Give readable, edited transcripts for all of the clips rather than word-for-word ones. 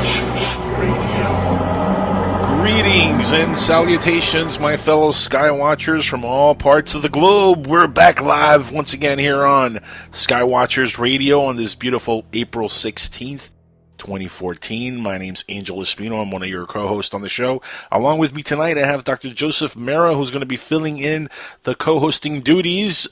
Skywatchers Radio. Greetings and salutations, my fellow Skywatchers from all parts of the globe. We're back live once again here on Skywatchers Radio on this beautiful April 16th, 2014. My name's Angel Espino. I'm one of your co-hosts on the show. Along with me tonight, I have Dr. Joseph Mera, who's going to be filling in the co-hosting duties.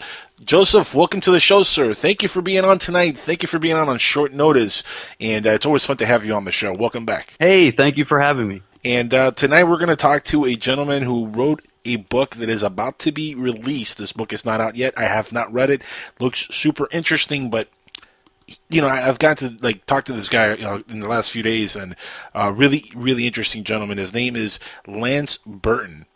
Joseph, welcome to the show, sir. Thank you for being on tonight. Thank you for being on short notice. And it's always fun to have you on the show. Welcome back. Hey, thank you for having me. And tonight we're going to talk to a gentleman who wrote a book that is about to be released. This book is not out yet. I have not read it. Looks super interesting, but you know, I've got to talk to this guy in the last few days, and really, really interesting gentleman. His name is Lance Burton,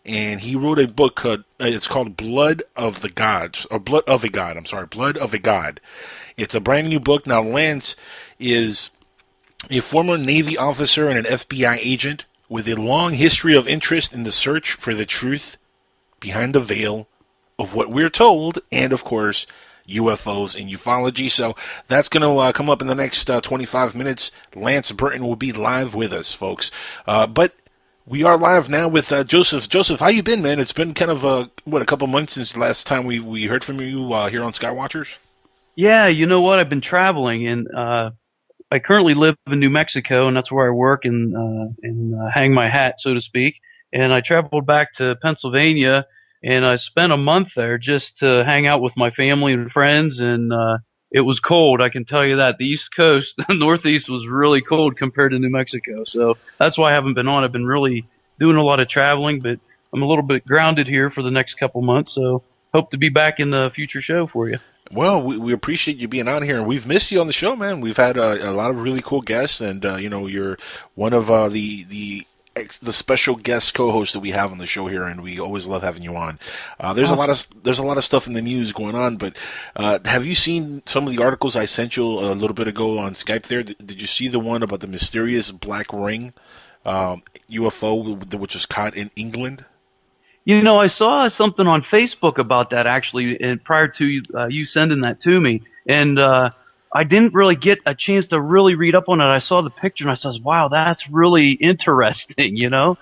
and he wrote a book it's called Blood of the Gods, or Blood of a God. I'm sorry, Blood of a God. It's a brand new book. Now, Lance is a former Navy officer and an FBI agent with a long history of interest in the search for the truth behind the veil of what we're told, and of course, UFOs and ufology. So that's going to come up in the next 25 minutes. Lance Burton will be live with us, folks. But we are live now with Joseph. Joseph, how you been, man? It's been kind of a couple months since the last time we heard from you here on Skywatchers. Yeah, you know what? I've been traveling, and I currently live in New Mexico, and that's where I work and hang my hat, so to speak. And I traveled back to Pennsylvania, and I spent a month there just to hang out with my family and friends, and it was cold, I can tell you that. The East Coast, the Northeast, was really cold compared to New Mexico, so that's why I haven't been on. I've been really doing a lot of traveling, but I'm a little bit grounded here for the next couple months, so hope to be back in the future show for you. Well, we appreciate you being on here, and we've missed you on the show, man. We've had a lot of really cool guests, and you're one of the special guest co-hosts that we have on the show here, and we always love having you on. There's a lot of stuff in the news going on, but have you seen some of the articles I sent you a little bit ago on Skype? There, did you see the one about the mysterious black ring UFO which was caught in England? You know, I saw something on Facebook about that actually, and prior to you sending that to me, and I didn't really get a chance to really read up on it. I saw the picture and I said, wow, that's really interesting, you know?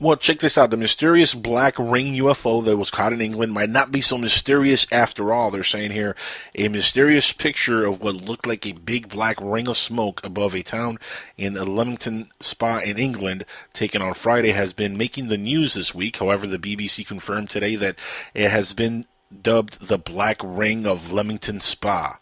Well, check this out. The mysterious black ring UFO that was caught in England might not be so mysterious after all. They're saying here, a mysterious picture of what looked like a big black ring of smoke above a town in a Leamington Spa in England, taken on Friday, has been making the news this week. However, the BBC confirmed today that it has been dubbed the Black Ring of Leamington Spa.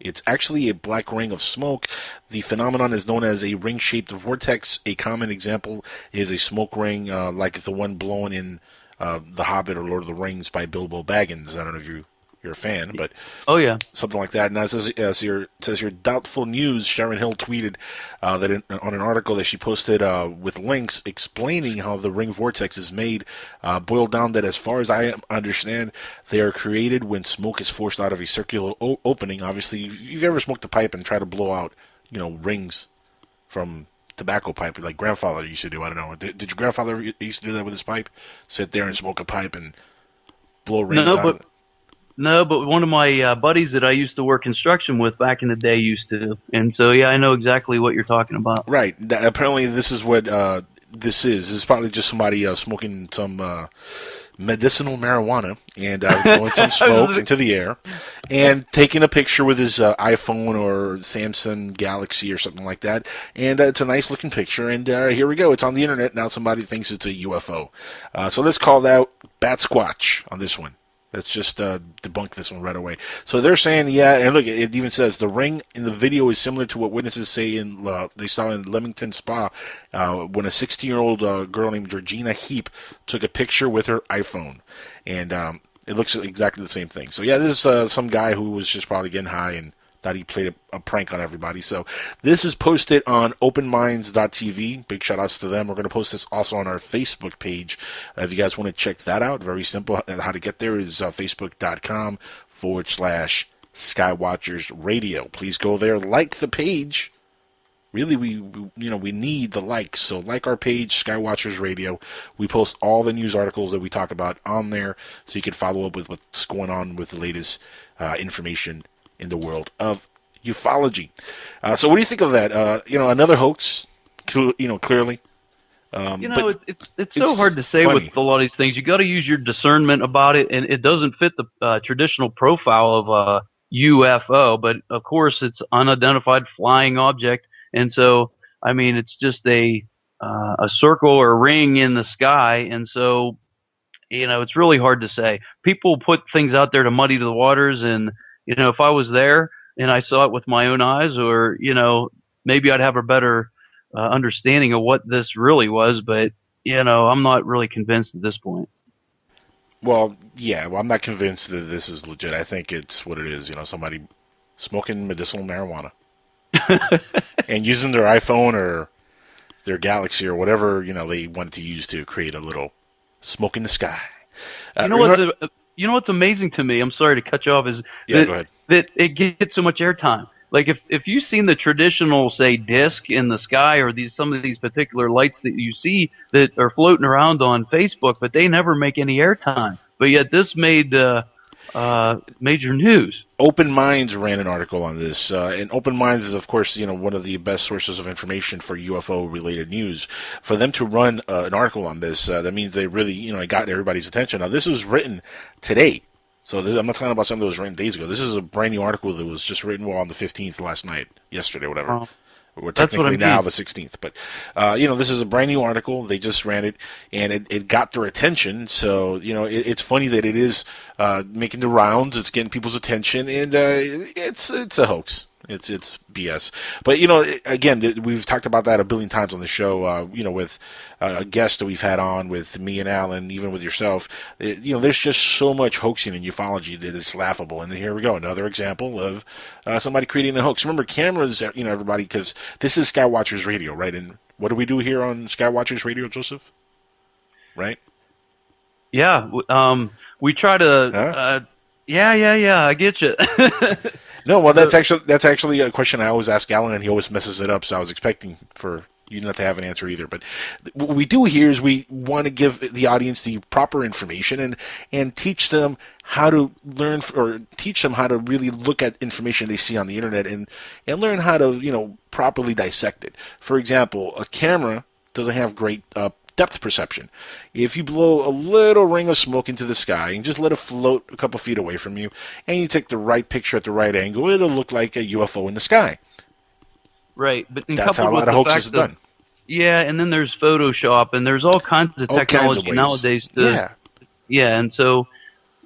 It's actually a black ring of smoke. The phenomenon is known as a ring-shaped vortex. A common example is a smoke ring like the one blown in The Hobbit or Lord of the Rings by Bilbo Baggins. I don't know if you're a fan, but oh yeah, something like that. And it says your doubtful news. Sharon Hill tweeted that on an article that she posted with links explaining how the ring vortex is made. Boiled down that, as far as I understand, they are created when smoke is forced out of a circular opening. Obviously, if you've ever smoked a pipe and tried to blow out, rings from tobacco pipe, like grandfather used to do. I don't know. Did your grandfather ever used to do that with his pipe? Sit there and smoke a pipe and blow rings out of it? No, but one of my buddies that I used to work construction with back in the day used to. And so, yeah, I know exactly what you're talking about. Right. Apparently, this is what this is. This is probably just somebody smoking some medicinal marijuana and blowing some smoke into the air and taking a picture with his iPhone or Samsung Galaxy or something like that. And it's a nice-looking picture. And here we go. It's on the Internet. Now somebody thinks it's a UFO. So let's call that Bat Squatch on this one. Let's just debunk this one right away. So they're saying, yeah, and look, it even says the ring in the video is similar to what witnesses say they saw in Leamington Spa when a 16-year-old girl named Georgina Heap took a picture with her iPhone. And it looks exactly the same thing. So, yeah, this is some guy who was just probably getting high and thought he played a prank on everybody. So this is posted on openminds.tv. Big shout outs to them. We're going to post this also on our Facebook page. If you guys want to check that out, very simple. How to get there is facebook.com/Skywatchers Radio. Please go there, like the page. Really, we need the likes. So like our page, Skywatchers Radio. We post all the news articles that we talk about on there, so you can follow up with what's going on with the latest information in the world of ufology. So what do you think of that? Another hoax clearly. It's so hard to say funny. with a lot of these things. You got to use your discernment about it, and it doesn't fit the traditional profile of a UFO. But of course, it's unidentified flying object, and so I mean, it's just a circle or a ring in the sky, and so it's really hard to say. People put things out there to muddy the waters, and if I was there and I saw it with my own eyes, or maybe I'd have a better understanding of what this really was, but I'm not really convinced at this point. Well, yeah, I'm not convinced that this is legit. I think it's what it is. Somebody smoking medicinal marijuana and using their iPhone or their Galaxy or whatever they wanted to use to create a little smoke in the sky. What's amazing to me? I'm sorry to cut you off. Is go ahead. That it gets so much airtime. Like if you've seen the traditional, say, disc in the sky, or some of these particular lights that you see that are floating around on Facebook, but they never make any airtime. But yet this made major news. Open Minds ran an article on this, and Open Minds is, of course, one of the best sources of information for UFO-related news. For them to run an article on this, that means they really, it got everybody's attention. Now, this was written today. So I'm not talking about something that was written days ago. This is a brand new article that was just written on the 15th yesterday, whatever. Oh, We're technically now the 16th. But, this is a brand new article. They just ran it, and it got their attention. So, it's funny that it is making the rounds. It's getting people's attention, and it's a hoax. It's BS. But, again, we've talked about that a billion times on the show, with guests that we've had on with me and Alan, even with yourself. There's just so much hoaxing in ufology that is laughable. And here we go, another example of somebody creating a hoax. Remember, cameras, everybody, because this is Skywatchers Radio, right? And what do we do here on Skywatchers Radio, Joseph? Right? Yeah. We try to... Yeah, I get you. No, well, that's actually a question I always ask Alan, and he always messes it up. So I was expecting for you not to have an answer either. But what we do here is we want to give the audience the proper information and teach them how to learn, or teach them how to really look at information they see on the internet and learn how to properly dissect it. For example, a camera doesn't have great depth perception. If you blow a little ring of smoke into the sky and just let it float a couple feet away from you, and you take the right picture at the right angle, it'll look like a UFO in the sky. Right, but that's how a lot of hoaxes are done. Yeah, and then there's Photoshop, and there's all kinds of technology nowadays. And so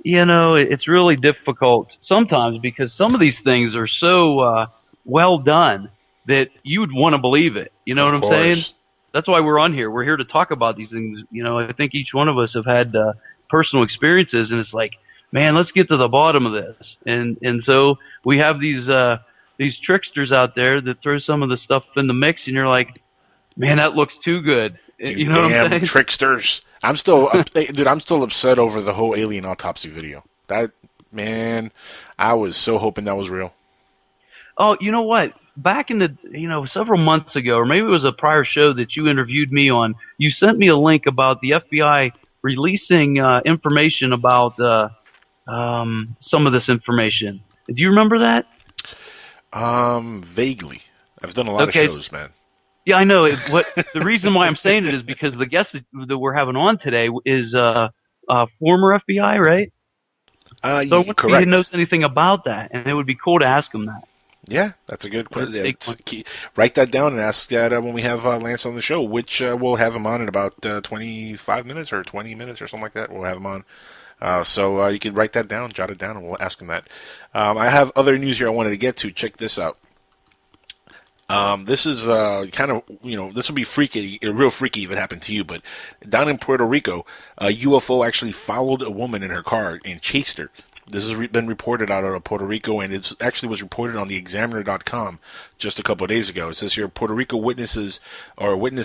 it's really difficult sometimes because some of these things are so well done that you would want to believe it. You know what I'm saying? That's why we're on here. We're here to talk about these things. I think each one of us have had personal experiences, and it's like, man, let's get to the bottom of this. And so we have these tricksters out there that throw some of the stuff in the mix, and you're like, man, that looks too good. You know what I'm saying? Tricksters. I'm still upset over the whole alien autopsy video. That, man, I was so hoping that was real. Oh, you know what? Back in the, several months ago, or maybe it was a prior show that you interviewed me on, you sent me a link about the FBI releasing information about some of this information. Do you remember that? Vaguely. I've done a lot of shows, man. Yeah, I know. The reason why I'm saying it is because the guest that we're having on today is former FBI, right? So correct. He knows anything about that, and it would be cool to ask him that. Yeah, that's a good question. Write that down and ask that when we have Lance on the show, which we'll have him on in about 25 minutes or 20 minutes or something like that. We'll have him on. So you can write that down, jot it down, and we'll ask him that. I have other news here I wanted to get to. Check this out. This is kind of, this would be freaky, real freaky if it happened to you, but down in Puerto Rico, a UFO actually followed a woman in her car and chased her. This has been reported out of Puerto Rico, and it actually was reported on the Examiner.com just a couple of days ago. It says here, Puerto Rico witness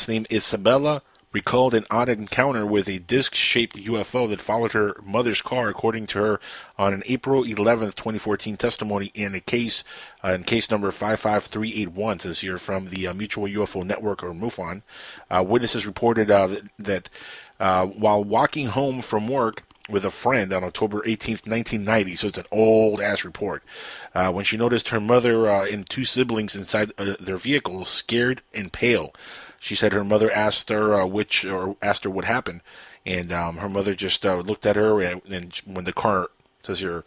named Isabella recalled an odd encounter with a disc-shaped UFO that followed her mother's car, according to her, on an April 11th, 2014 testimony in case number 55381, says here, from the Mutual UFO Network, or MUFON. Witnesses reported that while walking home from work with a friend on October 18th, 1990, so it's an old-ass report, when she noticed her mother and two siblings inside their vehicle, scared and pale. She said her mother asked her asked her what happened, and her mother just looked at her, and when the car says here,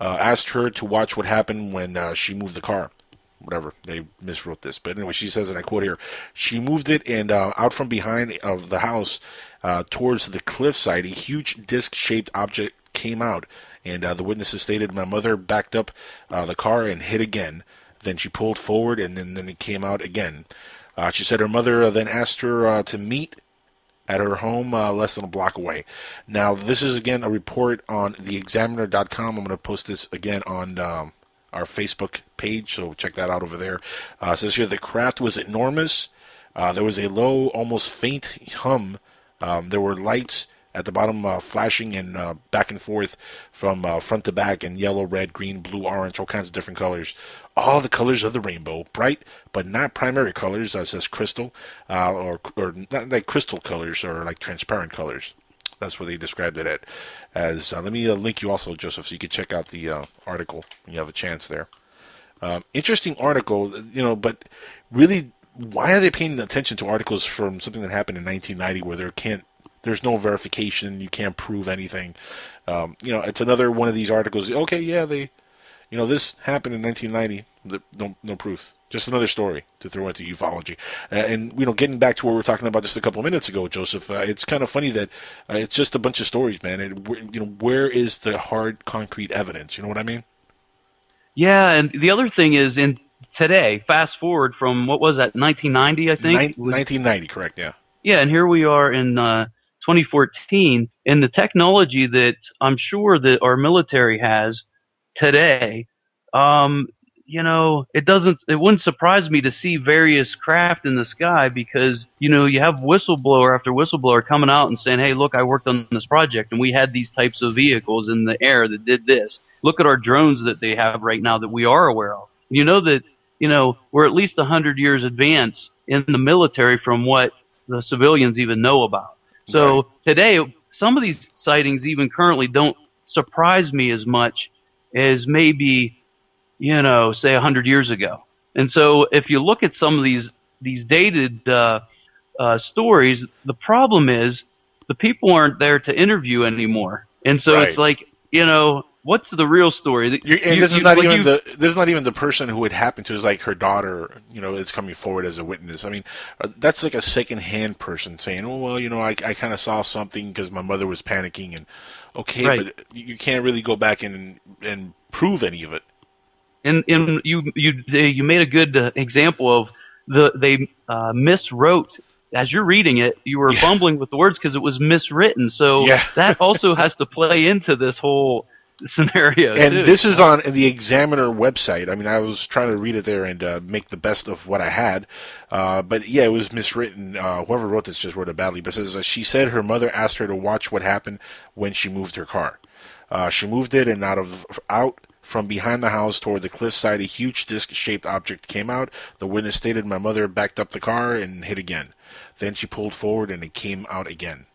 asked her to watch what happened when she moved the car. Whatever, they miswrote this, but anyway, she says, and I quote here, she moved it, and out from behind of the house towards the cliffside, a huge disc-shaped object came out, and the witnesses stated, my mother backed up the car and hit again. Then she pulled forward, and then it came out again. She said her mother then asked her to meet at her home less than a block away. Now, this is, again, a report on theexaminer.com. I'm going to post this again on our Facebook page, so check that out over there. It says here, the craft was enormous. There was a low, almost faint hum. There were lights at the bottom flashing and back and forth from front to back in yellow, red, green, blue, orange, all kinds of different colors. All the colors of the rainbow, bright but not primary colors, says crystal, or not like crystal colors or like transparent colors. That's what they described it as. Let me link you also, Joseph, so you can check out the article when you have a chance there. Interesting article, but really, why are they paying attention to articles from something that happened in 1990 where there's no verification, you can't prove anything? It's another one of these articles. Okay, yeah, this happened in 1990. No proof. Just another story to throw into ufology. And getting back to what we were talking about just a couple of minutes ago, Joseph, it's kind of funny that it's just a bunch of stories, man. And where is the hard, concrete evidence? You know what I mean? Yeah, and the other thing is, in today, fast forward from, what was that, 1990, I think? 1990, correct, yeah. Yeah, and here we are in 2014, and the technology that I'm sure that our military has today, it wouldn't surprise me to see various craft in the sky, because, you have whistleblower after whistleblower coming out and saying, hey, look, I worked on this project, and we had these types of vehicles in the air that did this. Look at our drones that they have right now that we are aware of. We're at least 100 years advance in the military from what the civilians even know about. So today, some of these sightings even currently don't surprise me as much as maybe, say 100 years ago. And so if you look at some of these dated stories, the problem is the people aren't there to interview anymore. And so it's like, what's the real story? This is not even the person who it happened to. Is like her daughter, is coming forward as a witness. I mean, that's like a second-hand person saying, "Oh well, I kind of saw something because my mother was panicking." And but you can't really go back and prove any of it. And you made a good example of they miswrote. As you're reading it, you were fumbling with the words because it was miswritten. So that also has to play into this whole scenario. And this is on the Examiner website. I mean, I was trying to read it there and make the best of what I had. But yeah, it was miswritten. Whoever wrote this just wrote it badly. But it says, she said her mother asked her to watch what happened when she moved her car. She moved it, and out from behind the house toward the cliffside, a huge disc-shaped object came out. The witness stated, my mother backed up the car and hit again. Then she pulled forward, and it came out again.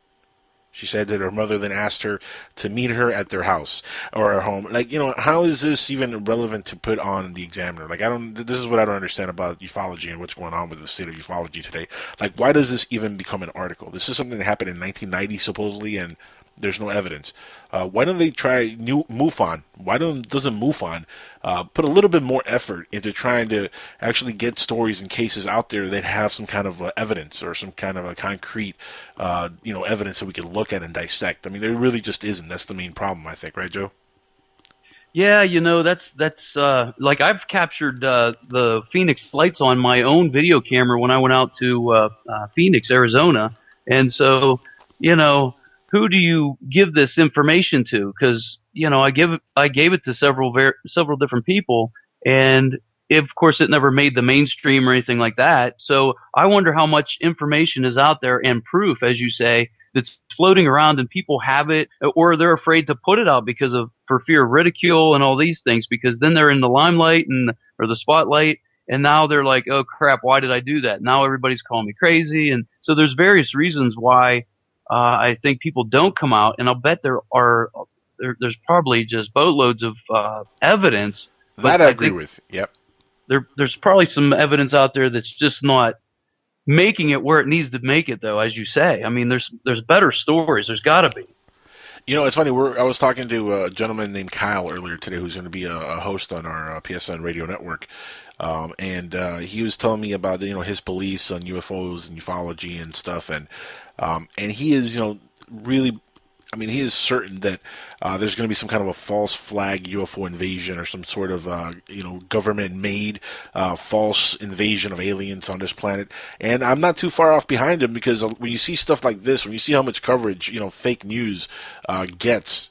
She said that her mother then asked her to meet her at their house or her home. Like, how is this even relevant to put on the Examiner? Like, this is what I don't understand about ufology and what's going on with the state of ufology today. Like, why does this even become an article? This is something that happened in 1990, supposedly, and there's no evidence. Why don't they try MUFON? Why doesn't MUFON put a little bit more effort into trying to actually get stories and cases out there that have some kind of evidence or some kind of a concrete, evidence that we can look at and dissect? I mean, there really just isn't. That's the main problem, I think, right, Joe? Yeah, that's like I've captured the Phoenix lights on my own video camera when I went out to Phoenix, Arizona, and so who do you give this information to? Because I gave it to several different people, and of course it never made the mainstream or anything like that. So I wonder how much information is out there and proof, as you say, that's floating around and people have it, or they're afraid to put it out for fear of ridicule and all these things, because then they're in the limelight or the spotlight, and now they're like, oh crap, why did I do that? Now everybody's calling me crazy. And so there's various reasons why I think people don't come out, and I'll bet there's probably just boatloads of evidence. That I agree with. Yep. There's probably some evidence out there that's just not making it where it needs to make it, though, as you say. I mean, there's better stories. There's got to be. You know, it's funny. I was talking to a gentleman named Kyle earlier today, who's going to be a host on our PSN radio network, and he was telling me about his beliefs on UFOs and ufology and stuff, and he is really. I mean, he is certain that there's going to be some kind of a false flag UFO invasion or some sort of, government-made false invasion of aliens on this planet. And I'm not too far off behind him, because when you see stuff like this, when you see how much coverage, fake news gets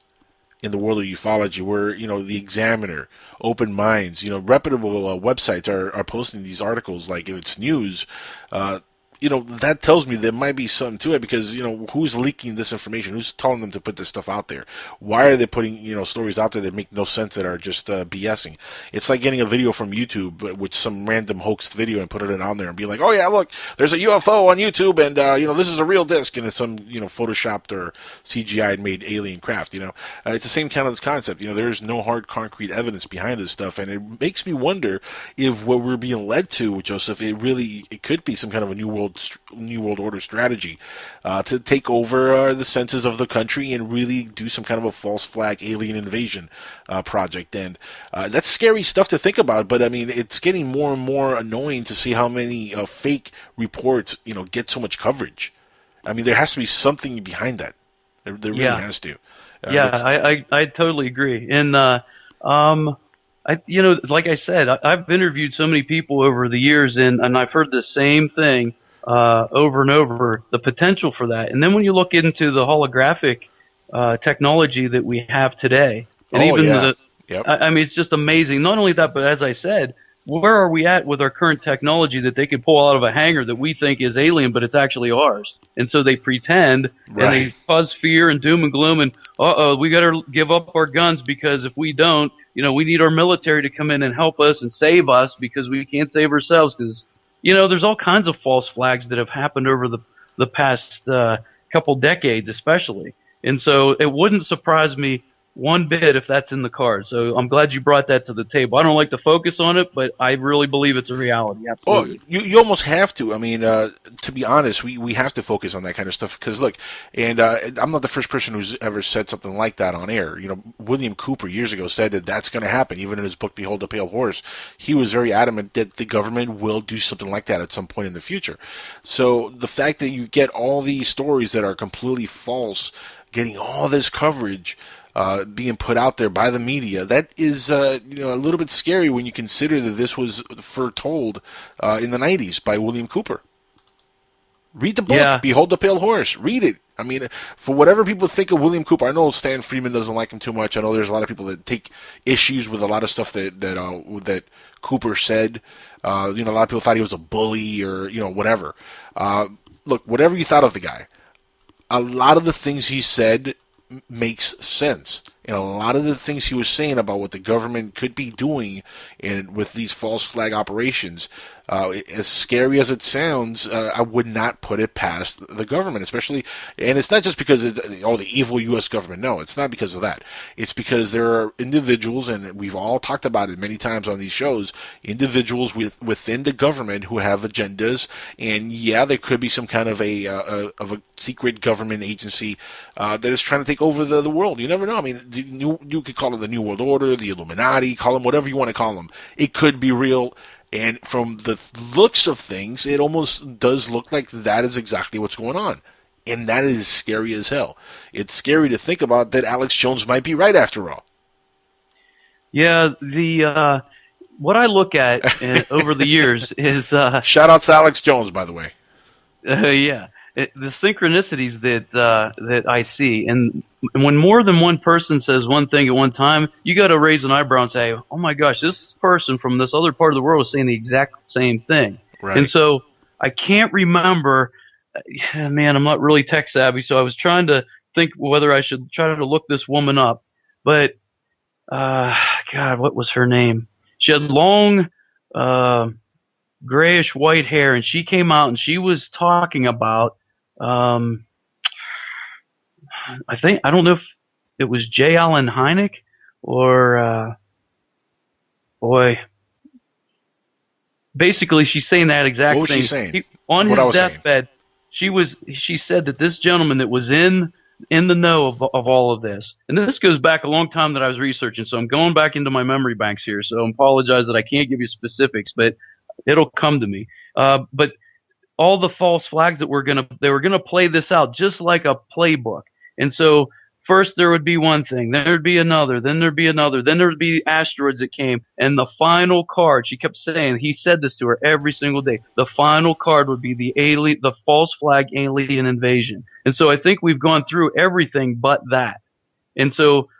in the world of ufology, where, the Examiner, Open Minds, reputable websites are posting these articles, like if it's news, that tells me there might be something to it, because, who's leaking this information? Who's telling them to put this stuff out there? Why are they putting, stories out there that make no sense, that are just BSing? It's like getting a video from YouTube with some random hoaxed video and put it on there and be like, oh yeah, look, there's a UFO on YouTube, and, this is a real disc, and it's some, photoshopped or CGI made alien craft, It's the same kind of concept. There is no hard concrete evidence behind this stuff, and it makes me wonder if what we're being led to, Joseph, it could be some kind of a New World Order strategy to take over the senses of the country and really do some kind of a false flag alien invasion project. And that's scary stuff to think about, but I mean, it's getting more and more annoying to see how many fake reports get so much coverage. I mean, there has to be something behind that. There really has to. I totally agree. And like I said, I've interviewed so many people over the years, and I've heard the same thing over and over, the potential for that. And then when you look into the holographic technology that we have today, and I mean, it's just amazing. Not only that, but as I said, where are we at with our current technology that they could pull out of a hangar that we think is alien, but it's actually ours? And so they pretend, and they cause fear and doom and gloom, and we got to give up our guns, because if we don't, we need our military to come in and help us and save us, because we can't save ourselves, because there's all kinds of false flags that have happened over the past couple decades, especially. And so it wouldn't surprise me one bit if that's in the cards. So I'm glad you brought that to the table. I don't like to focus on it, but I really believe it's a reality. Absolutely. Oh, you almost have to. I mean, to be honest, we have to focus on that kind of stuff, because look, and I'm not the first person who's ever said something like that on air. William Cooper years ago said that that's going to happen. Even in his book Behold the Pale Horse, he was very adamant that the government will do something like that at some point in the future. So the fact that you get all these stories that are completely false, getting all this coverage, being put out there by the media, that is a little bit scary when you consider that this was foretold in the 90s by William Cooper. Read the book, Behold the Pale Horse. Read it. I mean, for whatever people think of William Cooper, I know Stan Freeman doesn't like him too much. I know there's a lot of people that take issues with a lot of stuff that Cooper said. A lot of people thought he was a bully or whatever. Look, whatever you thought of the guy, a lot of the things he said makes sense. And a lot of the things he was saying about what the government could be doing with these false flag operations, as scary as it sounds, I would not put it past the government, especially, and it's not just because the evil U.S. government. No, it's not because of that. It's because there are individuals, and we've all talked about it many times on these shows, individuals within the government who have agendas, and there could be some kind of a secret government agency that is trying to take over the world. You never know. I mean, you could call it the New World Order, the Illuminati, call them whatever you want to call them. It could be real. And from the looks of things, it almost does look like that is exactly what's going on. And that is scary as hell. It's scary to think about that Alex Jones might be right after all. Yeah, what I look at over the years is... Shout out to Alex Jones, by the way. The synchronicities that I see, and when more than one person says one thing at one time, you got to raise an eyebrow and say, "Oh my gosh, this person from this other part of the world is saying the exact same thing." Right. And so I can't remember. Man, I'm not really tech savvy, so I was trying to think whether I should try to look this woman up. But God, what was her name? She had long, grayish white hair, and she came out and she was talking about. I don't know if it was J. Allen Hynek or, basically she's saying that exact thing. What was she saying? on what I his was saying. deathbed, she said that this gentleman that was in the know of all of this, and this goes back a long time that I was researching, so I'm going back into my memory banks here, so I apologize that I can't give you specifics, but it'll come to me. But all the false flags that they were gonna play this out just like a playbook. And so first there would be one thing, then there'd be another, then there'd be another, then there'd be asteroids that came, and the final card, she kept saying, he said this to her every single day, the final card would be the false flag alien invasion. And so I think we've gone through everything but that. And so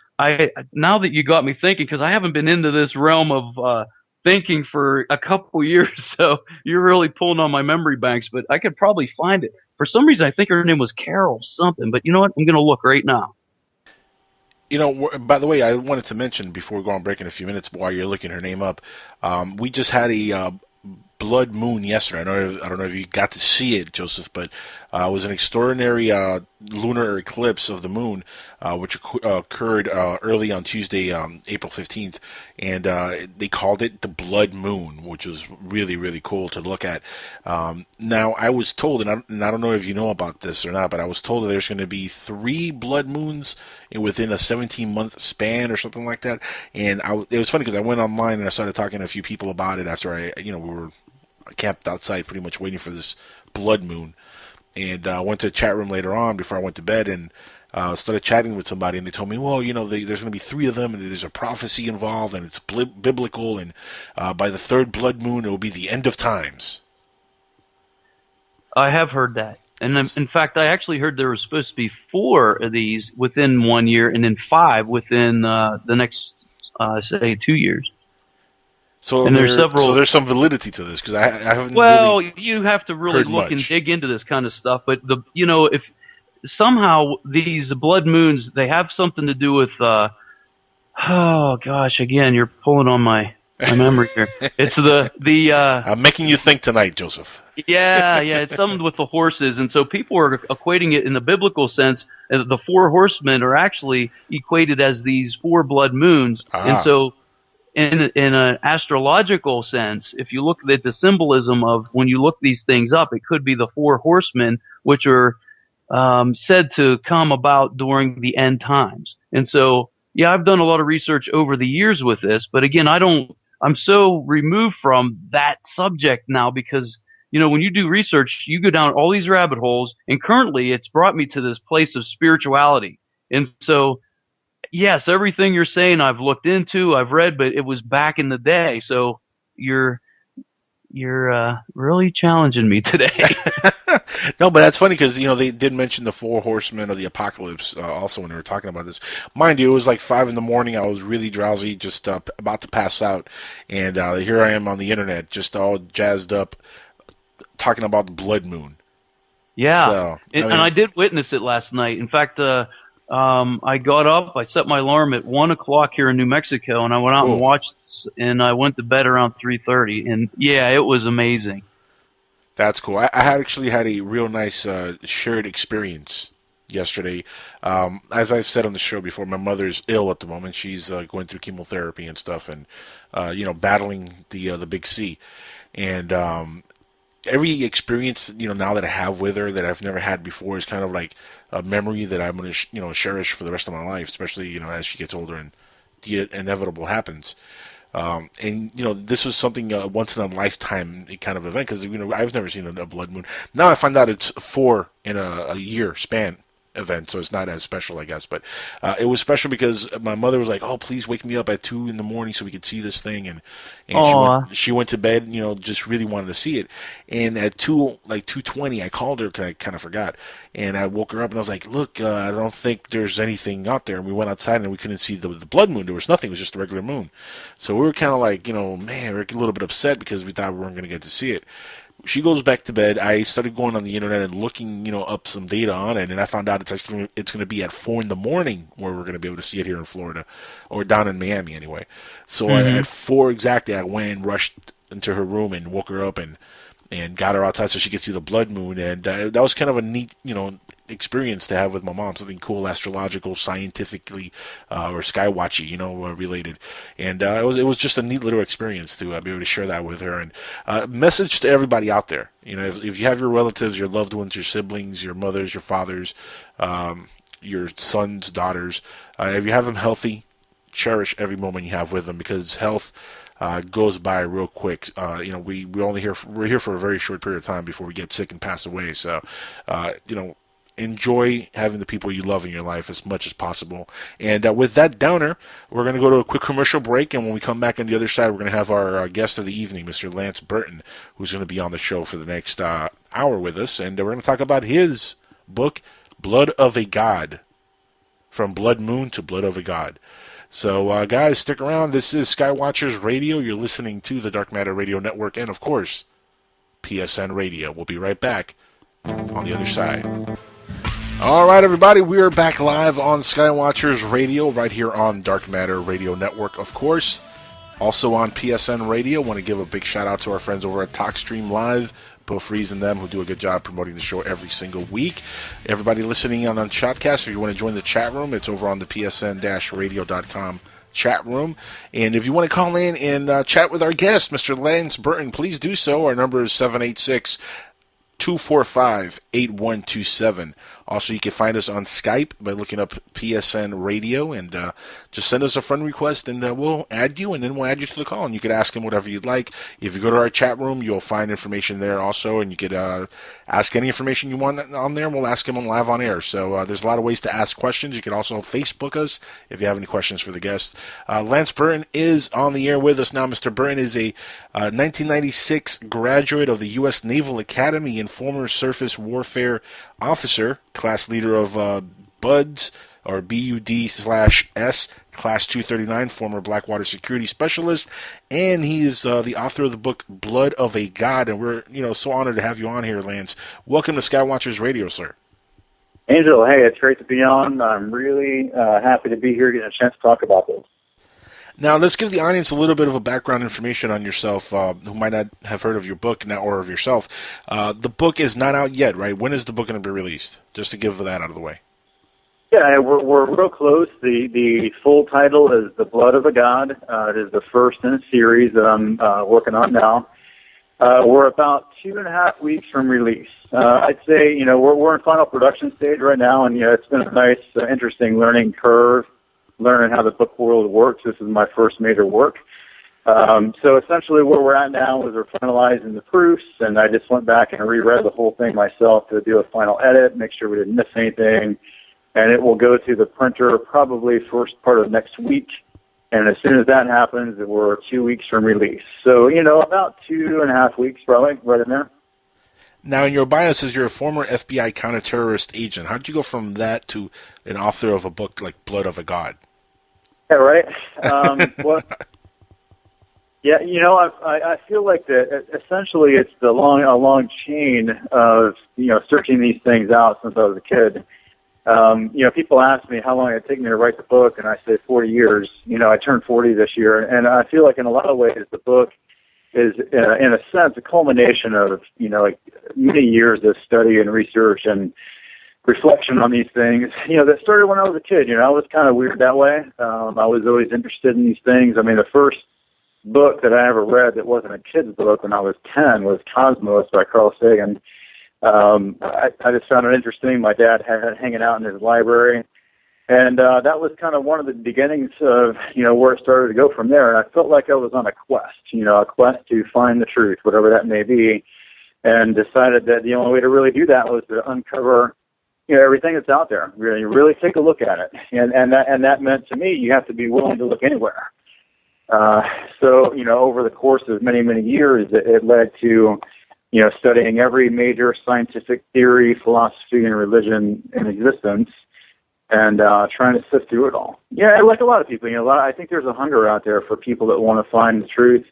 now that you got me thinking, because I haven't been into this realm of thinking for a couple years, so you're really pulling on my memory banks, but I could probably find it. For some reason, I think her name was Carol something, but you know what? I'm going to look right now. You know, by the way, I wanted to mention before we go on break in a few minutes, while you're looking her name up, we just had a blood moon yesterday. I don't know if you got to see it, Joseph, but it was an extraordinary lunar eclipse of the moon, which occurred early on Tuesday, April 15th, and they called it the blood moon, which was really, really cool to look at. Now, I was told, and I don't know if you know about this or not, but I was told that there's going to be 3 blood moons within a 17-month span or something like that. And it was funny because I went online and I started talking to a few people about it after we were camped outside pretty much waiting for this blood moon. And I went to a chat room later on before I went to bed and started chatting with somebody, and they told me, well, there's going to be 3 of them, and there's a prophecy involved, and it's biblical, and by the 3rd blood moon, it will be the end of times. I have heard that. And in fact, I actually heard there was supposed to be 4 of these within 1 year, and then 5 within the next, say, 2 years. So there's some validity to this because I haven't. Well, really you have to really look much. And dig into this kind of stuff. But if somehow these blood moons, they have something to do with. Oh gosh, again, you're pulling on my memory here. It's the. I'm making you think tonight, Joseph. Yeah, it's something with the horses, and so people are equating it in the biblical sense. The 4 horsemen are actually equated as these 4 blood moons, and so. In an astrological sense, if you look at the symbolism of when you look these things up, it could be the 4 horsemen, which are said to come about during the end times. And so, yeah, I've done a lot of research over the years with this, but again, I'm so removed from that subject now because, when you do research, you go down all these rabbit holes, and currently it's brought me to this place of spirituality. And so, yes, everything you're saying I've looked into, I've read, but it was back in the day. So you're really challenging me today. No, but that's funny because they did mention the 4 horsemen of the apocalypse also when they were talking about this. Mind you, it was like 5 in the morning. I was really drowsy, just about to pass out, and here I am on the internet, just all jazzed up, talking about the blood moon. Yeah, so, and I did witness it last night. In fact, I got up, I set my alarm at 1 o'clock here in New Mexico, and I went out and watched this, and I went to bed around 3:30, and yeah, it was amazing. That's cool. I actually had a real nice shared experience yesterday. As I've said on the show before, my mother's ill at the moment. She's going through chemotherapy and stuff, and battling the big C. And every experience now that I have with her that I've never had before is kind of like a memory that I'm going to cherish for the rest of my life, especially as she gets older and the inevitable happens. And this was something once in a lifetime kind of event because I've never seen a blood moon. Now I find out it's 4 in a year span event, so it's not as special, I guess. But it was special because my mother was like, "Oh, please wake me up at 2 in the morning so we could see this thing." And she went to bed, just really wanted to see it. And at 2:20, I called her because I kind of forgot, and I woke her up and I was like, "Look, I don't think there's anything out there." And we went outside and we couldn't see the blood moon. There was nothing. It was just a regular moon. So we were kind of like, man, we were a little bit upset because we thought we weren't going to get to see it. She goes back to bed. I started going on the internet and looking, up some data on it, and I found out it's going to be at 4 in the morning where we're going to be able to see it here in Florida, or down in Miami anyway. So at 4 exactly, I went and rushed into her room and woke her up, and and got her outside so she could see the blood moon. And that was kind of a neat, experience to have with my mom, something cool, astrological, scientifically, or skywatchy, related. And it was just a neat little experience to be able to share that with her. And message to everybody out there, if you have your relatives, your loved ones, your siblings, your mothers, your fathers, your sons, daughters, if you have them healthy, cherish every moment you have with them, because health goes by real quick. We're here for a very short period of time before we get sick and pass away. So, enjoy having the people you love in your life as much as possible. And with that downer, we're going to go to a quick commercial break. And when we come back on the other side, we're going to have our guest of the evening, Mr. Lance Burton, who's going to be on the show for the next hour with us. And we're going to talk about his book, Blood of a God, From Blood Moon to Blood of a God. So, guys, stick around. This is Skywatchers Radio. You're listening to the Dark Matter Radio Network and, of course, PSN Radio. We'll be right back on the other side. All right, everybody, we are back live on Skywatchers Radio right here on Dark Matter Radio Network, of course. Also on PSN Radio. Want to give a big shout out to our friends over at TalkStream Live, Bill Freeze and them, who do a good job promoting the show every single week. Everybody listening on Chatcast, if you want to join the chat room, it's over on the psn-radio.com chat room. And if you want to call in and chat with our guest, Mr. Lance Burton, please do so. Our number is 786-245-8127. Also, you can find us on Skype by looking up PSN Radio, and just send us a friend request, and we'll add you, and then we'll add you to the call, and you can ask him whatever you'd like. If you go to our chat room, you'll find information there also, and you could ask any information you want on there, and we'll ask him live on air. So there's a lot of ways to ask questions. You can also Facebook us if you have any questions for the guest. Lance Burton is on the air with us now. Mr. Burton is a 1996 graduate of the U.S. Naval Academy and former surface warfare officer, class leader of BUDS, or BUD/S, Class 239, former Blackwater security specialist, and he is the author of the book Blood of a God. And we're so honored to have you on here, Lance. Welcome to Skywatchers Radio, sir. Angel, hey, it's great to be on. I'm really happy to be here, getting a chance to talk about this. Now, let's give the audience a little bit of a background information on yourself, who might not have heard of your book now or of yourself. The book is not out yet, right? When is the book going to be released? Just to give that out of the way. Yeah, we're real close. The full title is The Blood of a God. It is the first in a series that I'm working on now. We're about 2.5 weeks from release. I'd say, we're in final production stage right now, and it's been a nice, interesting learning curve, learning how the book world works. This is my first major work. So essentially where we're at now is we're finalizing the proofs, and I just went back and reread the whole thing myself to do a final edit, make sure we didn't miss anything, and it will go to the printer probably first part of next week. And as soon as that happens, we're 2 weeks from release. So, about 2.5 weeks probably, right in there. Now, in your bio, it says you're a former FBI counterterrorist agent. How did you go from that to an author of a book like Blood of a God? Yeah, right. Yeah, I feel like that essentially it's a long chain of searching these things out since I was a kid. People ask me how long it took me to write the book, and I say 40 years. I turned 40 this year, and I feel like in a lot of ways the book is, in a sense, a culmination of many years of study and research and reflection on these things, that started when I was a kid. I was kind of weird that way. I was always interested in these things. I mean, the first book that I ever read that wasn't a kid's book when I was 10 was Cosmos by Carl Sagan. I just found it interesting. My dad had it hanging out in his library. And that was kind of one of the beginnings of, where it started to go from there. And I felt like I was on a quest, a quest to find the truth, whatever that may be, and decided that the only way to really do that was to uncover everything that's out there, really take a look at it. And that meant to me, you have to be willing to look anywhere. So, over the course of many, many years, it led to, studying every major scientific theory, philosophy, and religion in existence, and trying to sift through it all. Yeah, like a lot of people, I think there's a hunger out there for people that want to find the truth.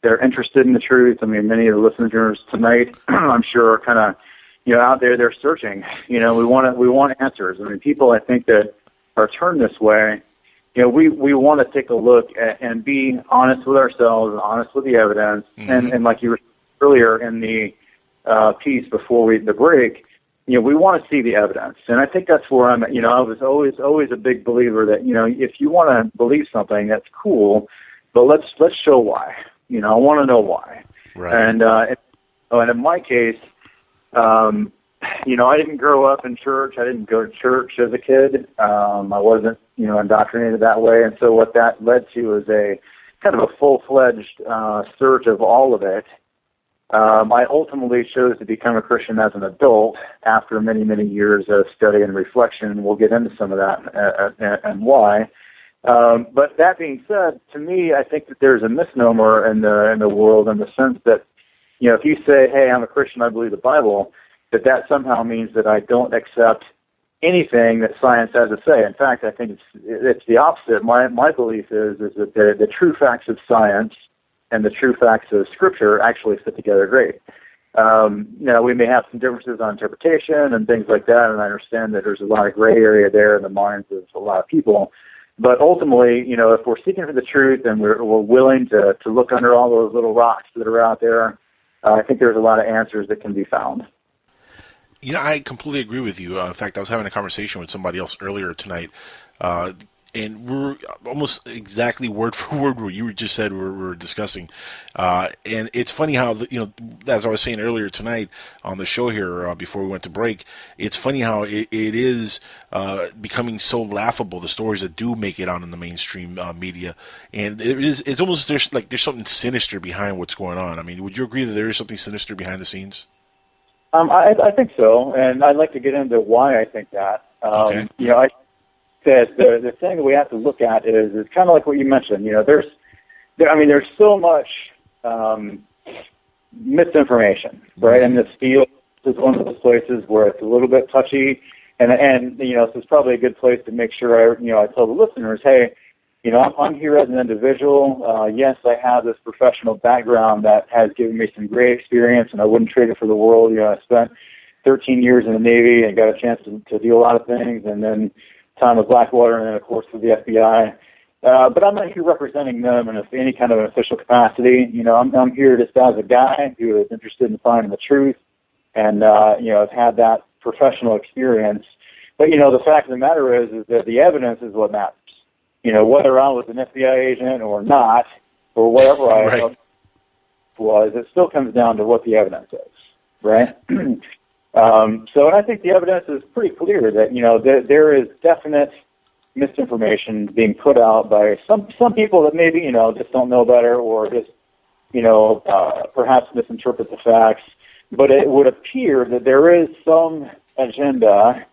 They're interested in the truth. I mean, many of the listeners tonight, I'm sure, are kind of, out there, they're searching. We want answers. I mean, people, I think, that are turned this way, we want to take a look at, and be honest with ourselves, honest with the evidence, and like you were earlier in the piece before the break, we want to see the evidence. And I think that's where I'm at. I was always a big believer that, if you want to believe something, that's cool, but let's show why. I want to know why. Right. And in my case, I didn't grow up in church. I didn't go to church as a kid. I wasn't, indoctrinated that way. And so what that led to is a kind of a full-fledged search of all of it. I ultimately chose to become a Christian as an adult after many, many years of study and reflection. We'll get into some of that and why. But that being said, to me, I think that there's a misnomer in the world in the sense that, if you say, hey, I'm a Christian, I believe the Bible, that somehow means that I don't accept anything that science has to say. In fact, I think it's the opposite. My belief is that the true facts of science and the true facts of Scripture actually fit together great. We may have some differences on interpretation and things like that, and I understand that there's a lot of gray area there in the minds of a lot of people. But ultimately, if we're seeking for the truth and we're willing to look under all those little rocks that are out there, I think there's a lot of answers that can be found. I completely agree with you. In fact, I was having a conversation with somebody else earlier tonight, and we're almost exactly word for word what you just said we're discussing. And it's funny how, as I was saying earlier tonight on the show here before we went to break, it's funny how it is becoming so laughable, the stories that do make it out in the mainstream media. And it's almost there's something sinister behind what's going on. I mean, would you agree that there is something sinister behind the scenes? I think so, and I'd like to get into why I think that. Okay. I think that the thing that we have to look at is kind of like what you mentioned. There's so much misinformation, right? And this field is one of those places where it's a little bit touchy, and so it's probably a good place to make sure I tell the listeners, hey, I'm here as an individual. Yes, I have this professional background that has given me some great experience, and I wouldn't trade it for the world. I spent 13 years in the Navy and got a chance to do a lot of things, and then time with Blackwater, and then, of course, with the FBI. But I'm not here representing them in any kind of an official capacity. I'm here just as a guy who is interested in finding the truth and, have had that professional experience. But, the fact of the matter is that the evidence is what matters. Whether I was an FBI agent or not, or whatever I was, it still comes down to what the evidence is, right? And I think the evidence is pretty clear that, there is definite misinformation being put out by some people that maybe, just don't know better or just, perhaps misinterpret the facts. But it would appear that there is some agenda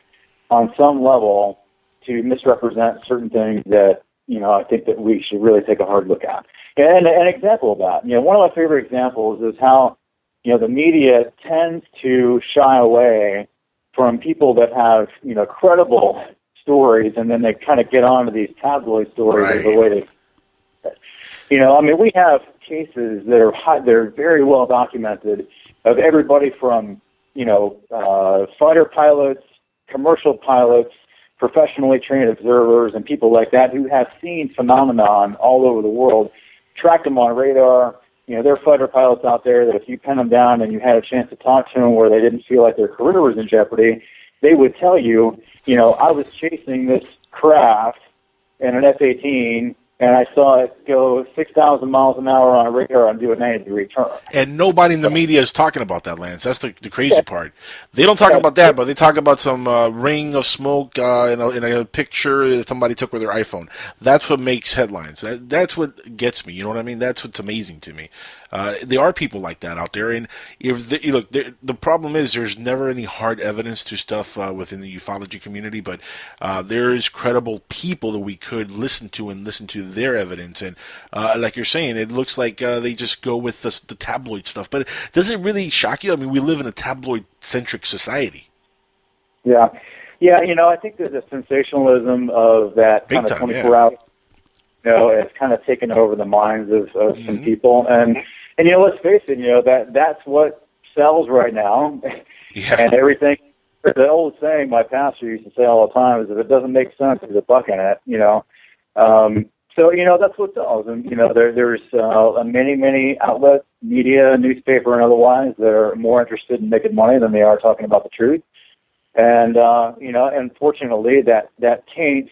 on some level to misrepresent certain things that, I think that we should really take a hard look at. And an example of that, one of my favorite examples is how, the media tends to shy away from people that have, credible stories, and then they kind of get onto these tabloid stories as a way to, we have cases that are very well documented of everybody from, fighter pilots, commercial pilots, professionally trained observers, and people like that who have seen phenomenon all over the world, tracked them on radar. There are fighter pilots out there that if you pin them down and you had a chance to talk to them where they didn't feel like their career was in jeopardy, they would tell you, I was chasing this craft in an F-18, and I saw it go 6,000 miles an hour on a radar and do a 90-degree turn. And nobody in the media is talking about that, Lance. That's the crazy part. They don't talk about that, but they talk about some ring of smoke in a picture that somebody took with their iPhone. That's what makes headlines. That's what gets me. You know what I mean? That's what's amazing to me. There are people like that out there, and the problem is there's never any hard evidence to stuff within the ufology community, but there is credible people that we could listen to their evidence, and like you're saying, it looks like they just go with the tabloid stuff. But does it really shock you? I mean, we live in a tabloid-centric society. Yeah, I think that the sensationalism of that kind of 24 hours, it's kind of taken over the minds of some people, and let's face it, that's what sells right now. Yeah. And everything. The old saying my pastor used to say all the time is, if it doesn't make sense, there's a buck in it. So that's what sells. And there's many outlets media, newspaper and otherwise, that are more interested in making money than they are talking about the truth. And, unfortunately, that taints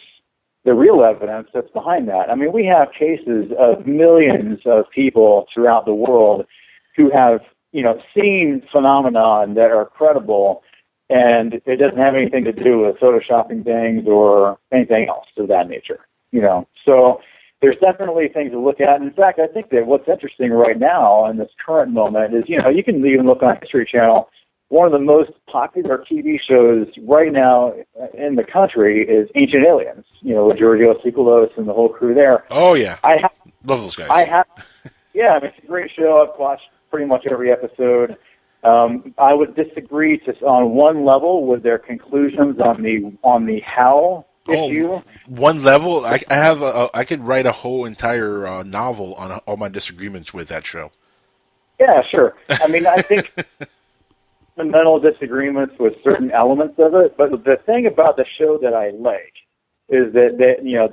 the real evidence that's behind that. I mean, we have cases of millions of people throughout the world who have, seen phenomenon that are credible, and it doesn't have anything to do with photoshopping things or anything else of that nature, So there's definitely things to look at. In fact, I think that what's interesting right now in this current moment is, you can even look on History Channel. One of the most popular TV shows right now in the country is Ancient Aliens, with Giorgio Tsoukalos and the whole crew there. Oh, yeah. Love those guys. It's a great show. I've watched pretty much every episode. I would disagree just on one level with their conclusions on the how issue. One level? I could write a whole entire novel on all my disagreements with that show. Yeah, sure. I mean, I think fundamental disagreements with certain elements of it, but the thing about the show that I like is that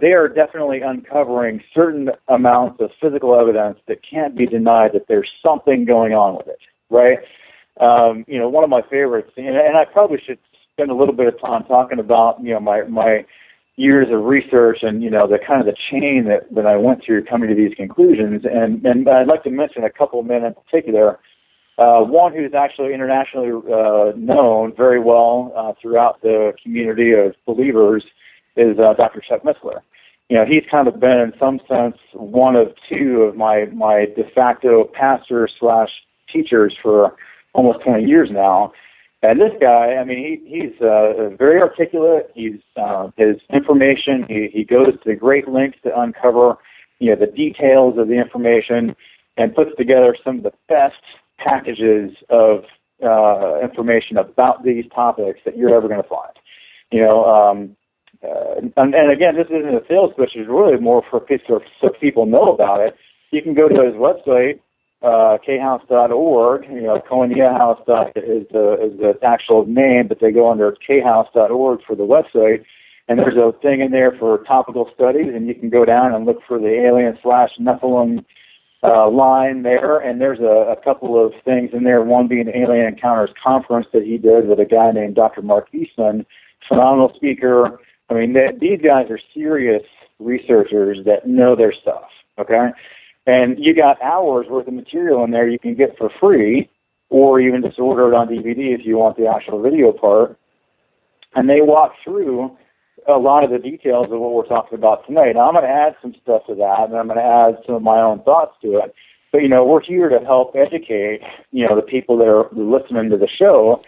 they are definitely uncovering certain amounts of physical evidence that can't be denied that there's something going on with it, right? One of my favorites, and I probably should spend a little bit of time talking about my years of research and the kind of the chain that I went through coming to these conclusions, and I'd like to mention a couple of men in particular. One who's actually internationally known very well throughout the community of believers is Dr. Chuck Missler. He's kind of been, in some sense, one of two of my de facto pastors/teachers for almost 20 years now. And this guy, I mean, he's very articulate. He's his information. He goes to great lengths to uncover, the details of the information, and puts together some of the best packages of information about these topics that you're ever going to find. And again, this isn't a sales pitch. It's really more for so people know about it. You can go to his website, khouse.org. Koinonia House is the actual name, but they go under khouse.org for the website. And there's a thing in there for topical studies, and you can go down and look for the alien/Nephilim line there, and there's a couple of things in there, one being the Alien Encounters Conference that he did with a guy named Dr. Mark Eastman, phenomenal speaker. I mean, these guys are serious researchers that know their stuff, okay? And you got hours worth of material in there you can get for free, or even just order it on DVD if you want the actual video part. And they walk through a lot of the details of what we're talking about tonight. Now, I'm going to add some stuff to that, and I'm going to add some of my own thoughts to it. But, we're here to help educate, the people that are listening to the show.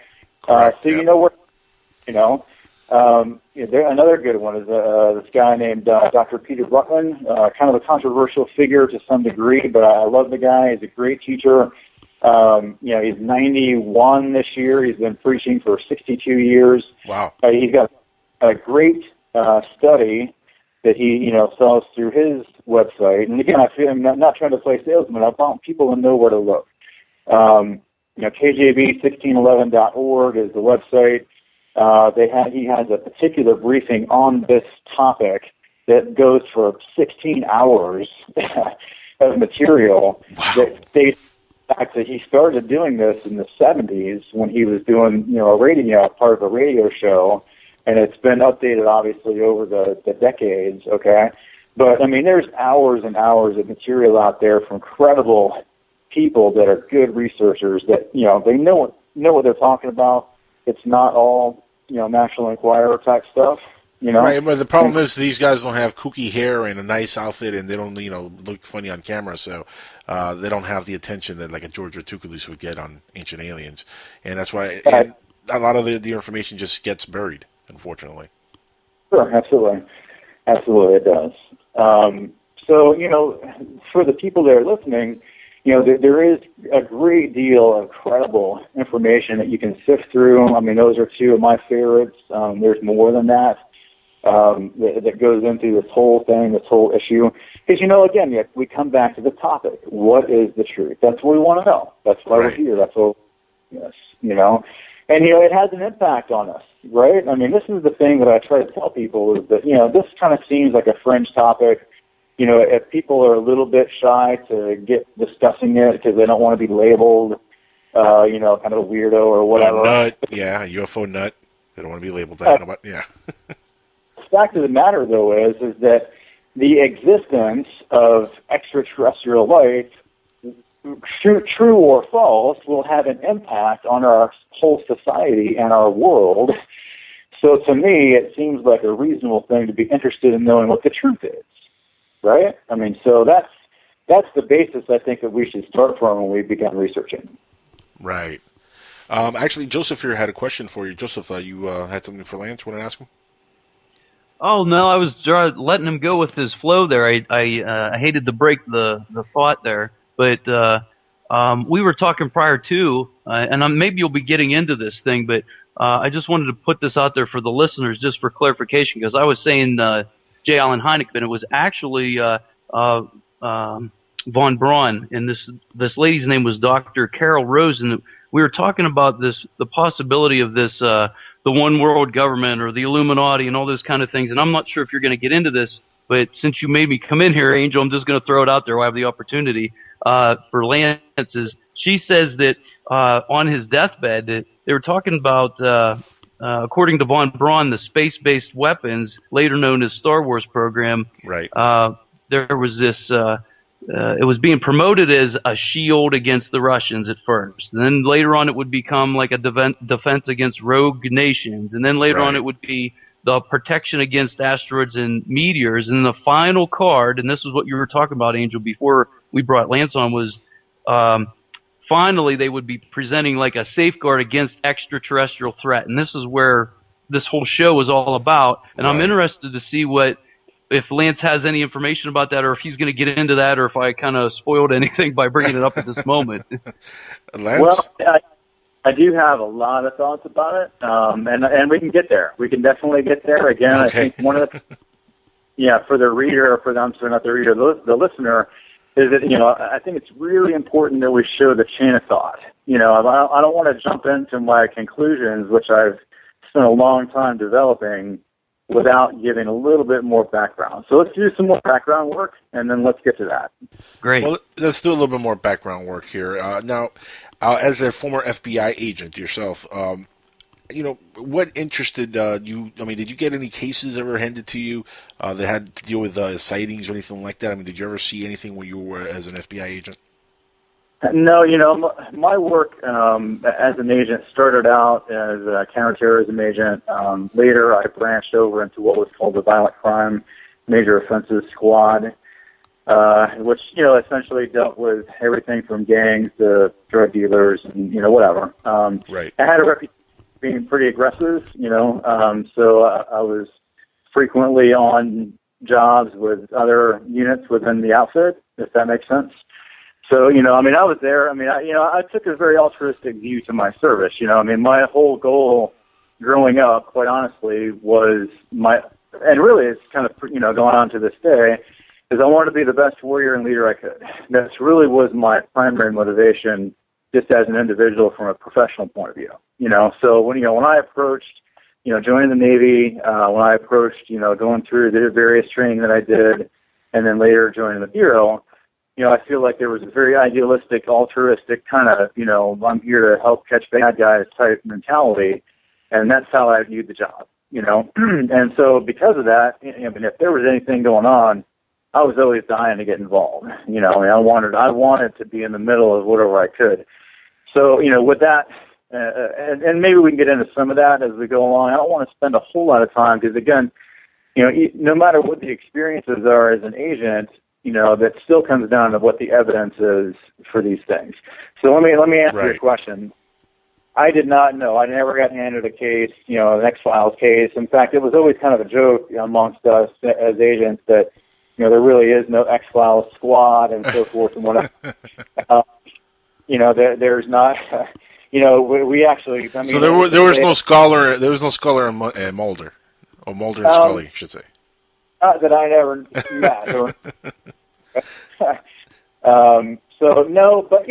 Another good one is this guy named Dr. Peter Buckman, kind of a controversial figure to some degree, but I love the guy. He's a great teacher. He's 91 this year. He's been preaching for 62 years. Wow. He's got a great study that he, sells through his website. And again, I'm not trying to play salesman. I want people to know where to look. KJB1611.org is the website. He has a particular briefing on this topic that goes for 16 hours of material. Wow. That dates back to, he started doing this in the 70s when he was doing, part of a radio show. And it's been updated, obviously, over the decades, okay? But, I mean, there's hours and hours of material out there from credible people that are good researchers that, they know what they're talking about. It's not all, National Enquirer type stuff, Right, but the problem is these guys don't have kooky hair and a nice outfit, and they don't, look funny on camera, so they don't have the attention that, like, a George Tsoukalos would get on Ancient Aliens. And that's why a lot of the information just gets buried, unfortunately. Sure, absolutely. Absolutely, it does. So, for the people that are listening, there is a great deal of credible information that you can sift through. I mean, those are two of my favorites. There's more than that that goes into this whole thing, this whole issue. Because, again, we come back to the topic. What is the truth? That's what we want to know. That's why we're here. That's what, yes, And, it has an impact on us, right? I mean, this is the thing that I try to tell people is that, this kind of seems like a fringe topic. if people are a little bit shy to get discussing it because they don't want to be labeled, kind of a weirdo or whatever. Nut, yeah, UFO nut. They don't want to be labeled that, but yeah. The fact of the matter, though, is that the existence of extraterrestrial life, true or false, will have an impact on our whole society and our world. So to me, it seems like a reasonable thing to be interested in knowing what the truth is, right? I mean, so that's the basis I think that we should start from when we begin researching. Right. Actually, Joseph here had a question for you. Joseph, you had something for Lance? Want to ask him? Oh no, I was letting him go with his flow there. I hated to break the thought there, but we were talking prior to, and maybe you'll be getting into this thing, but I just wanted to put this out there for the listeners just for clarification, because I was saying J. Allen Hynek, but it was actually von Braun, and this lady's name was Dr. Carol Rose, and we were talking about the possibility of this the one world government or the Illuminati and all those kind of things. And I'm not sure if you're going to get into this, but since you made me come in here, Angel, I'm just going to throw it out there while I have the opportunity. For Lance's, she says that on his deathbed, that they were talking about, according to von Braun, the space-based weapons, later known as Star Wars program. Right. There was this. It was being promoted as a shield against the Russians at first. And then later on it would become like a defense against rogue nations. And then later on it would be the protection against asteroids and meteors. And the final card, and this is what you were talking about, Angel, before we brought Lance on, was finally they would be presenting like a safeguard against extraterrestrial threat. And this is where this whole show is all about. And I'm interested to see if Lance has any information about that, or if he's going to get into that, or if I kind of spoiled anything by bringing it up at this moment. Lance? Well, I do have a lot of thoughts about it, and we can get there. We can definitely get there. Again, okay. I think one of the, for the reader, not the reader, the listener, is that, I think it's really important that we show the chain of thought. I don't want to jump into my conclusions, which I've spent a long time developing, without giving a little bit more background. So let's do some more background work, and then let's get to that. Great. Well, let's do a little bit more background work here. Now, as a former FBI agent yourself, what interested you? I mean, did you get any cases ever handed to you that had to deal with sightings or anything like that? I mean, did you ever see anything when you were as an FBI agent? No, my work as an agent started out as a counterterrorism agent. Later, I branched over into what was called the Violent Crime Major Offenses Squad, which, essentially dealt with everything from gangs to drug dealers and, whatever. Right. I had a reputation for being pretty aggressive, so I was frequently on jobs with other units within the outfit, if that makes sense. So, I was there. I took a very altruistic view to my service. My whole goal growing up, quite honestly, was and really it's kind of, going on to this day, is I wanted to be the best warrior and leader I could. That really was my primary motivation, just as an individual from a professional point of view. So when I approached, joining the Navy, when I approached, going through the various training that I did, and then later joining the Bureau, I feel like there was a very idealistic, altruistic kind of, I'm here to help catch bad guys type mentality, and that's how I viewed the job, And so because of that, if there was anything going on, I was always dying to get involved. I wanted to be in the middle of whatever I could. So, with that, and maybe we can get into some of that as we go along. I don't want to spend a whole lot of time because, again, no matter what the experiences are as an agent, that still comes down to what the evidence is for these things. So let me answer your question. I did not know. I never got handed a case, an X-Files case. In fact, it was always kind of a joke amongst us as agents that, there really is no X-Files squad and so forth and whatever. There's not. We actually. So there was no scholar. There was no scholar in Mulder, or Mulder and Scully, I should say. Not that I never met. So no, but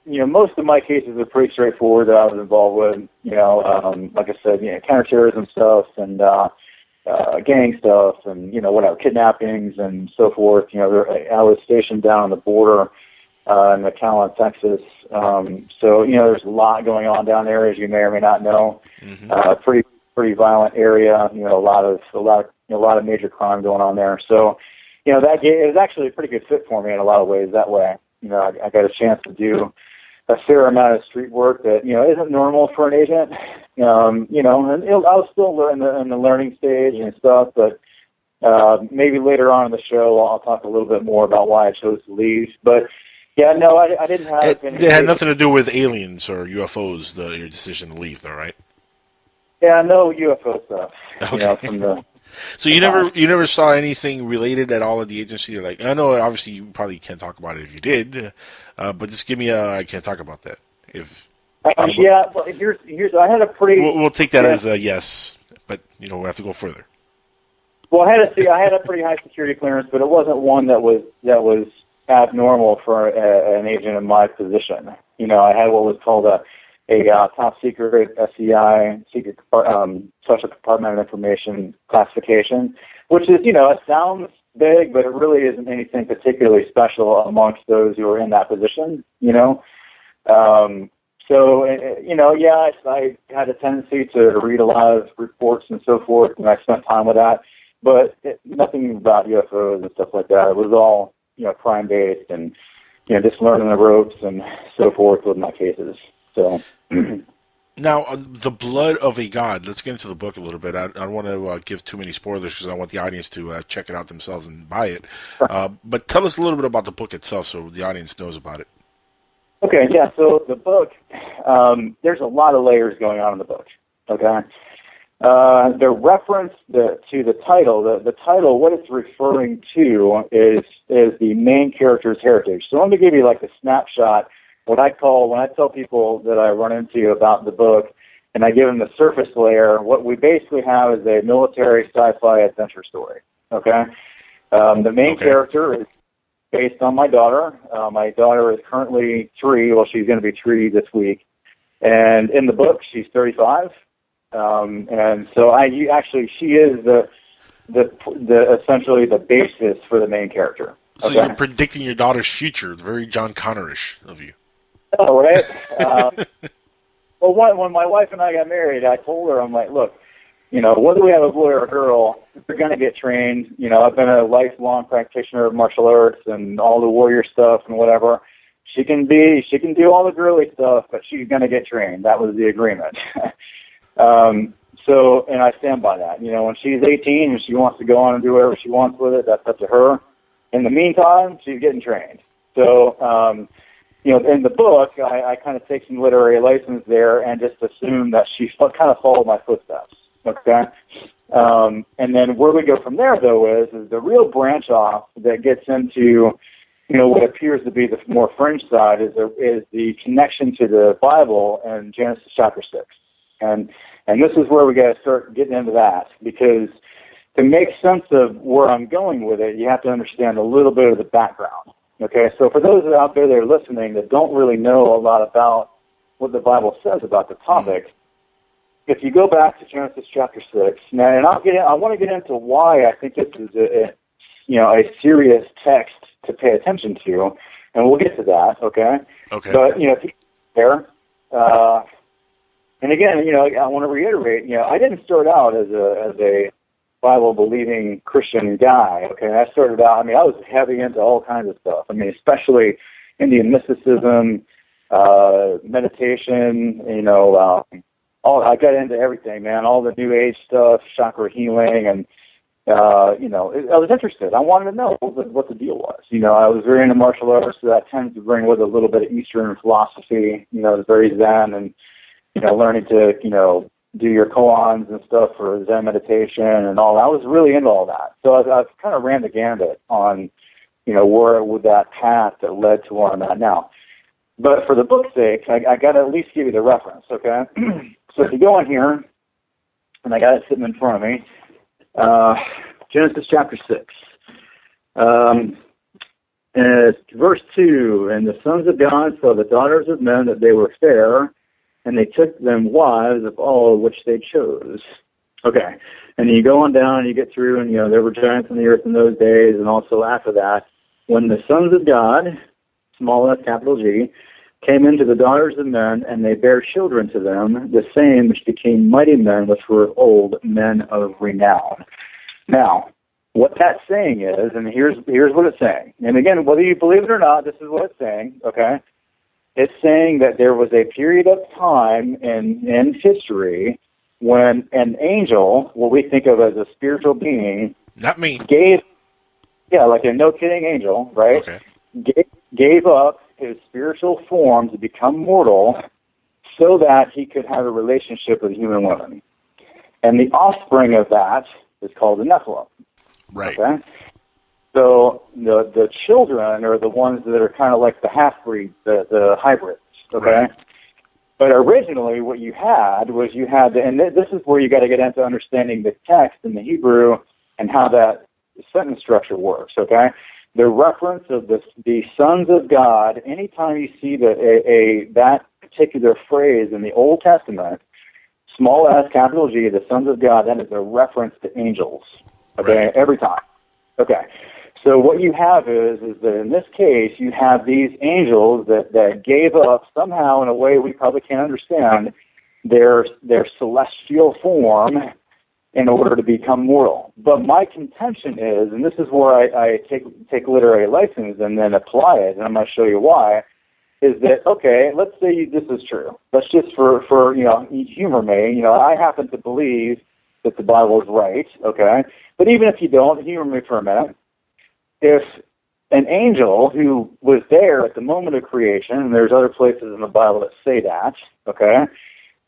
most of my cases are pretty straightforward that I was involved with. Like I said, counterterrorism stuff, and gang stuff and, whatever, kidnappings and so forth. I was stationed down on the border in McAllen, Texas. So, there's a lot going on down there, as you may or may not know. Mm-hmm. Pretty violent area. A lot of major crime going on there. So, it was actually a pretty good fit for me in a lot of ways that way. I got a chance to do a fair amount of street work that, isn't normal for an agent. And I was still in the learning stage and stuff, but maybe later on in the show I'll talk a little bit more about why I chose to leave. But yeah, no, I didn't have. It had nothing to do with aliens or UFOs. Your decision to leave, though, right? Yeah, no UFO stuff. Okay. From the. So you never saw anything related at all at the agency? Like, I know obviously you probably can't talk about it if you did, but just give me I can't talk about that. If yeah, well, here's I had a pretty. We'll take that as a yes, but we'll have to go further. Well, I had a pretty high security clearance, but it wasn't one that was abnormal for an agent in my position. I had what was called a top secret SCI, secret special compartment of information classification, which is, it sounds big, but it really isn't anything particularly special amongst those who are in that position, So, I had a tendency to read a lot of reports and so forth, and I spent time with that, but nothing about UFOs and stuff like that. It was all, crime-based and, just learning the ropes and so forth with my cases. So. Now, The Blood of a God. Let's get into the book a little bit. I don't want to give too many spoilers because I want the audience to check it out themselves and buy it. But tell us a little bit about the book itself so the audience knows about it. Okay, yeah, so the book, there's a lot of layers going on in the book, okay? The reference to the title, the title, what it's referring to is the main character's heritage. So let me give you like a snapshot. When I tell people that I run into about the book and I give them the surface layer, what we basically have is a military sci-fi adventure story, okay? The main character is based on my daughter. My daughter is currently 3. Well, she's going to be 3 this week. And in the book, she's 35. And so she is the essentially the basis for the main character. Okay? So you're predicting your daughter's future. Very John Connor-ish of you. Oh, right. Well, when my wife and I got married, I told her, I'm like, look, whether we have a boy or a girl, we're going to get trained. I've been a lifelong practitioner of martial arts and all the warrior stuff and whatever. She can do all the girly stuff, but she's going to get trained. That was the agreement. So, and I stand by that. When she's 18 and she wants to go on and do whatever she wants with it, that's up to her. In the meantime, she's getting trained. So, in the book, I kind of take some literary license there and just assume that she kind of followed my footsteps. Okay. And then where we go from there, though, is the real branch off that gets into, what appears to be the more fringe side is the connection to the Bible and Genesis chapter 6. And this is where we got to start getting into that, because to make sense of where I'm going with it, you have to understand a little bit of the background. Okay, so for those out there that are listening that don't really know a lot about what the Bible says about the topic, if you go back to Genesis chapter 6, now, and I want to get into why I think this is a serious text to pay attention to, and we'll get to that. Okay. Okay. But there. And again, I want to reiterate, I didn't start out as a Bible-believing Christian guy, okay? I started out, I was heavy into all kinds of stuff. Especially Indian mysticism, meditation, I got into everything, man, all the New Age stuff, chakra healing, and, I was interested. I wanted to know what the deal was. I was very into martial arts, so that tends to bring with a little bit of Eastern philosophy, it's very Zen, and, learning to, do your koans and stuff for Zen meditation and all that. I was really into all that. So I kind of ran the gambit on, where would that path that led to where I'm at now. But for the book's sake, I got to at least give you the reference, okay? So if you go in here, and I got it sitting in front of me, Genesis chapter 6. Verse 2, and the sons of God saw the daughters of men that they were fair, and they took them wives of all which they chose. Okay. And you go on down and you get through, and, you know, there were giants on the earth in those days, and also after that, when the sons of God, small s, capital G, came into the daughters of men, and they bare children to them, the same which became mighty men, which were old men of renown. Now, what that's saying is, and here's what it's saying, and again, whether you believe it or not, this is what it's saying, okay? It's saying that there was a period of time in history when an angel, what we think of as a spiritual being, not me, like a no-kidding angel, right? Okay. Gave up his spiritual form to become mortal so that he could have a relationship with human women. And the offspring of that is called the Nephilim. Right. Okay? So the children are the ones that are kind of like the half-breeds, the hybrids, okay? Right. But originally what you had, and this is where you got to get into understanding the text in the Hebrew and how that sentence structure works, okay? The reference of the sons of God, anytime you see that particular phrase in the Old Testament, small s, capital G, the sons of God, that is a reference to angels, okay, right. Every time. Okay, so what you have is that in this case, you have these angels that gave up somehow in a way we probably can't understand their celestial form in order to become mortal. But my contention is, and this is where I take literary license and then apply it, and I'm going to show you why, is that, okay, let's say this is true. Let's just, for you know, humor me, you know, I happen to believe that the Bible is right, okay? But even if you don't, humor me for a minute. If an angel who was there at the moment of creation, and there's other places in the Bible that say that, okay,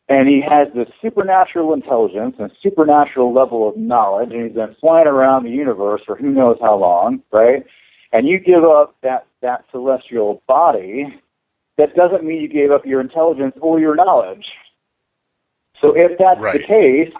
and he has this supernatural intelligence and supernatural level of knowledge, and he's been flying around the universe for who knows how long, right? And you give up that celestial body, that doesn't mean you gave up your intelligence or your knowledge. So if that's right. the case,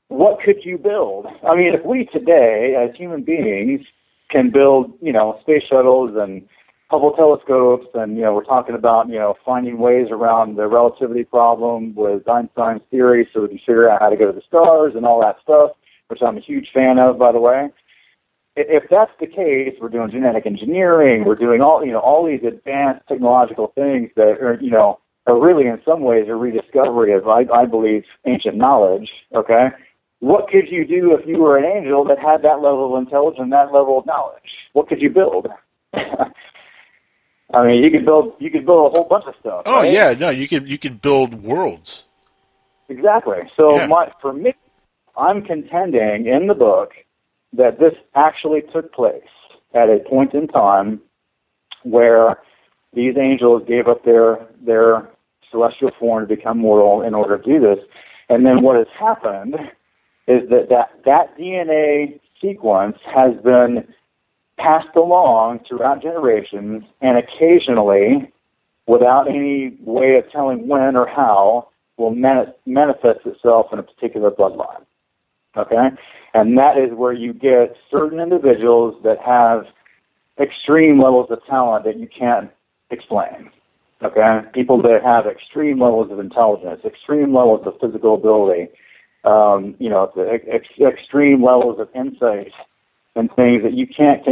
what could you build? I mean, if we today, as human beings, can build, you know, space shuttles and Hubble telescopes, and, you know, we're talking about, you know, finding ways around the relativity problem with Einstein's theory so we can figure out how to go to the stars and all that stuff, which I'm a huge fan of, by the way. If that's the case, we're doing genetic engineering, we're doing all these advanced technological things that are, you know, are really in some ways a rediscovery of, I believe, ancient knowledge, okay? What could you do if you were an angel that had that level of intelligence and that level of knowledge? What could you build? I mean, you could build a whole bunch of stuff. Oh, right? yeah, no, you could build worlds. Exactly. So yeah. For me, I'm contending in the book that this actually took place at a point in time where these angels gave up their celestial form to become mortal in order to do this. And then what has happened is that DNA sequence has been passed along throughout generations, and occasionally, without any way of telling when or how, will manifest itself in a particular bloodline. Okay? And that is where you get certain individuals that have extreme levels of talent that you can't explain. Okay? People that have extreme levels of intelligence, extreme levels of physical ability, you know, extreme levels of insight and things that you can't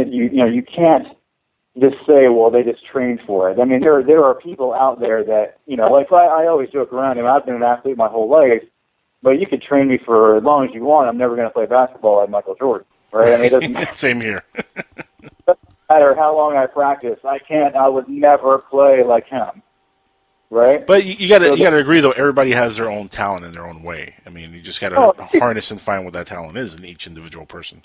just say, well, they just trained for it. I mean, there are people out there that, you know, like I always joke around, and I've been an athlete my whole life, but you could train me for as long as you want. I'm never going to play basketball like Michael Jordan, right? I mean, it doesn't matter. Same here. Doesn't matter how long I practice. I would never play like him. Right? But you got to agree, though, everybody has their own talent in their own way. I mean, you just got to harness and find what that talent is in each individual person.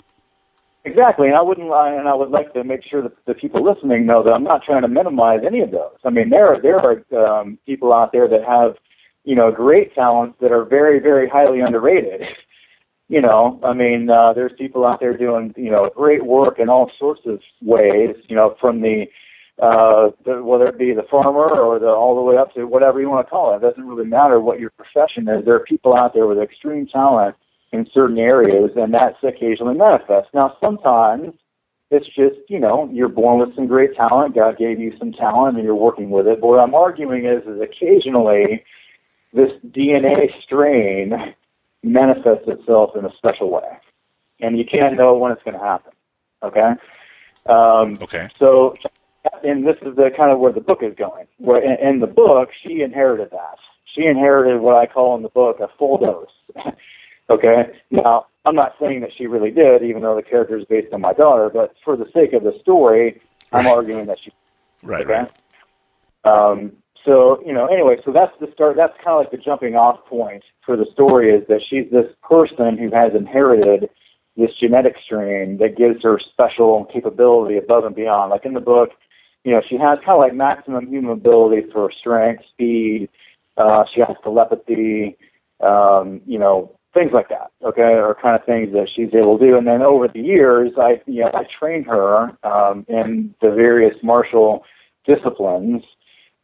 Exactly, and I would like to make sure that the people listening know that I'm not trying to minimize any of those. I mean, there are people out there that have, you know, great talents that are very, very highly underrated. You know, I mean, there's people out there doing, you know, great work in all sorts of ways. You know, from whether it be the farmer or all the way up to whatever you want to call it. It doesn't really matter what your profession is. There are people out there with extreme talent in certain areas, and that's occasionally manifests. Now, sometimes it's just, you know, you're born with some great talent. God gave you some talent, and you're working with it. But what I'm arguing is occasionally this DNA strain manifests itself in a special way. And you can't know when it's going to happen. Okay? Okay. So, and this is the kind of where the book is going. Where in the book, she inherited that. She inherited what I call in the book a full dose. Okay? Now, I'm not saying that she really did, even though the character is based on my daughter, but for the sake of the story, I'm arguing that she did. Right, okay? right. So, anyway, so that's the start. That's kind of like the jumping off point for the story, is that she's this person who has inherited this genetic strain that gives her special capability above and beyond. Like in the book, she has kind of like maximum human ability for strength, speed. She has telepathy, things like that, okay, or kind of things that she's able to do. And then over the years, I trained her in the various martial disciplines.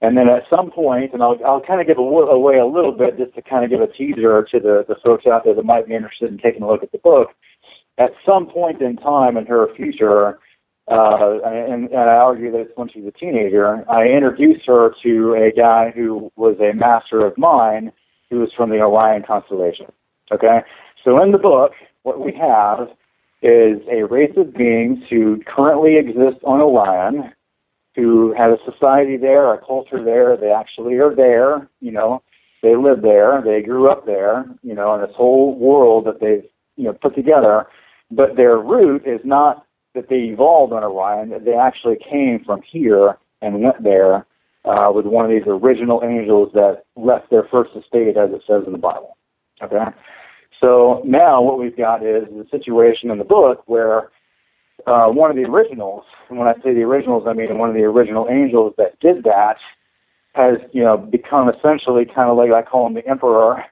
And then at some point, and I'll kind of give away a little bit just to kind of give a teaser to the folks out there that might be interested in taking a look at the book. At some point in time in her future, and I argue that it's when she's a teenager, I introduced her to a guy who was a master of mine who was from the Orion constellation. Okay? So in the book, what we have is a race of beings who currently exist on Orion, who have a society there, a culture there. They actually are there, they live there, they grew up there, and this whole world that they've, put together. But their root is not that they evolved on Orion. They actually came from here and went there with one of these original angels that left their first estate, as it says in the Bible. Okay? So now what we've got is the situation in the book where one of the originals, and when I say the originals, I mean one of the original angels that did that, has, become essentially kind of like, I call him the emperor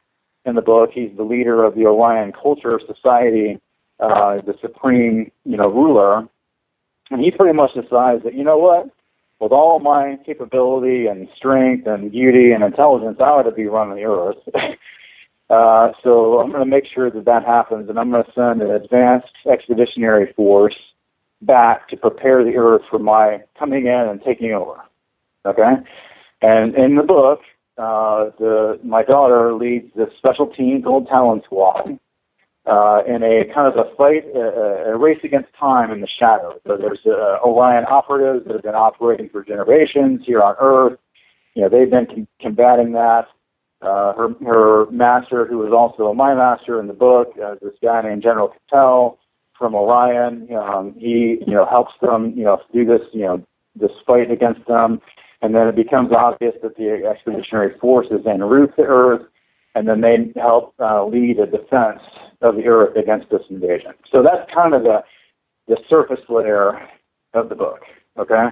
in the book. He's the leader of the Orion culture society, the supreme, ruler. And he pretty much decides that, with all my capability and strength and beauty and intelligence, I ought to be running the earth. So I'm going to make sure that happens, and I'm going to send an advanced expeditionary force back to prepare the earth for my coming in and taking over. Okay? And in the book, my daughter leads this special team called Talon Squad in a kind of a fight, a race against time in the shadows. So there's Orion operatives that have been operating for generations here on Earth. They've been combating that. Her master, who is also my master in the book, this guy named General Cattell from Orion, he, helps them, do this, this fight against them. And then it becomes obvious that the expeditionary force is en route to Earth, and then they help lead a defense of the Earth against this invasion. So that's kind of the surface layer of the book, okay?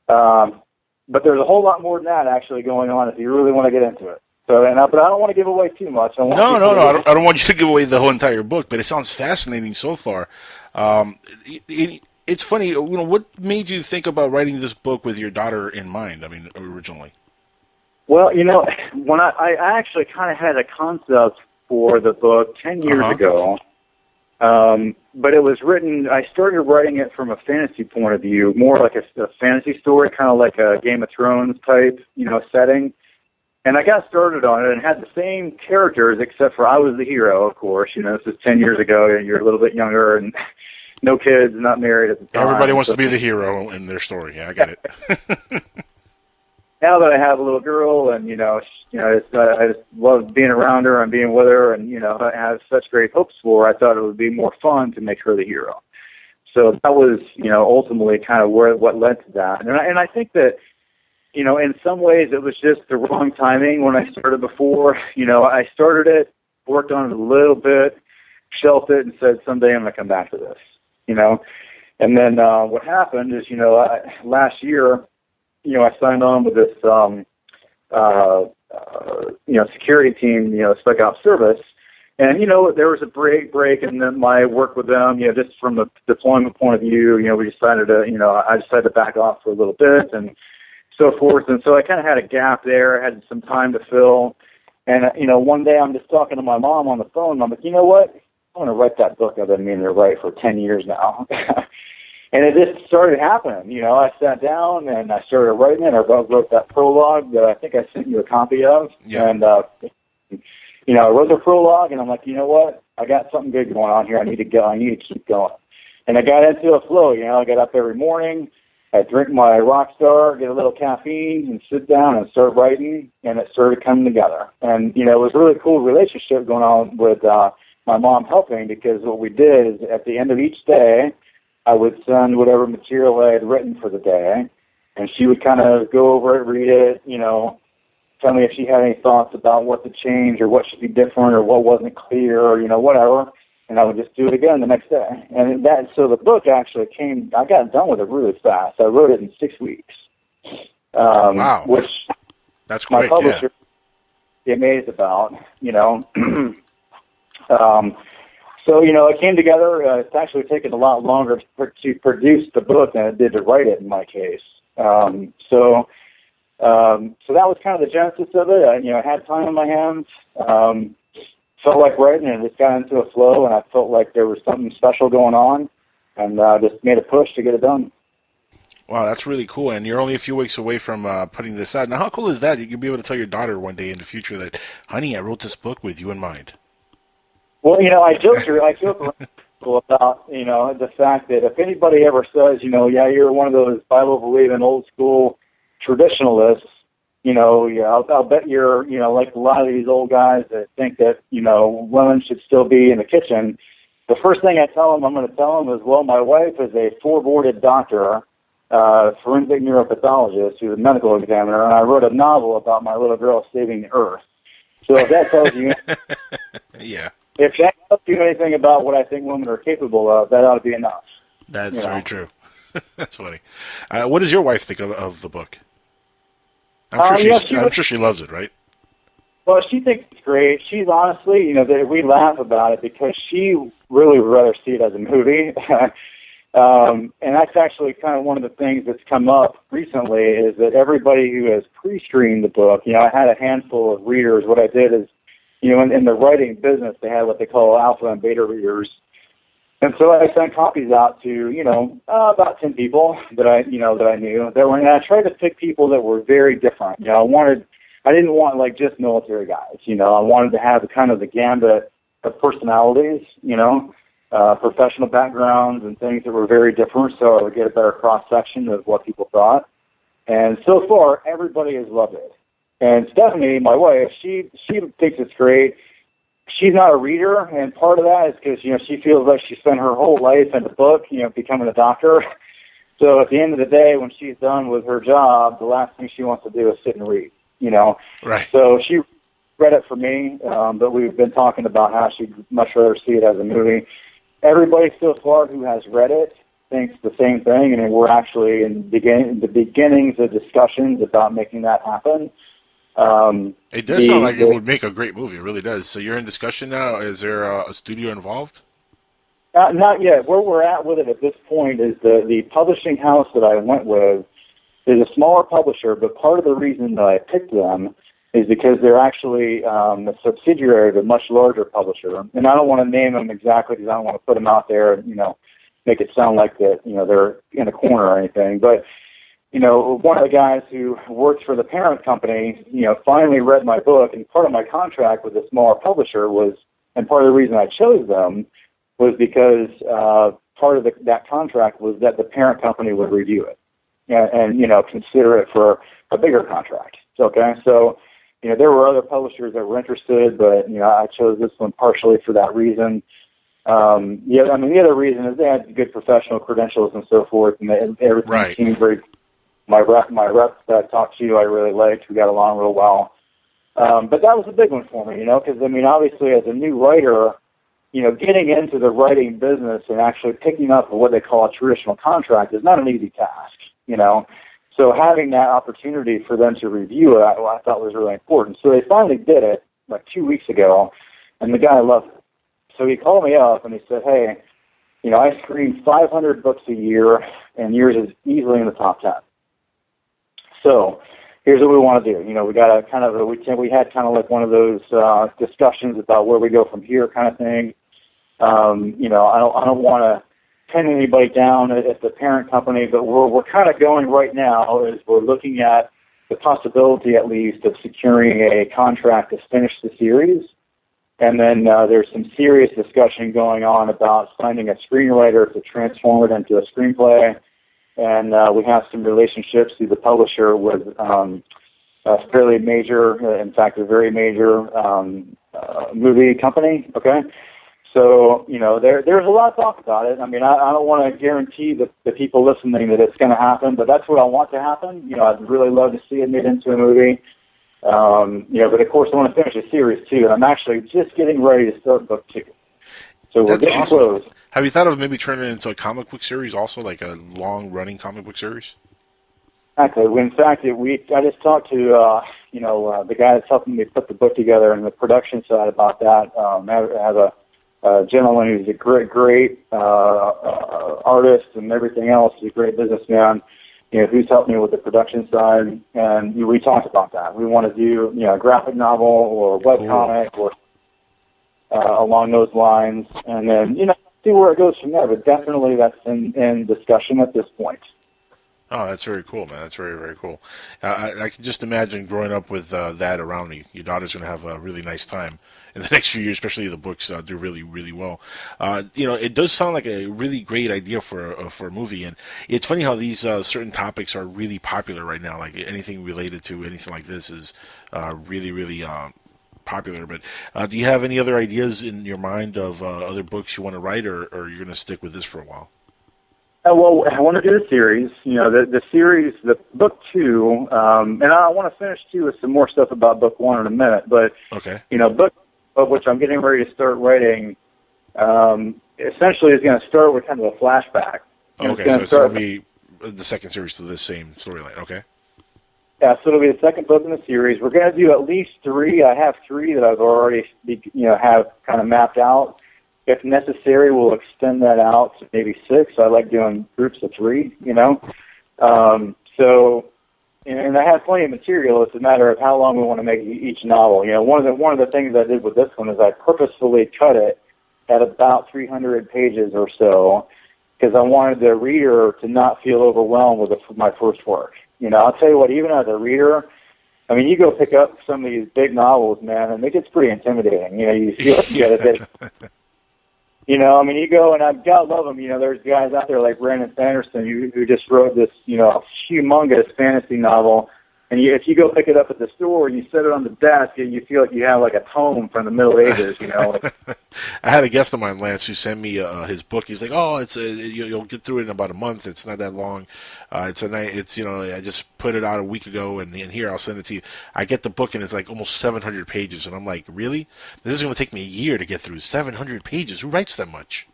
But there's a whole lot more than that actually going on if you really want to get into it. So, but I don't want to give away too much. No, I don't want you to give away the whole entire book, but it sounds fascinating so far. It's funny, what made you think about writing this book with your daughter in mind, originally? Well, when I actually kind of had a concept for the book 10 years ago, but it was written, I started writing it from a fantasy point of view, more like a fantasy story, kind of like a Game of Thrones type, setting. And I got started on it and had the same characters, except for I was the hero, of course. This is 10 years ago, and you're a little bit younger, and no kids, not married at the time. Everybody wants to be the hero in their story. Yeah, I get it. Now that I have a little girl, and I just love being around her and being with her, and I have such great hopes for her, I thought it would be more fun to make her the hero. So that was, ultimately kind of what led to that. And I think that, in some ways it was just the wrong timing when I started before. I started it, worked on it a little bit, shelved it, and said someday I'm going to come back to this. And then what happened is, last year, I signed on with this, security team, Spec Ops service. And, there was a break in my work with them, just from the deployment point of view, we decided to, I decided to back off for a little bit and so forth. And so I kind of had a gap there, had some time to fill. And, one day I'm just talking to my mom on the phone, and I'm like, you know what? I'm going to write that book I've been meaning to write for 10 years now. And it just started happening. I sat down and I started writing it. I wrote that prologue that I think I sent you a copy of. Yeah. And I wrote the prologue, and I'm like, you know what? I got something good going on here. I need to go. I need to keep going. And I got into a flow. I got up every morning. I drink my Rockstar, get a little caffeine, and sit down and start writing, and it started coming together. And, it was a really cool relationship going on with my mom helping, because what we did is at the end of each day, I would send whatever material I had written for the day, and she would kind of go over it, read it, tell me if she had any thoughts about what to change or what should be different or what wasn't clear or, whatever. And I would just do it again the next day. And so the book actually I got done with it really fast. I wrote it in 6 weeks. Wow. Which that's quick, my publisher is amazed about, So, it came together. It's actually taken a lot longer to produce the book than it did to write it in my case. So that was kind of the genesis of it. I had time on my hands. Felt like writing, and just got into a flow, and I felt like there was something special going on, and just made a push to get it done. Wow, that's really cool. And you're only a few weeks away from putting this out. Now, how cool is that? You'll be able to tell your daughter one day in the future that, honey, I wrote this book with you in mind. Well, I joke around about, the fact that if anybody ever says, yeah, you're one of those Bible-believing old-school traditionalists, I'll bet you're, like a lot of these old guys that think that, women should still be in the kitchen. The first thing I'm going to tell them is, well, my wife is a four-boarded doctor, forensic neuropathologist, who's a medical examiner, and I wrote a novel about my little girl saving the earth. So if that tells you, yeah. If that tells you anything about what I think women are capable of, that ought to be enough. That's very true. That's funny. What does your wife think of the book? I'm sure she loves it, right? Well, she thinks it's great. She's honestly, we laugh about it because she really would rather see it as a movie. And that's actually kind of one of the things that's come up recently is that everybody who has pre-screened the book, I had a handful of readers. What I did is, in the writing business, they had what they call alpha and beta readers. And so I sent copies out to, about 10 people that I knew. And I tried to pick people that were very different. I didn't want like just military guys. I wanted to have kind of the gambit of personalities, professional backgrounds and things that were very different, so I would get a better cross-section of what people thought. And so far, everybody has loved it. And Stephanie, my wife, she thinks it's great. She's not a reader, and part of that is because, she feels like she spent her whole life in the book, becoming a doctor. So at the end of the day, when she's done with her job, the last thing she wants to do is sit and read, Right. So she read it for me, but we've been talking about how she'd much rather see it as a movie. Everybody so far who has read it thinks the same thing, and we're actually in the beginnings of discussions about making that happen. It does sound like it would make a great movie. It really does. So you're in discussion now. Is there a studio involved? Not yet. Where we're at with it at this point is the publishing house that I went with is a smaller publisher, but part of the reason that I picked them is because they're actually a subsidiary of a much larger publisher. And I don't want to name them exactly because I don't want to put them out there and, make it sound like that, they're in a corner or anything. But, one of the guys who works for the parent company, finally read my book, and part of my contract with the smaller publisher was, and part of the reason I chose them was because part of that contract was that the parent company would review it and consider it for a bigger contract. Okay, so, there were other publishers that were interested, but, I chose this one partially for that reason. The other reason is they had good professional credentials and so forth, and everything seemed very. My rep that I talked to, I really liked. We got along real well. But that was a big one for me, because obviously as a new writer, getting into the writing business and actually picking up what they call a traditional contract is not an easy task, So having that opportunity for them to review it, I thought was really important. So they finally did it like 2 weeks ago, and the guy loved it. So he called me up and he said, hey, I screen 500 books a year, and yours is easily in the top 10. So here's what we want to do. We got we had kind of like one of those discussions about where we go from here kind of thing. I don't want to pin anybody down at the parent company, but we're kind of going right now is we're looking at the possibility at least of securing a contract to finish the series. And then there's some serious discussion going on about finding a screenwriter to transform it into a screenplay. And we have some relationships through the publisher with a fairly major, in fact, a very major movie company. Okay, so there's a lot of talk about it. I mean, I don't want to guarantee the people listening that it's going to happen, but that's what I want to happen. I'd really love to see it made into a movie. But of course, I want to finish the series too, and I'm actually just getting ready to start book 2. So we're getting close. Have you thought of maybe turning it into a comic book series also, like a long-running comic book series? Exactly. In fact, I just talked to the guy that's helping me put the book together and the production side about that. I have a gentleman who's a great artist and everything else. He's a great businessman. Who's helped me with the production side, and we talked about that. We want to do a graphic novel or a webcomic or along those lines, and then see where it goes from there. But definitely that's in discussion at this point. Oh, that's very cool, man. That's very, very cool. I can just imagine growing up with that around me. Your daughter's going to have a really nice time in the next few years, especially if the books do really, really well. It does sound like a really great idea for a movie, and it's funny how these certain topics are really popular right now. Like anything related to anything like this is really, really popular. But do you have any other ideas in your mind of other books you want to write, or you're going to stick with this for a while? Well, I want to do the series. The series, the book 2, and I want to finish too with some more stuff about book 1 in a minute. But okay, book of which I'm getting ready to start writing, essentially is going to start with kind of a flashback. Okay, so it's going to be the second series to this same storyline. Okay. Yeah, so it'll be the second book in the series. We're going to do at least 3. I have 3 that I've already, have kind of mapped out. If necessary, we'll extend that out to maybe 6. I like doing groups of 3, And I have plenty of material. It's a matter of how long we want to make each novel. One of the things I did with this one is I purposefully cut it at about 300 pages or so because I wanted the reader to not feel overwhelmed with my first work. I'll tell you what, even as a reader, I mean, you go pick up some of these big novels, man, and it gets pretty intimidating. You feel like you got to you go, and I've got to love them. There's guys out there like Brandon Sanderson who just wrote this, humongous fantasy novel. And if you go pick it up at the store and you set it on the desk, and you feel like you have like a tome from the Middle Ages, I had a guest of mine, Lance, who sent me his book. He's like, "Oh, you'll get through it in about a month. It's not that long. I just put it out a week ago, and here I'll send it to you." I get the book, and it's like almost 700 pages, and I'm like, "Really? This is going to take me a year to get through 700 pages. Who writes that much?"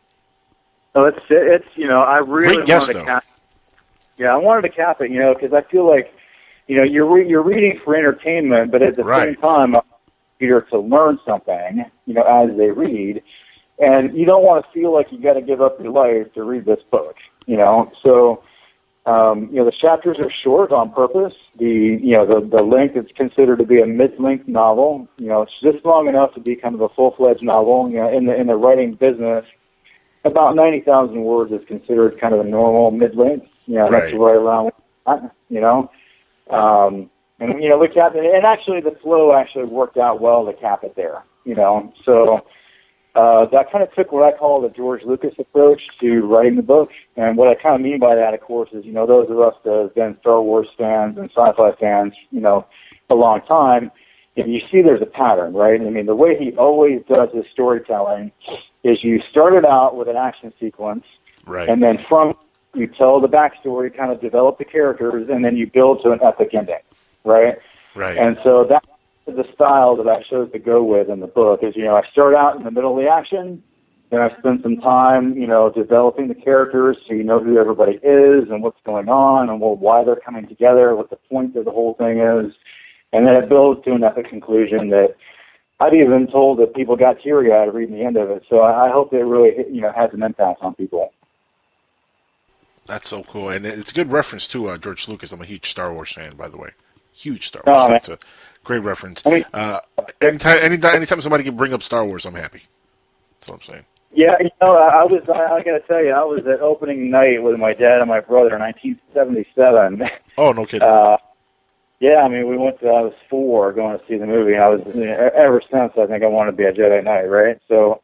Oh, it's I really great guest, wanted to cap. Yeah, I wanted to cap it, because I feel like. You're reading for entertainment, but at the same time, reader to learn something, as they read, and you don't want to feel like you got to give up your life to read this book, So, the chapters are short on purpose. The length is considered to be a mid-length novel. It's just long enough to be kind of a full-fledged novel. In the writing business, about 90,000 words is considered kind of a normal mid-length. That's right around, and we capped it, and actually the flow actually worked out well to cap it there, So that kind of took what I call the George Lucas approach to writing the book, and what I kind of mean by that, of course, is those of us that have been Star Wars fans and sci-fi fans, a long time, you see there's a pattern, right? I mean, the way he always does his storytelling is you start it out with an action sequence, right, and then you tell the backstory, kind of develop the characters, and then you build to an epic ending, right? Right. And so that's the style that I chose to go with in the book is, I start out in the middle of the action, then I spend some time, developing the characters so you know who everybody is and what's going on and why they're coming together, what the point of the whole thing is, and then it builds to an epic conclusion that I've even told that people got teary-eyed reading the end of it. So I hope that it really, has an impact on people. That's so cool, and it's a good reference to George Lucas. I'm a huge Star Wars fan, by the way. Huge Star Wars fan. It's a great reference. I mean, anytime somebody can bring up Star Wars, I'm happy. That's what I'm saying. Yeah, I got to tell you, I was at opening night with my dad and my brother in 1977. Oh, no kidding. Yeah, I mean, I was 4 going to see the movie. I was, ever since, I think I want to be a Jedi Knight, right? So,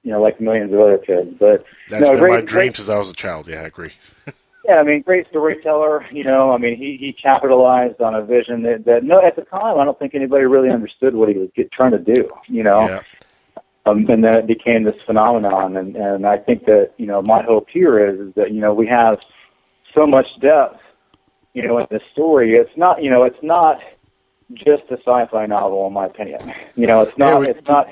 like millions of other kids. But That's been my dream since I was a child. Yeah, I agree. Yeah, I mean, great storyteller. I mean, he capitalized on a vision that no, at the time, I don't think anybody really understood what he was trying to do. Yeah. And then it became this phenomenon. And I think that my hope here is that we have so much depth, in the story. It's not just a sci-fi novel, in my opinion. It's not. Yeah, it's not.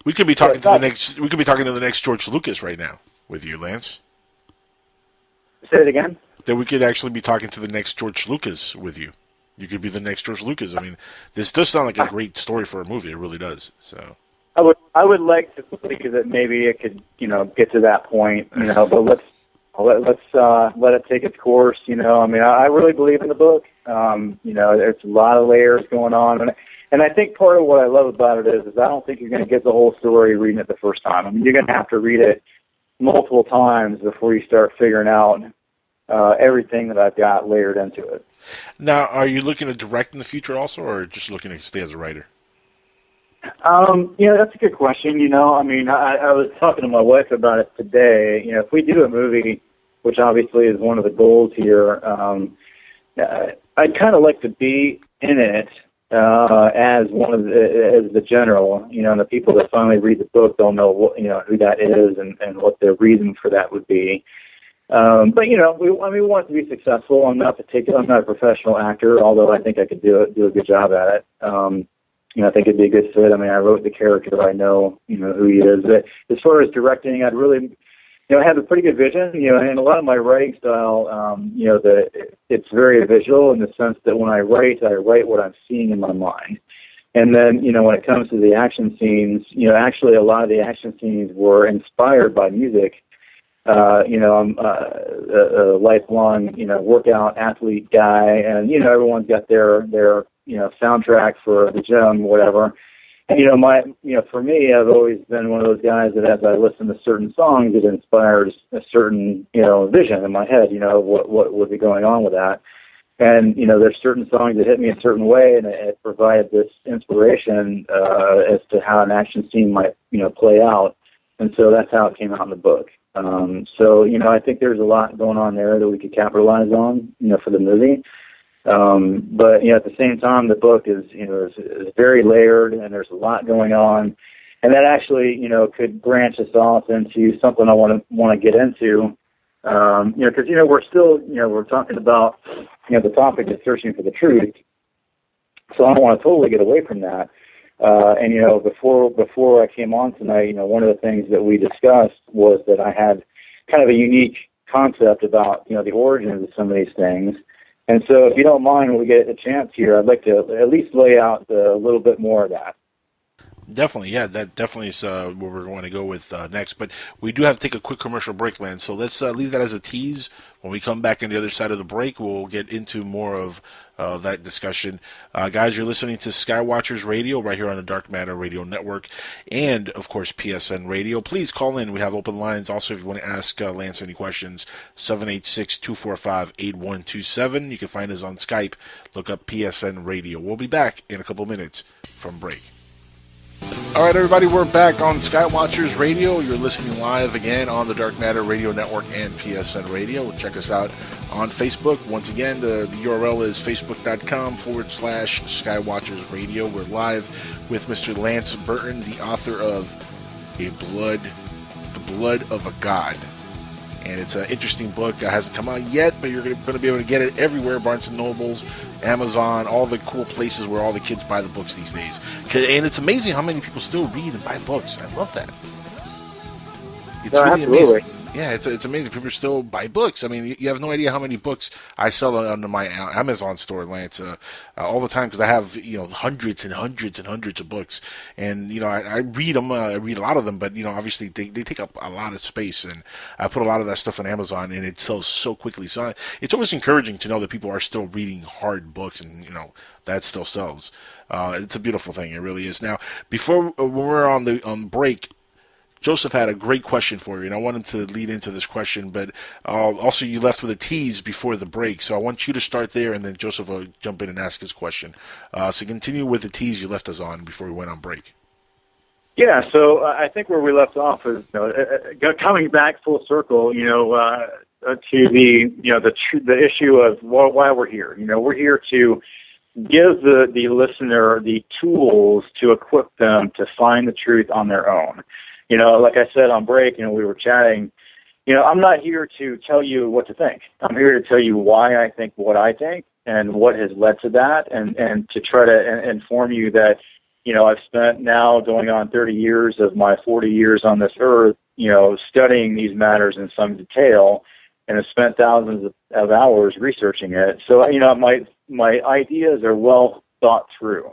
We could be talking to the next. We could be talking to the next George Lucas right now with you, Lance. Say it again. That we could actually be talking to the next George Lucas with you. You could be the next George Lucas. I mean, this does sound like a great story for a movie. It really does. So. I would like to believe that maybe it could get to that point. But let's let it take its course. I mean, I really believe in the book. There's a lot of layers going on, and I think part of what I love about it is I don't think you're going to get the whole story reading it the first time. I mean, you're going to have to read it multiple times before you start figuring out everything that I've got layered into it. Now, are you looking to direct in the future also, or just looking to stay as a writer? That's a good question. I mean, I was talking to my wife about it today. If we do a movie, which obviously is one of the goals here, I'd kind of like to be in it as as the general. And the people that finally read the book don't know what, who that is and what their reason for that would be. But we want it to be successful. I'm not a professional actor, although I think I could do a good job at it. I think it'd be a good fit. I mean, I wrote the character. I know, who he is. But as far as directing, I'd really, I have a pretty good vision, and a lot of my writing style, it's very visual in the sense that when I write what I'm seeing in my mind. And then, when it comes to the action scenes, actually a lot of the action scenes were inspired by music. I'm a lifelong, workout athlete guy, and, everyone's got their soundtrack for the gym, whatever. And, for me, I've always been one of those guys that as I listen to certain songs, it inspires a certain, vision in my head, what would be going on with that. And, there's certain songs that hit me a certain way, and it provided this inspiration as to how an action scene might, play out. And so that's how it came out in the book. I think there's a lot going on there that we could capitalize on, for the movie. But at the same time, the book is very layered, and there's a lot going on, and that actually, could branch us off into something I want to get into, because we're still, we're talking about, the topic is searching for the truth. So I don't want to totally get away from that. And before I came on tonight, one of the things that we discussed was that I had kind of a unique concept about, the origins of some of these things. And so if you don't mind, when we get a chance here, I'd like to at least lay out a little bit more of that. Definitely, yeah, that definitely is where we're going to go with next. But we do have to take a quick commercial break, Lance. So let's leave that as a tease. When we come back on the other side of the break, we'll get into more of that discussion. Guys, you're listening to Skywatchers Radio right here on the Dark Matter Radio Network and, of course, PSN Radio. Please call in. We have open lines. Also, if you want to ask Lance any questions, 786-245-8127. You can find us on Skype. Look up PSN Radio. We'll be back in a couple minutes from break. All right, everybody, we're back on Skywatchers Radio. You're listening live again on the Dark Matter Radio Network and PSN Radio. Check us out on Facebook. Once again, the URL is facebook.com/Skywatchers Radio. We're live with Mr. Lance Burton, the author of The Blood of a God. And it's an interesting book. It hasn't come out yet, but you're going to be able to get it everywhere, Barnes & Nobles, Amazon, all the cool places where all the kids buy the books these days. And it's amazing how many people still read and buy books. I love that. It's really amazing. Yeah, it's amazing. People still buy books. I mean, you have no idea how many books I sell on my Amazon store, Lance, all the time, because I have hundreds and hundreds and hundreds of books, and I read them. I read a lot of them, but obviously they take up a lot of space, and I put a lot of that stuff on Amazon, and it sells so quickly. So it's always encouraging to know that people are still reading hard books, and that still sells. It's a beautiful thing. It really is. Now, before when we're on the break, Joseph had a great question for you, and I wanted to lead into this question, but also you left with a tease before the break, so I want you to start there, and then Joseph will jump in and ask his question. So continue with the tease you left us on before we went on break. Yeah, so I think where we left off is coming back full circle, to the issue of why we're here. We're here to give the listener the tools to equip them to find the truth on their own. Like I said on break, we were chatting, I'm not here to tell you what to think. I'm here to tell you why I think what I think and what has led to that, and to try to inform you that, I've spent now going on 30 years of my 40 years on this earth, studying these matters in some detail, and have spent thousands of hours researching it. So, my ideas are well thought through.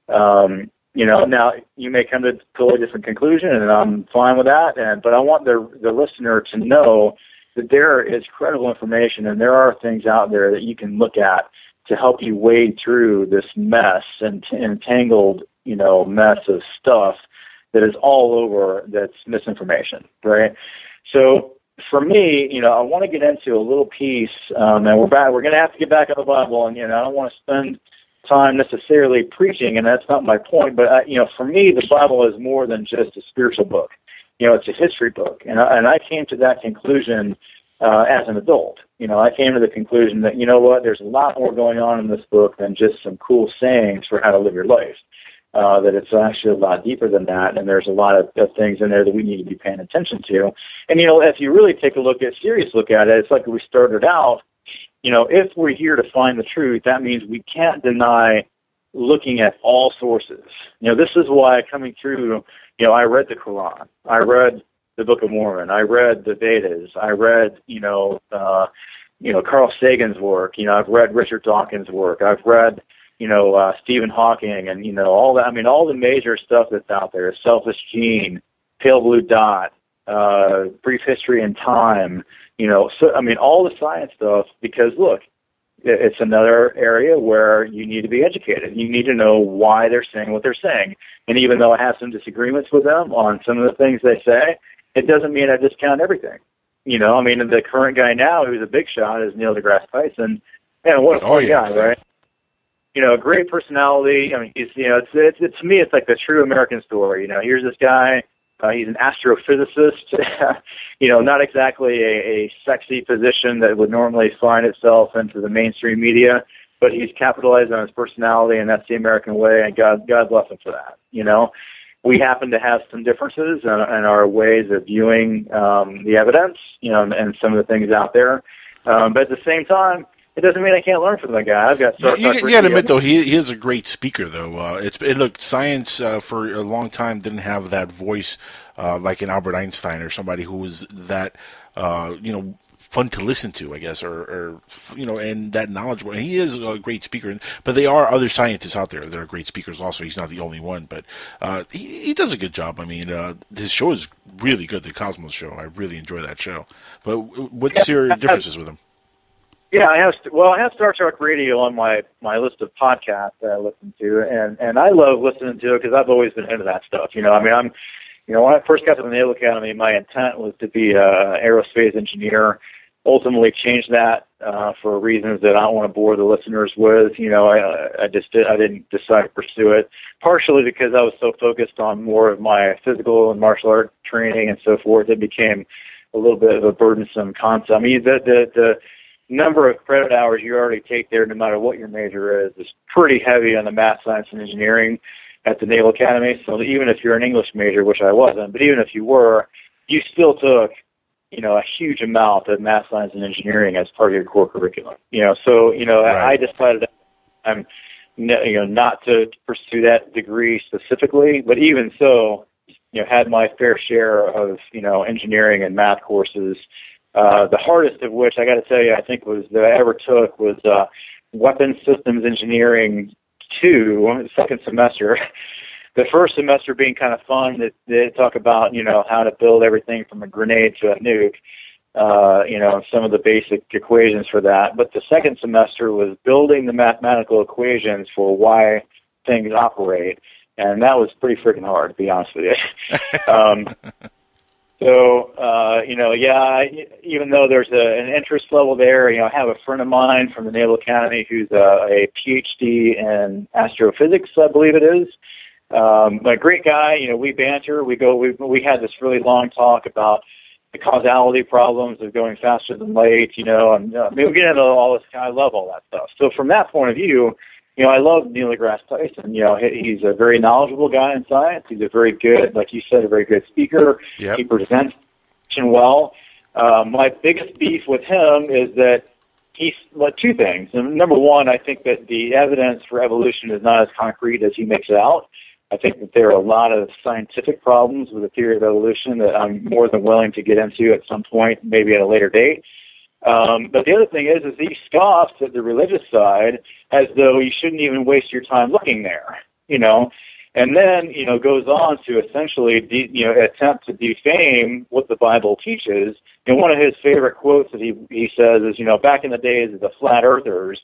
Now you may come to a totally different conclusion, and I'm fine with that. But I want the listener to know that there is credible information, and there are things out there that you can look at to help you wade through this mess and entangled, mess of stuff that is all over that's misinformation, right? So for me, I want to get into a little piece, and we're going to have to get back on the Bible, and, I don't want to spend time necessarily preaching, and that's not my point, but, for me, the Bible is more than just a spiritual book. It's a history book, and I came to that conclusion as an adult. I came to the conclusion that, there's a lot more going on in this book than just some cool sayings for how to live your life. That it's actually a lot deeper than that, and there's a lot of things in there that we need to be paying attention to. And, if you really take a serious look at it, it's like we started out, if we're here to find the truth, that means we can't deny looking at all sources. This is why coming through, I read the Quran, I read the Book of Mormon, I read the Vedas, I read, Carl Sagan's work, I've read Richard Dawkins' work, I've read, Stephen Hawking, and, all that. I mean, all the major stuff that's out there, Selfish Gene, Pale Blue Dot, Brief History in Time, all the science stuff, because, look, it's another area where you need to be educated. You need to know why they're saying what they're saying. And even though I have some disagreements with them on some of the things they say, it doesn't mean I discount everything. The current guy now who's a big shot is Neil deGrasse Tyson. And what a fun guy, right? Great personality. It's to me, it's like the true American story. Here's this guy. He's an astrophysicist. Not exactly a sexy position that would normally find itself into the mainstream media, but he's capitalized on his personality, and that's the American way. And God bless him for that. We happen to have some differences in our ways of viewing the evidence, and some of the things out there. But at the same time, it doesn't mean I can't learn from the guy. I've got. You got to admit, though, he is a great speaker, though. Look, science for a long time didn't have that voice like an Albert Einstein or somebody who was that, fun to listen to, I guess, or and that knowledgeable. And he is a great speaker. But there are other scientists out there that are great speakers also. He's not the only one, but he does a good job. His show is really good, the Cosmos Show. I really enjoy that show. But what's your differences with him? Yeah, I have Star Trek Radio on my list of podcasts that I listen to, and I love listening to it because I've always been into that stuff. When I first got to the Naval Academy, my intent was to be an aerospace engineer. Ultimately, changed that for reasons that I don't want to bore the listeners with. I didn't decide to pursue it, partially because I was so focused on more of my physical and martial art training and so forth. It became a little bit of a burdensome concept. The number of credit hours you already take there, no matter what your major is pretty heavy on the math, science, and engineering at the Naval Academy. So even if you're an English major, which I wasn't, but even if you were, you still took, a huge amount of math, science, and engineering as part of your core curriculum. Right. I decided not to pursue that degree specifically, but even so, had my fair share of, engineering and math courses. The hardest of which, I got to tell you, I think that I ever took was Weapons Systems Engineering 2, second semester. The first semester being kind of fun. They talk about, how to build everything from a grenade to a nuke, some of the basic equations for that. But the second semester was building the mathematical equations for why things operate, and that was pretty freaking hard, to be honest with you. So, even though there's an interest level there, I have a friend of mine from the Naval Academy who's a PhD in astrophysics, I believe it is. A great guy. We banter. We had this really long talk about the causality problems of going faster than light. We get into all this. I love all that stuff. So from that point of view, I love Neil deGrasse Tyson. He's a very knowledgeable guy in science. He's a very good, like you said, a very good speaker. Yep. He presents well. My biggest beef with him is that two things. And number one, I think that the evidence for evolution is not as concrete as he makes it out. I think that there are a lot of scientific problems with the theory of evolution that I'm more than willing to get into at some point, maybe at a later date. But the other thing is he scoffs at the religious side as though you shouldn't even waste your time looking there, and then, goes on to essentially, attempt to defame what the Bible teaches. And one of his favorite quotes that he says is, back in the days of the flat earthers,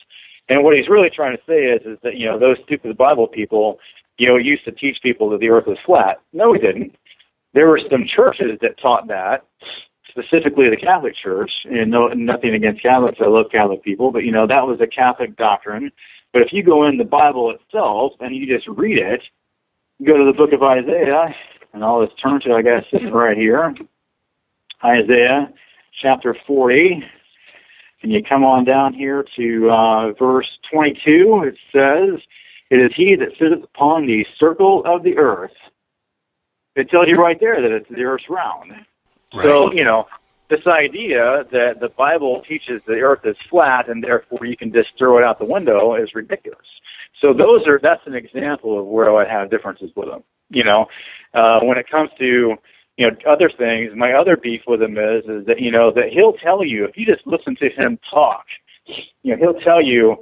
and what he's really trying to say is that, those stupid Bible people, used to teach people that the earth was flat. No, he didn't. There were some churches that taught that, specifically the Catholic Church, and nothing against Catholics. I love Catholic people, but, that was a Catholic doctrine. But if you go in the Bible itself and you just read it, go to the book of Isaiah, and I'll just turn to, I guess, this right here, Isaiah chapter 40, and you come on down here to verse 22. It says, "It is he that sitteth upon the circle of the earth." It tells you right there that the earth's round. Right. So, this idea that the Bible teaches the earth is flat and therefore you can just throw it out the window is ridiculous. So that's an example of where I have differences with him. When it comes to, other things, my other beef with him is that, that he'll tell you, if you just listen to him talk, he'll tell you,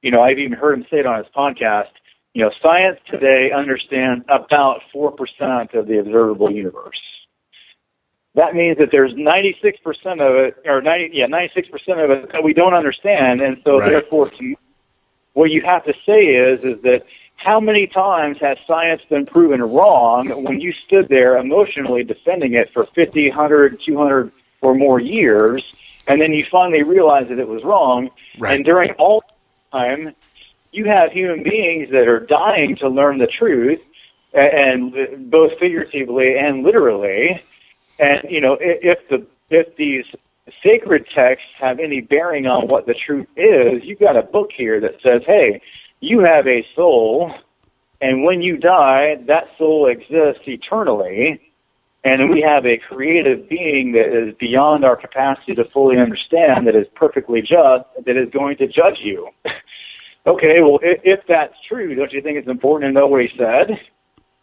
I've even heard him say it on his podcast, science today understands about 4% of the observable universe. That means that there's 96% of it, 96% of it that we don't understand, and so right. Therefore, what you have to say is that how many times has science been proven wrong when you stood there emotionally defending it for 50, 100, 200 or more years, and then you finally realize that it was wrong, right. And during all time, you have human beings that are dying to learn the truth, and both figuratively and literally. And if these sacred texts have any bearing on what the truth is, you've got a book here that says, hey, you have a soul, and when you die, that soul exists eternally, and we have a creative being that is beyond our capacity to fully understand, that is perfectly just, that is going to judge you. Okay, well, if that's true, don't you think it's important to know what he said?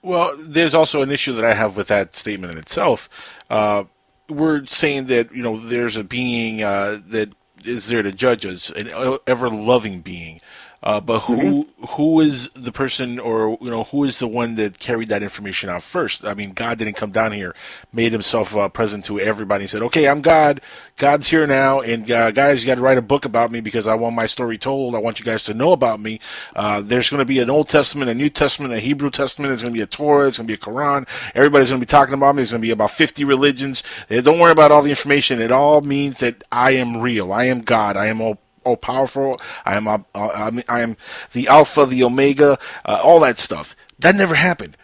Well, there's also an issue that I have with that statement in itself. We're saying that, there's a being that is there to judge us, an ever-loving being. But who is the person, or who is the one that carried that information out first? I mean, God didn't come down here, made himself present to everybody, and said, "Okay, I'm God. God's here now, and guys, you got to write a book about me because I want my story told. I want you guys to know about me. There's going to be an Old Testament, a New Testament, a Hebrew Testament. There's going to be a Torah. There's going to be a Quran. Everybody's going to be talking about me. There's going to be about 50 religions. Don't worry about all the information. It all means that I am real. I am God. I am all powerful. I am the Alpha, the Omega, all that stuff. That never happened.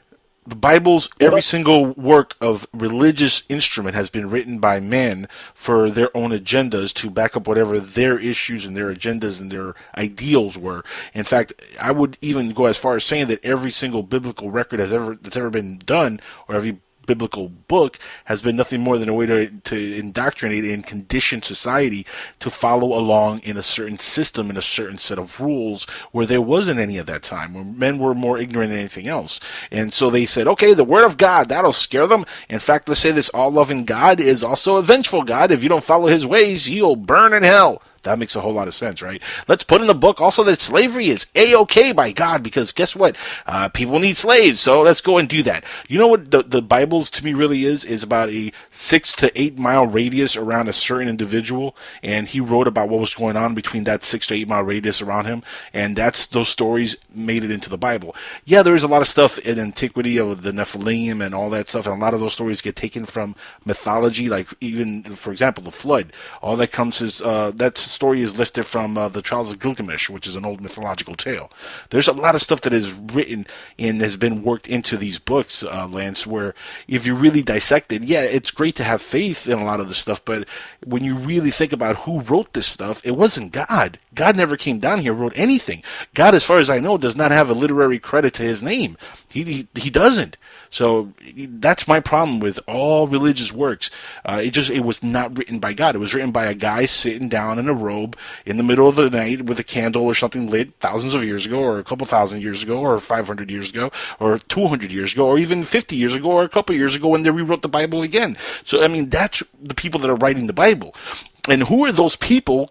The Bible's every single work of religious instrument has been written by men for their own agendas to back up whatever their issues and their agendas and their ideals were. In fact, I would even go as far as saying that every single biblical record that's ever been done, or every biblical book, has been nothing more than a way to indoctrinate and condition society to follow along in a certain system, in a certain set of rules, where there wasn't any at that time, where men were more ignorant than anything else. And so they said, okay, the word of God, that'll scare them. In fact, let's say this all-loving God is also a vengeful God. If you don't follow his ways, you'll burn in hell. That makes a whole lot of sense, right? Let's put in the book also that slavery is A-OK by God, because guess what? People need slaves, so let's go and do that. You know what the Bible's to me really is about a 6 to 8 mile radius around a certain individual, and he wrote about what was going on between that 6 to 8 mile radius around him, and those stories made it into the Bible. Yeah, there is a lot of stuff in antiquity of the Nephilim and all that stuff, and a lot of those stories get taken from mythology, like even, for example, the flood. All that comes is, that story is listed from the Trials of Gilgamesh, which is an old mythological tale. There's a lot of stuff that is written and has been worked into these books, Lance, where if you really dissect it, yeah, it's great to have faith in a lot of the stuff, but when you really think about who wrote this stuff, it wasn't God. God never came down here and wrote anything. God, as far as I know, does not have a literary credit to his name. He doesn't. So that's my problem with all religious works. It was not written by God. It was written by a guy sitting down in a robe in the middle of the night with a candle or something lit thousands of years ago, or a couple thousand years ago, or 500 years ago, or 200 years ago, or even 50 years ago, or a couple years ago when they rewrote the Bible again. So, I mean, that's the people that are writing the Bible. And who are those people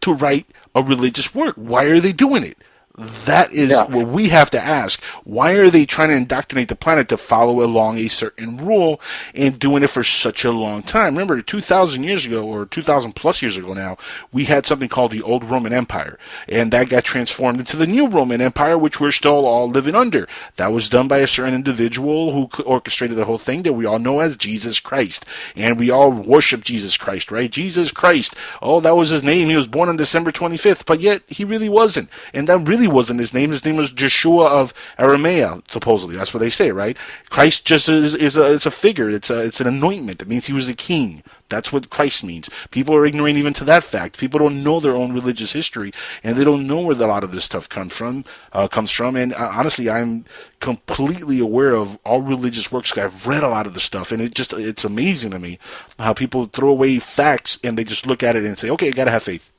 to write a religious work? Why are they doing it? That is what we have to ask. Why are they trying to indoctrinate the planet to follow along a certain rule and doing it for such a long time? Remember, 2,000 years ago, or 2,000 plus years ago now, we had something called the Old Roman Empire, and that got transformed into the New Roman Empire, which we're still all living under. That was done by a certain individual who orchestrated the whole thing that we all know as Jesus Christ, and we all worship Jesus Christ, right? Jesus Christ. Oh, that was his name. He was born on December 25th, but yet he really wasn't, and that really wasn't his name. His name was Joshua of Aramea, supposedly. That's what they say, right? Christ just is a figure. It's an anointment. It means he was a king. That's what Christ means. People are ignorant even to that fact. People don't know their own religious history, and they don't know where a lot of this stuff comes from. And honestly, I'm completely aware of all religious works. I've read a lot of the stuff, and it's amazing to me how people throw away facts and they just look at it and say, okay, you got to have faith.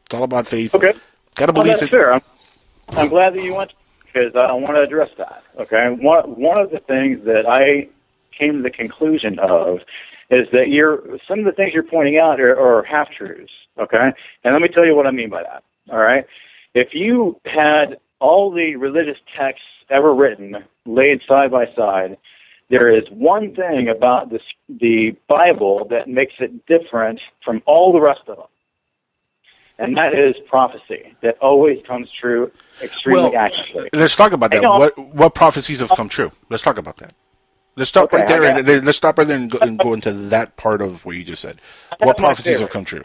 It's all about faith. Okay. Got to believe it. Fair. I'm glad that you went, because I want to address that. Okay, one of the things that I came to the conclusion of is that some of the things you're pointing out are half truths. Okay, and let me tell you what I mean by that. All right, if you had all the religious texts ever written laid side by side, there is one thing about the Bible that makes it different from all the rest of them. And that is prophecy that always comes true extremely accurately. Let's talk about that. What prophecies have come true? Let's talk about that. Let's stop right there. Let's stop right there and go into that part of what you just said. What prophecies have come true?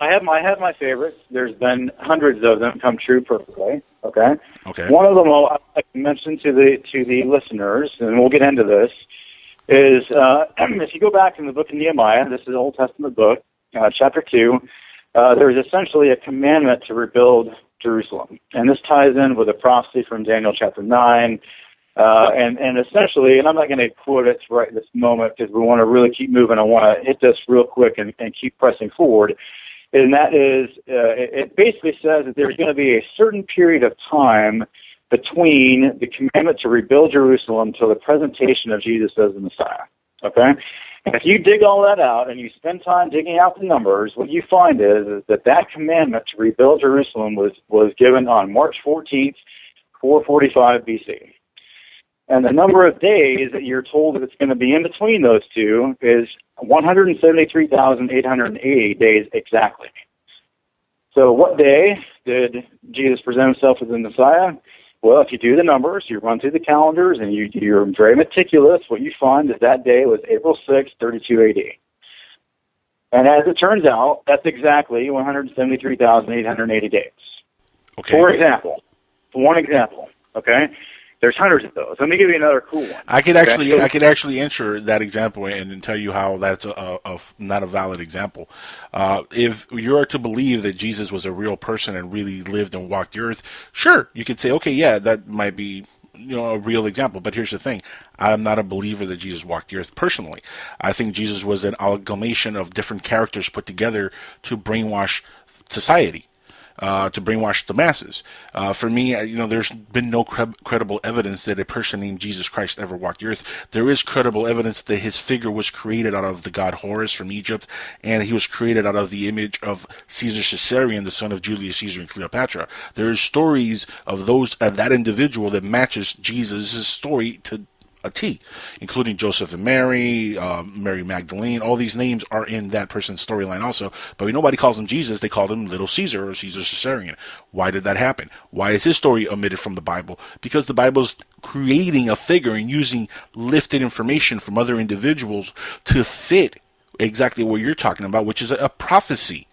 I have my favorites. There's been hundreds of them come true perfectly. Okay. Okay. One of them I'll mention to the listeners, and we'll get into this, is if you go back in the book of Nehemiah, this is an Old Testament book, chapter 2. There's essentially a commandment to rebuild Jerusalem. And this ties in with a prophecy from Daniel chapter 9. And essentially, and I'm not going to quote it right this moment because we want to really keep moving. I want to hit this real quick and keep pressing forward. And that is, it basically says that there's going to be a certain period of time between the commandment to rebuild Jerusalem till the presentation of Jesus as the Messiah. Okay? If you dig all that out and you spend time digging out the numbers, what you find is that commandment to rebuild Jerusalem was given on March 14th, 445 BC. And the number of days that you're told that it's going to be in between those two is 173,880 days exactly. So what day did Jesus present himself as the Messiah? Well, if you do the numbers, you run through the calendars, and you're very meticulous, what you find is that day was April 6, 32 AD. And as it turns out, that's exactly 173,880 days. Okay. For one example, okay? There's hundreds of those. Let me give you another cool one. I could actually answer that example and tell you how that's not a valid example. If you are to believe that Jesus was a real person and really lived and walked the earth, sure, you could say, okay, yeah, that might be a real example. But here's the thing: I'm not a believer that Jesus walked the earth personally. I think Jesus was an amalgamation of different characters put together to brainwash society. to brainwash the masses. For me, there's been no credible evidence that a person named Jesus Christ ever walked the earth. There is credible evidence that his figure was created out of the god Horus from Egypt, and he was created out of the image of Caesar Caesarion, the son of Julius Caesar and Cleopatra. There are stories of that individual that matches Jesus' story to a T, including Joseph and Mary, Mary Magdalene. All these names are in that person's storyline also, but nobody calls him Jesus. They called him Little Caesar or Caesar Caesarion. Why did that happen? Why is his story omitted from the Bible? Because the Bible's creating a figure and using lifted information from other individuals to fit exactly what you're talking about, which is a prophecy.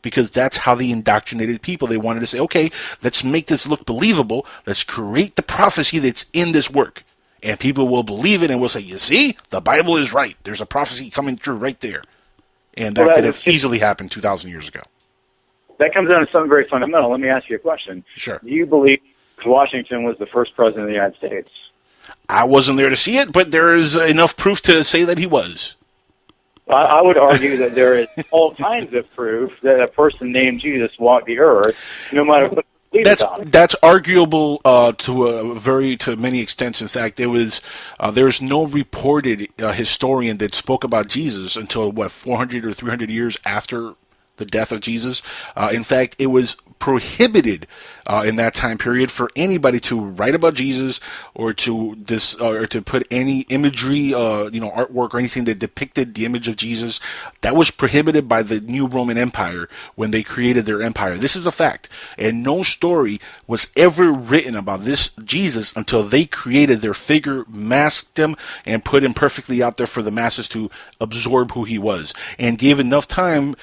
Because that's how they indoctrinated people. They wanted to say, okay, let's make this look believable. Let's create the prophecy that's in this work. And people will believe it and will say, you see, the Bible is right. There's a prophecy coming through right there. And that could have easily happened 2,000 years ago. That comes down to something very fundamental. Let me ask you a question. Sure. Do you believe Washington was the first president of the United States? I wasn't there to see it, but there is enough proof to say that he was. I would argue that there is all kinds of proof that a person named Jesus walked the earth, no matter what. That's arguable to many extents. In fact, there's no reported historian that spoke about Jesus until 400 or 300 years after the death of Jesus. In fact, it was prohibited in that time period for anybody to write about Jesus or to put any imagery, artwork or anything that depicted the image of Jesus. That was prohibited by the new Roman Empire when they created their empire. This is a fact, and no story was ever written about this Jesus until they created their figure, masked him, and put him perfectly out there for the masses to absorb who he was, and gave enough time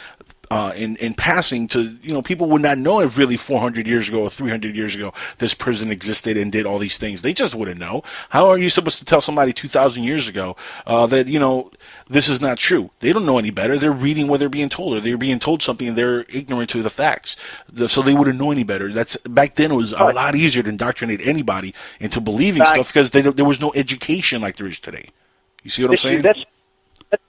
in passing to, people would not know if really 400 years ago or 300 years ago this person existed and did all these things. They just wouldn't know. How are you supposed to tell somebody 2,000 years ago that, this is not true? They don't know any better. They're reading what they're being told, or they're being told something and they're ignorant to the facts. So they wouldn't know any better. Back then it was a lot easier to indoctrinate anybody into believing stuff because there was no education like there is today. You see what I'm saying? That's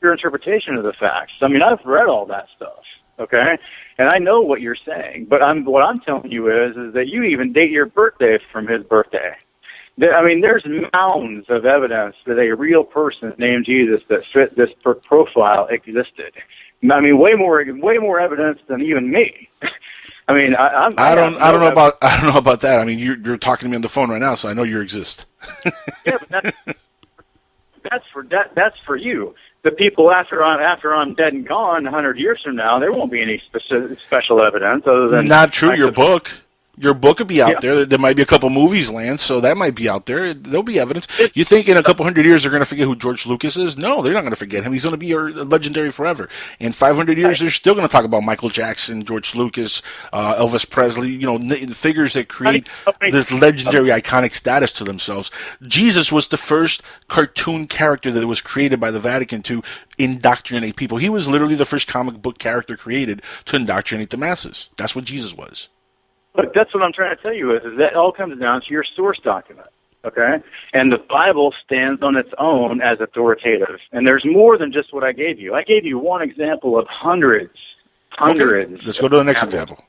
your interpretation of the facts. I mean, I've read all that stuff. Okay, and I know what you're saying, but what I'm telling you is that you even date your birthday from his birthday. There's mounds of evidence that a real person named Jesus that fit this profile existed. Way more evidence than even me. I don't know about that. You're talking to me on the phone right now, so I know you exist. Yeah, but that's for you. The people after I'm dead and gone 100 years from now, there won't be any special evidence other than not true. Your book could be out there. There might be a couple movies, Lance, so that might be out there. There'll be evidence. You think in a couple hundred years they're going to forget who George Lucas is? No, they're not going to forget him. He's going to be legendary forever. In 500 years, they're still going to talk about Michael Jackson, George Lucas, Elvis Presley, figures that create this legendary, iconic status to themselves. Jesus was the first cartoon character that was created by the Vatican to indoctrinate people. He was literally the first comic book character created to indoctrinate the masses. That's what Jesus was. But that's what I'm trying to tell you is that all comes down to your source document, okay? And the Bible stands on its own as authoritative. And there's more than just what I gave you. I gave you one example of hundreds. Okay. Let's go to the next example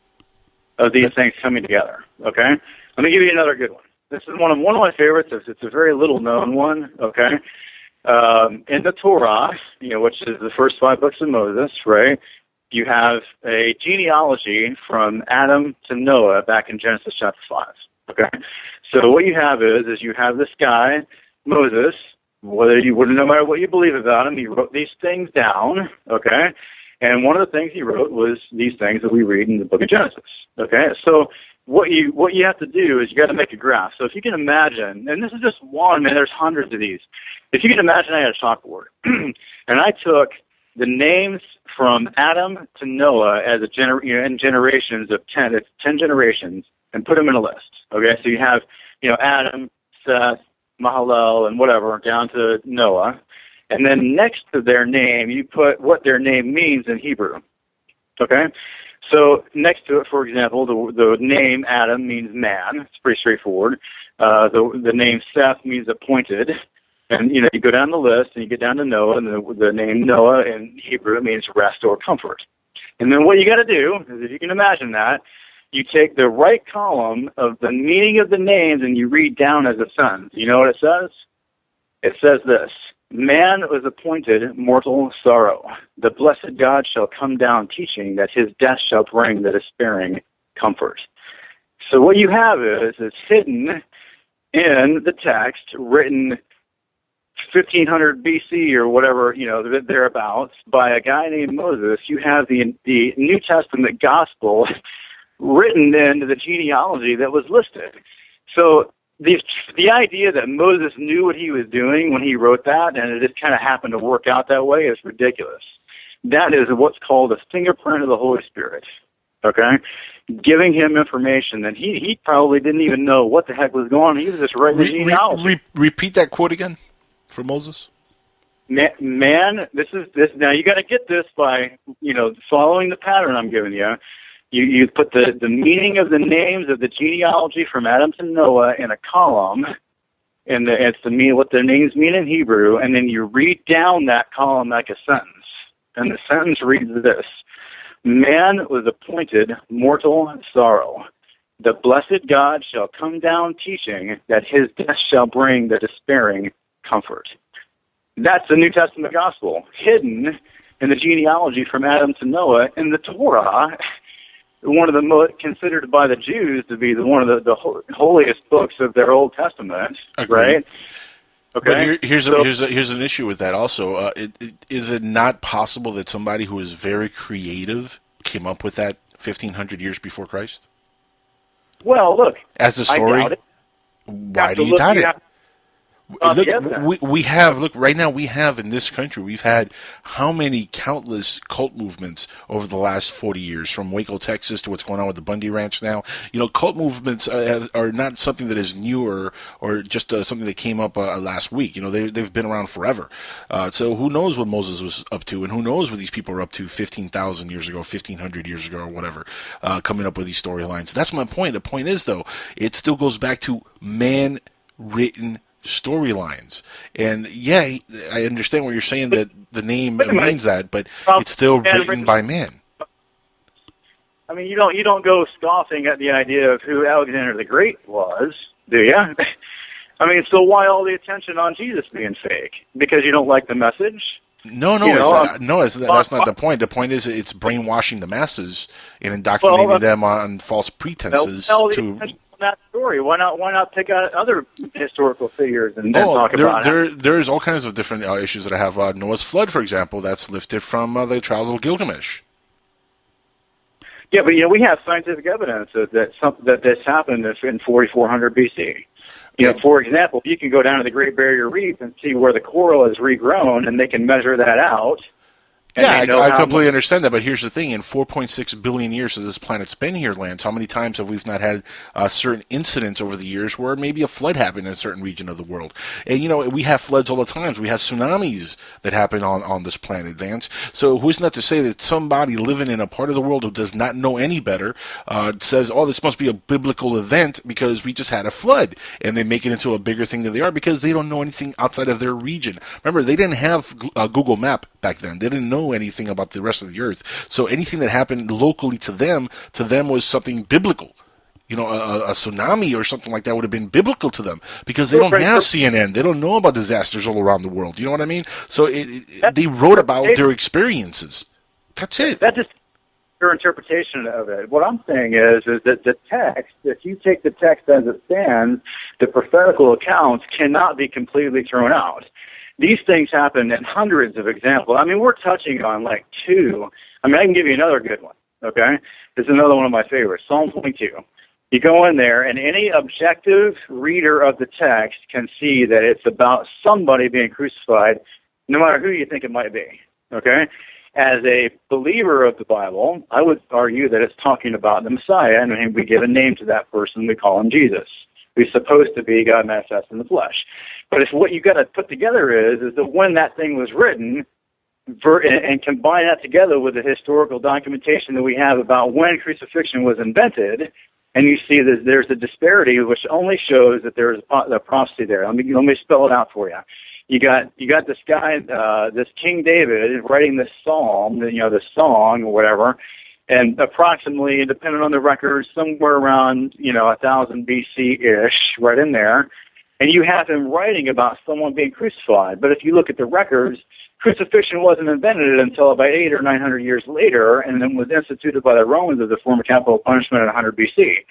of these things coming together, okay? Let me give you another good one. This is one of my favorites. It's a very little known one, okay? In the Torah, which is the first 5 books of Moses, right? You have a genealogy from Adam to Noah back in Genesis chapter 5. Okay, so what you have is you have this guy Moses. No matter what you believe about him, he wrote these things down. Okay, and one of the things he wrote was these things that we read in the book of Genesis. Okay, so what you have to do is you got to make a graph. So if you can imagine, and this is just one, man, there's hundreds of these. If you can imagine, I had a chalkboard, and I took the names from Adam to Noah as in generations of 10 generations, and put them in a list. Okay, so you have, Adam, Seth, Mahalalel, and whatever, down to Noah. And then next to their name, you put what their name means in Hebrew. Okay? So next to it, for example, the name Adam means man. It's pretty straightforward. The name Seth means appointed. And, you go down the list and you get down to Noah, and the name Noah in Hebrew means rest or comfort. And then what you got to do is, if you can imagine that, you take the right column of the meaning of the names and you read down as a sentence. You know what it says? It says this: man was appointed mortal sorrow. The blessed God shall come down teaching that his death shall bring the despairing comfort. So what you have is hidden in the text, written 1500 BC or whatever, thereabouts, by a guy named Moses. You have the New Testament gospel written into the genealogy that was listed. So the idea that Moses knew what he was doing when he wrote that, and it just kind of happened to work out that way, is ridiculous. That is what's called a fingerprint of the Holy Spirit, okay? Giving him information that he probably didn't even know what the heck was going on. He was just writing the genealogy. Repeat that quote again for Moses. Man, this. Now you got to get this by following the pattern I'm giving you. You put the meaning of the names of the genealogy from Adam to Noah in a column, and it's what their names mean in Hebrew, and then you read down that column like a sentence, and the sentence reads this: man was appointed mortal sorrow. The blessed God shall come down teaching that his death shall bring the despairing comfort. That's the New Testament gospel, hidden in the genealogy from Adam to Noah in the Torah, one of the most considered by the Jews to be one of the holiest books of their Old Testament. Agreed. Right? Okay. But here's an issue with that also. Is it not possible that somebody who is very creative came up with that 1,500 years before Christ? Well, look. As a story, I doubt it. Why do you doubt it? Look, right now we have in this country, we've had how many countless cult movements over the last 40 years, from Waco, Texas to what's going on with the Bundy Ranch now. Cult movements are not something that is new or just something that came up last week. They've been around forever. So who knows what Moses was up to, and who knows what these people are up to 15,000 years ago, 1,500 years ago, or whatever, coming up with these storylines. That's my point. The point is, though, it still goes back to man-written storylines. And yeah, I understand what you're saying, that the name means that, but it's still written by man. I mean, you don't go scoffing at the idea of who Alexander the Great was, do you? I mean, so why all the attention on Jesus being fake? Because you don't like the message? No, that's not the point. The point is it's brainwashing the masses and indoctrinating them on false pretenses that story. Why not pick out other historical figures and talk about it? There's all kinds of different issues that I have. Noah's flood, for example, that's lifted from the Trials of Gilgamesh. Yeah, but we have scientific evidence that this happened in 4400 BC. For example, you can go down to the Great Barrier Reef and see where the coral is regrown, and they can measure that out. Yeah, I completely understand that, but here's the thing. In 4.6 billion years that this planet's been here, Lance, how many times have we not had certain incidents over the years where maybe a flood happened in a certain region of the world? And, we have floods all the time. We have tsunamis that happen on this planet, Lance. So who's not to say that somebody living in a part of the world who does not know any better says, oh, this must be a biblical event because we just had a flood, and they make it into a bigger thing than they are because they don't know anything outside of their region. Remember, they didn't have a Google Map back then. They didn't know anything about the rest of the earth. So anything that happened locally to them was something biblical. A tsunami or something like that would have been biblical to them because they don't have CNN. They don't know about disasters all around the world. You know what I mean? So they wrote about their experiences. That's it. That's just your interpretation of it. What I'm saying is that the text, if you take the text as it stands, the prophetical accounts cannot be completely thrown out. These things happen in hundreds of examples. I mean, we're touching on like two. I mean, I can give you another good one, okay? This is another one of my favorites, Psalm 22. You go in there, and any objective reader of the text can see that it's about somebody being crucified, no matter who you think it might be, okay? As a believer of the Bible, I would argue that it's talking about the Messiah, and we give a name to that person. We call him Jesus, who's supposed to be God manifest in the flesh. But if what you got to put together is that when that thing was written, and combine that together with the historical documentation that we have about when crucifixion was invented, and you see that there's a disparity which only shows that there's a prophecy there. Let me spell it out for you. You got this guy, this King David, writing this psalm, the song or whatever, And approximately, depending on the records, somewhere around, 1000 BC-ish, right in there. And you have him writing about someone being crucified. But if you look at the records, crucifixion wasn't invented until about 800 or 900 years later, and then was instituted by the Romans as a form of capital punishment in 100 BC.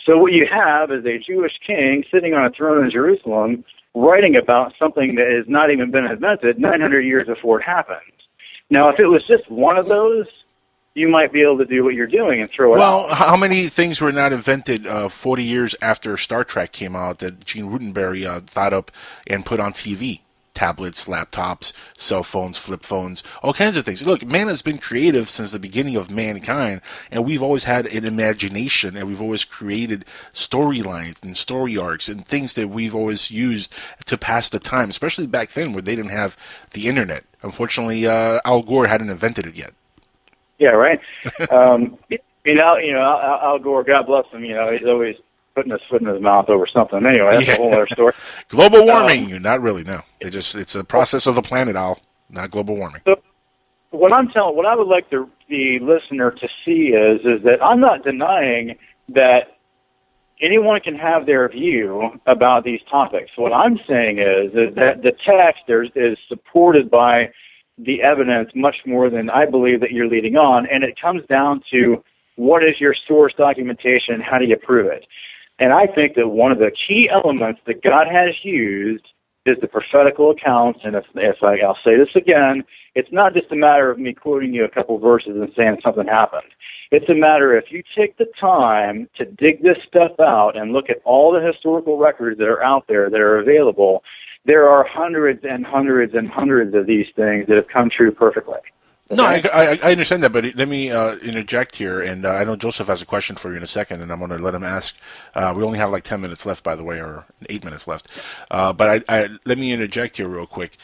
So what you have is a Jewish king sitting on a throne in Jerusalem writing about something that has not even been invented 900 years before it happened. Now, if it was just one of those, you might be able to do what you're doing and throw it out. Well, how many things were not invented 40 years after Star Trek came out that Gene Roddenberry thought up and put on TV? Tablets, laptops, cell phones, flip phones, all kinds of things. Look, man has been creative since the beginning of mankind, and we've always had an imagination, and we've always created storylines and story arcs and things that we've always used to pass the time, especially back then where they didn't have the internet. Unfortunately, Al Gore hadn't invented it yet. Yeah, right. Al Gore, God bless him, he's always putting his foot in his mouth over something. Anyway, that's a whole other story. Global warming, not really, no. It's a process of the planet, Al, not global warming. So what I would like the listener to see is that I'm not denying that anyone can have their view about these topics. What I'm saying is that the text is supported by the evidence much more than I believe that you're leading on, and it comes down to what is your source documentation, how do you prove it? And I think that one of the key elements that God has used is the prophetical accounts. And I'll say this again, it's not just a matter of me quoting you a couple verses and saying something happened. It's a matter if you take the time to dig this stuff out and look at all the historical records that are out there that are available, there are hundreds and hundreds and hundreds of these things that have come true perfectly. No, I understand that, but let me interject here, and I know Joseph has a question for you in a second, and I'm going to let him ask. We only have like 10 minutes left, by the way, or 8 minutes left. But let me interject here real quick.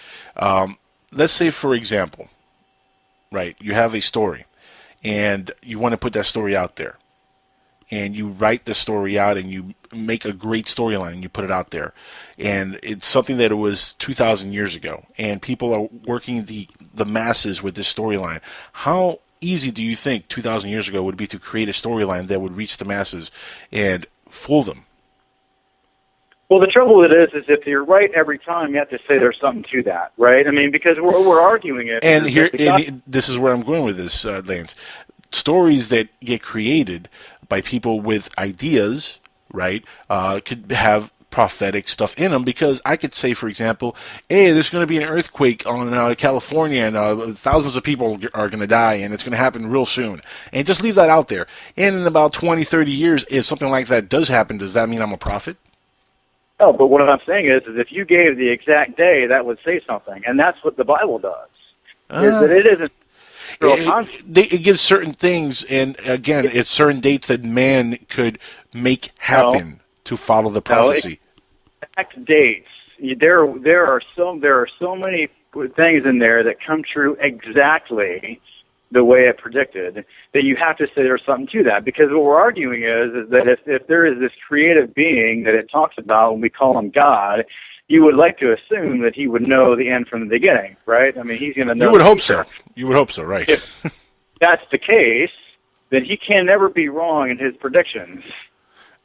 Let's say, for example, right, you have a story, and you want to put that story out there, and you write the story out, and you make a great storyline, and you put it out there, and it's something that it was 2,000 years ago, and people are working the masses with this storyline. How easy do you think 2,000 years ago would be to create a storyline that would reach the masses and fool them? Well, the trouble with it is if you're right every time, you have to say there's something to that, right? I mean, because we're arguing it. And this is where I'm going with this, Lance. Stories that get created by people with ideas, right, could have prophetic stuff in them, because I could say, for example, hey, there's going to be an earthquake on California, and thousands of people are going to die, and it's going to happen real soon. And just leave that out there. And in about 20, 30 years, if something like that does happen, does that mean I'm a prophet? No, but what I'm saying is if you gave the exact day, that would say something. And that's what the Bible does. Is that it isn't. It gives certain things, and again, it's certain dates that man could make happen to follow the prophecy. Exact dates. There are so many things in there that come true exactly the way it predicted that you have to say there's something to that. Because what we're arguing is that if there is this creative being that it talks about when we call him God, you would like to assume that he would know the end from the beginning, right? I mean, he's going to know. You would hope so. You would hope so, right? If that's the case, then he can never be wrong in his predictions.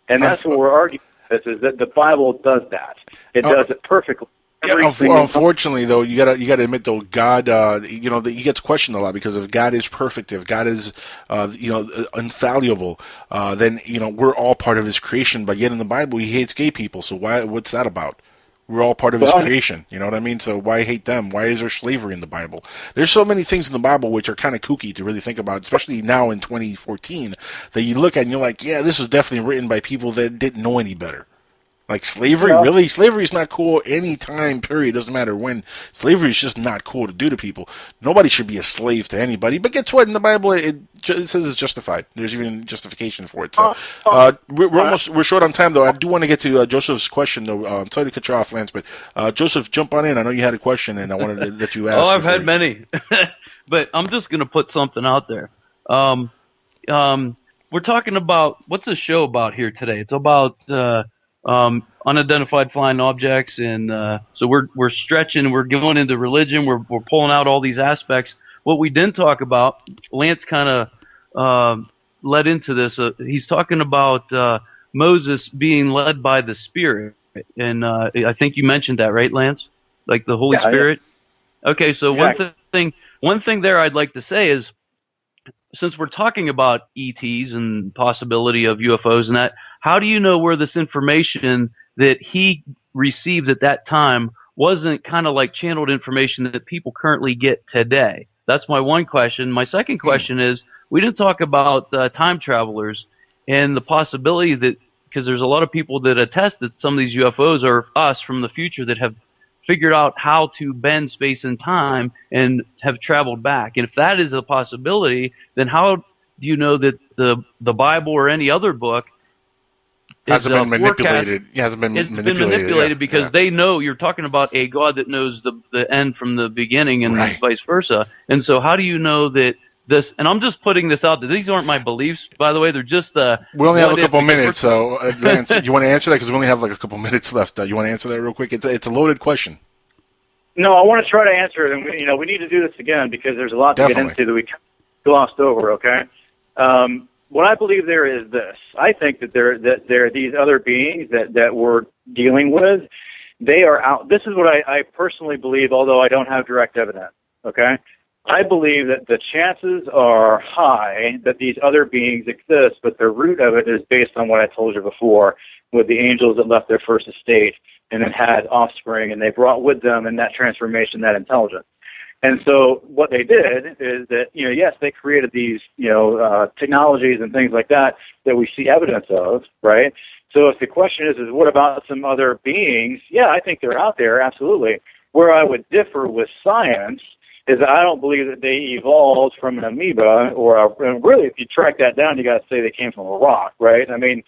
And that's what we're arguing, is that the Bible does that. It does it perfectly. Unfortunately, though, you gotta admit, though, God, he gets questioned a lot, because if God is perfect, if God is, infallible, then we're all part of His creation. But yet in the Bible, He hates gay people. So what's that about? We're all part of His creation. You know what I mean? So why hate them? Why is there slavery in the Bible? There's so many things in the Bible which are kind of kooky to really think about, especially now in 2014, that you look at and you're like, yeah, this was definitely written by people that didn't know any better. Like slavery, really? Slavery is not cool any time period. Doesn't matter when. Slavery is just not cool to do to people. Nobody should be a slave to anybody. But guess what? In the Bible, it says it's justified. There's even justification for it. So we're short on time, though. I do want to get to Joseph's question, though. I'm sorry to cut you off, Lance, but Joseph, jump on in. I know you had a question, and I wanted to let you ask. I've had many, but I'm just going to put something out there. We're talking about, what's the show about here today? It's about unidentified flying objects, and so we're stretching, we're going into religion, we're pulling out all these aspects. What we didn't talk about, Lance kind led into this. He's talking about Moses being led by the Spirit, and I think you mentioned that, right, Lance? Like the Holy Spirit. Yeah. Okay, so one thing there I'd like to say is, since we're talking about ETs and possibility of UFOs and that, how do you know where this information that he received at that time wasn't kind of like channeled information that people currently get today? That's my one question. My second question is, we didn't talk about time travelers and the possibility that, because there's a lot of people that attest that some of these UFOs are us from the future that have figured out how to bend space and time and have traveled back. And if that is a possibility, then how do you know that the Bible or any other book hasn't been manipulated? It's been manipulated because they know you're talking about a God that knows the end from the beginning and vice versa. And so how do you know that this, and I'm just putting this out there, these aren't my beliefs, by the way, they're just we only have a couple minutes, so Lance, you want to answer that? Because we only have like a couple minutes left. You want to answer that real quick? It's a loaded question. No, I want to try to answer it, and we need to do this again because there's a lot to get into that we glossed over, okay? What I believe there is this. I think that there are these other beings that we're dealing with. They are out. This is what I personally believe, although I don't have direct evidence, okay? I believe that the chances are high that these other beings exist, but the root of it is based on what I told you before, with the angels that left their first estate and then had offspring, and they brought with them in that transformation that intelligence. And so what they did is that, yes, they created these, technologies and things like that we see evidence of, right? So if the question is what about some other beings? Yeah, I think they're out there, absolutely. Where I would differ with science is that I don't believe that they evolved from an amoeba, and really, if you track that down, you got to say they came from a rock, right? I mean,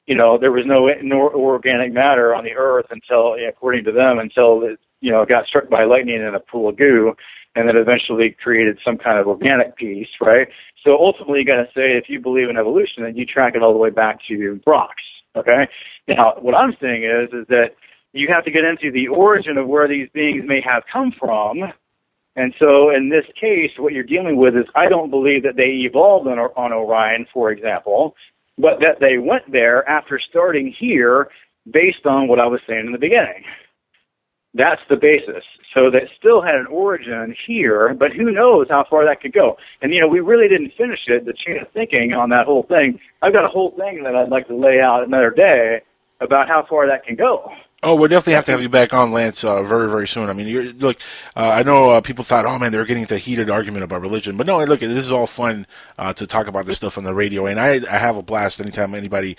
there was no organic matter on the earth until, according to them, until it, got struck by lightning in a pool of goo, and then eventually created some kind of organic piece, right? So ultimately, you got to say, if you believe in evolution, then you track it all the way back to rocks, okay? Now, what I'm saying is that you have to get into the origin of where these beings may have come from. And so in this case, what you're dealing with is, I don't believe that they evolved on Orion, for example, but that they went there after starting here based on what I was saying in the beginning. That's the basis. So that still had an origin here, but who knows how far that could go. And, we really didn't finish it, the chain of thinking on that whole thing. I've got a whole thing that I'd like to lay out another day about how far that can go. Oh, we'll definitely have to have you back on, Lance, very, very soon. I mean, I know people thought, oh, man, they were getting into a heated argument about religion. But no, look, this is all fun to talk about this stuff on the radio. And I have a blast anytime anybody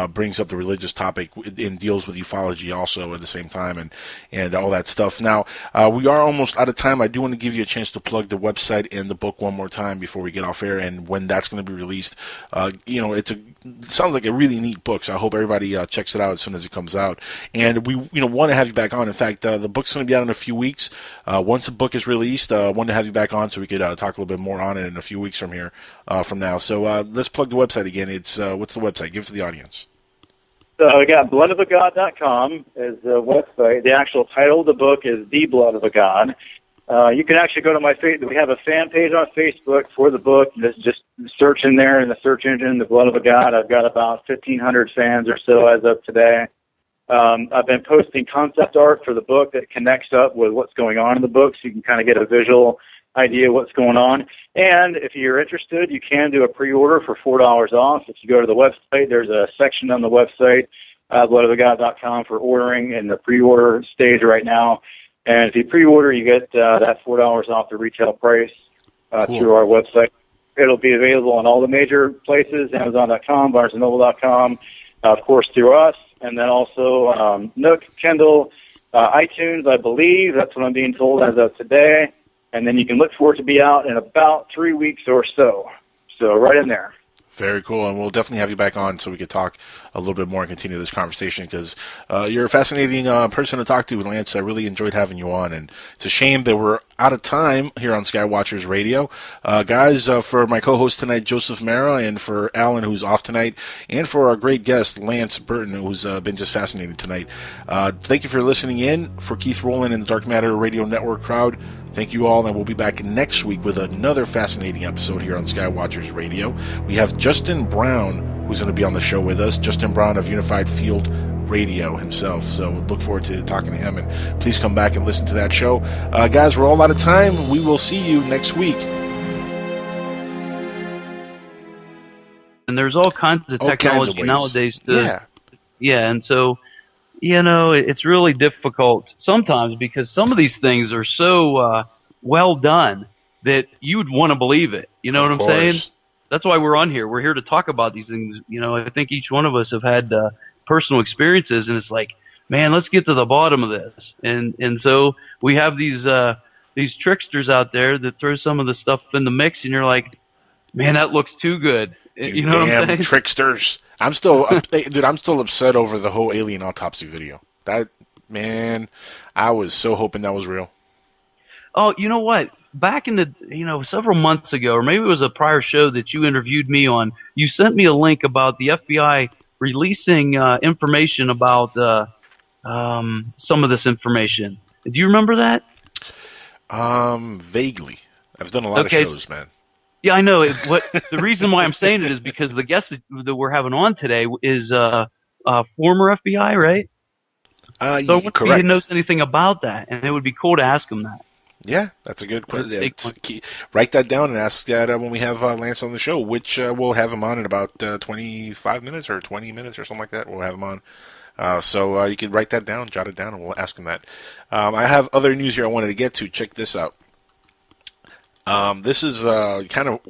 brings up the religious topic and deals with ufology also at the same time and all that stuff. Now, we are almost out of time. I do want to give you a chance to plug the website and the book one more time before we get off air and when that's going to be released. It sounds like a really neat book, so I hope everybody checks it out as soon as it comes out. And we want to have you back on. In fact, the book's going to be out in a few weeks. Once the book is released, I want to have you back on so we could talk a little bit more on it in a few weeks from now. So let's plug the website again. It's what's the website? Give it to the audience. So we got bloodofagod.com is the website. The actual title of the book is The Blood of a God. You can actually go to my Facebook. We have a fan page on Facebook for the book. Just search in there in the search engine, The Blood of a God. I've got about 1,500 fans or so as of today. I've been posting concept art for the book that connects up with what's going on in the book, so you can kind of get a visual idea of what's going on. And if you're interested, you can do a pre-order for $4 off. If you go to the website, there's a section on the website, bloodofagod.com, for ordering in the pre-order stage right now. And if you pre-order, you get that $4 off the retail price through our website. It'll be available on all the major places, Amazon.com, BarnesandNoble.com, of course through us, and then also Nook, Kindle, iTunes, I believe. That's what I'm being told as of today. And then you can look for it to be out in about 3 weeks or so. So right in there. Very cool, and we'll definitely have you back on so we could talk a little bit more and continue this conversation because you're a fascinating person to talk to, Lance. I really enjoyed having you on, and it's a shame that we're out of time here on Skywatchers Radio. Guys, for my co-host tonight, Joseph Mara, and for Alan, who's off tonight, and for our great guest, Lance Burton, who's been just fascinating tonight. Thank you for listening in. For Keith Rowland and the Dark Matter Radio Network crowd, thank you all, and we'll be back next week with another fascinating episode here on Skywatchers Radio. We have Justin Brown, who's going to be on the show with us, Justin Brown of Unified Field Radio himself. So look forward to talking to him, and please come back and listen to that show. Guys, we're all out of time. We will see you next week. And there's all kinds of technology nowadays. Yeah, and so, it's really difficult sometimes because some of these things are so well done that you would want to believe it. You know what I'm saying? That's why we're on here. We're here to talk about these things. I think each one of us have had personal experiences, and it's like, man, let's get to the bottom of this. And so we have these tricksters out there that throw some of the stuff in the mix, and you're like, man, that looks too good. You know what I'm saying? Tricksters. I'm still upset over the whole alien autopsy video. That, man, I was so hoping that was real. Oh, you know what? Back in the, several months ago, or maybe it was a prior show that you interviewed me on, you sent me a link about the FBI releasing information about some of this information. Do you remember that? Vaguely. I've done a lot of shows, man. Yeah, I know. The reason why I'm saying it is because the guest that we're having on today is former FBI, right? So I wonder if he knows anything about that, and it would be cool to ask him that. Yeah, that's a good question. Write that down and ask that when we have Lance on the show, which we'll have him on in about 25 minutes or 20 minutes or something like that. We'll have him on. So you can write that down, jot it down, and we'll ask him that. I have other news here I wanted to get to. Check this out. This is kind of,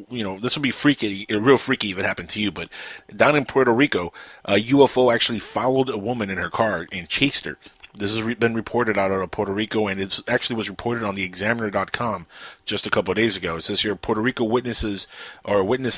this would be freaky, real freaky if it happened to you, but down in Puerto Rico, a UFO actually followed a woman in her car and chased her. This has been reported out of Puerto Rico, and it actually was reported on the Examiner.com just a couple of days ago. It says here, Puerto Rico witness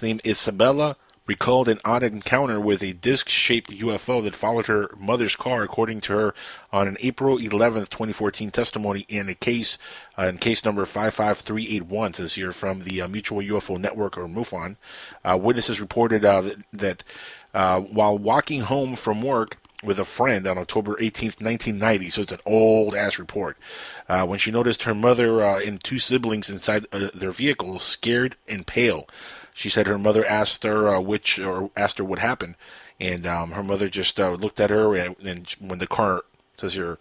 named Isabella recalled an odd encounter with a disc-shaped UFO that followed her mother's car, according to her, on an April 11th, 2014 testimony in case number 55381. It says here from the Mutual UFO Network, or MUFON. Witnesses reported that while walking home from work with a friend on October 18th, 1990, so it's an old-ass report, when she noticed her mother and two siblings inside their vehicle, scared and pale. She said her mother asked her what happened, and her mother just looked at her, and when the car, says here,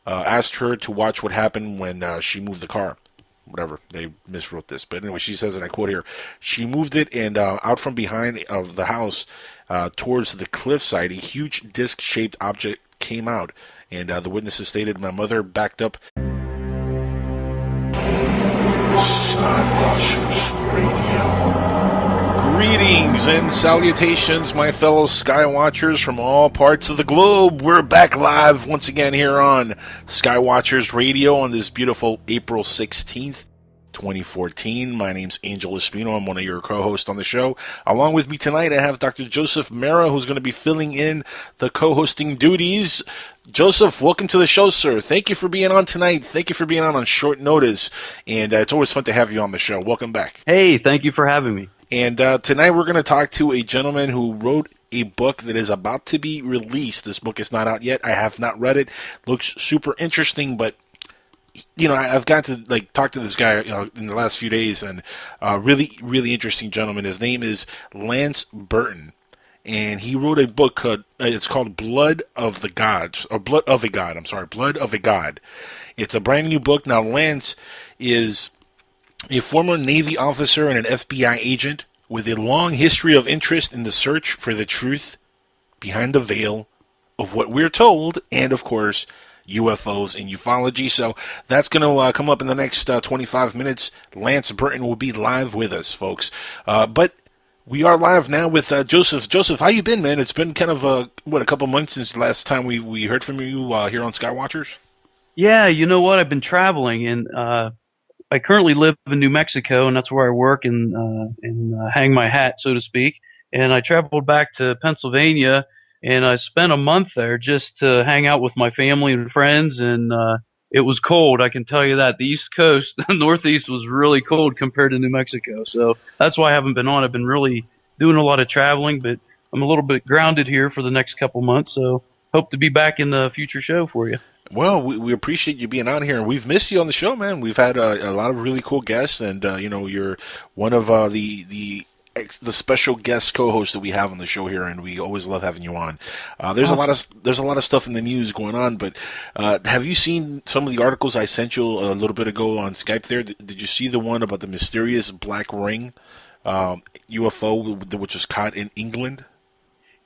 asked her to watch what happened when she moved the car. Whatever, they miswrote this. But anyway, she says, and I quote here, she moved it, and out from behind of the house towards the cliffside, a huge disc-shaped object came out. And the witnesses stated, my mother backed up. Skywatchers Radio. Greetings and salutations, my fellow Skywatchers from all parts of the globe. We're back live once again here on Skywatchers Radio on this beautiful April 16th, 2014. My name's Angel Espino. I'm one of your co-hosts on the show. Along with me tonight, I have Dr. Joseph Mara, who's going to be filling in the co-hosting duties. Joseph, welcome to the show, sir. Thank you for being on tonight. Thank you for being on short notice. And it's always fun to have you on the show. Welcome back. Hey, thank you for having me. And tonight we're going to talk to a gentleman who wrote a book that is about to be released. This book is not out yet. I have not read it. Looks super interesting, but I've got to talk to this guy in the last few days, and really, really interesting gentleman. His name is Lance Burton, and he wrote a book called it's called Blood of the Gods, or Blood of a God. I'm sorry, Blood of a God. It's a brand new book. Now, Lance is a former Navy officer and an FBI agent with a long history of interest in the search for the truth behind the veil of what we're told, and of course, UFOs and ufology. So that's going to come up in the next 25 minutes. Lance Burton will be live with us, folks. But we are live now with Joseph. Joseph, how you been, man? It's been kind of a couple months since the last time we heard from you here on Skywatchers. Yeah, you know what? I've been traveling, and I currently live in New Mexico, and that's where I work and hang my hat, so to speak. And I traveled back to Pennsylvania, and I spent a month there just to hang out with my family and friends and it was cold. I can tell you that. The East Coast, the Northeast, was really cold compared to New Mexico. So that's why I haven't been on. I've been really doing a lot of traveling, but I'm a little bit grounded here for the next couple months. So hope to be back in the future show for you. Well, we appreciate you being on here, and we've missed you on the show, man. We've had a lot of really cool guests, and you're one of the special guest co-hosts that we have on the show here, and we always love having you on. There's a lot of stuff in the news going on, but have you seen some of the articles I sent you a little bit ago on Skype? There, did you see the one about the mysterious black ring UFO which was caught in England?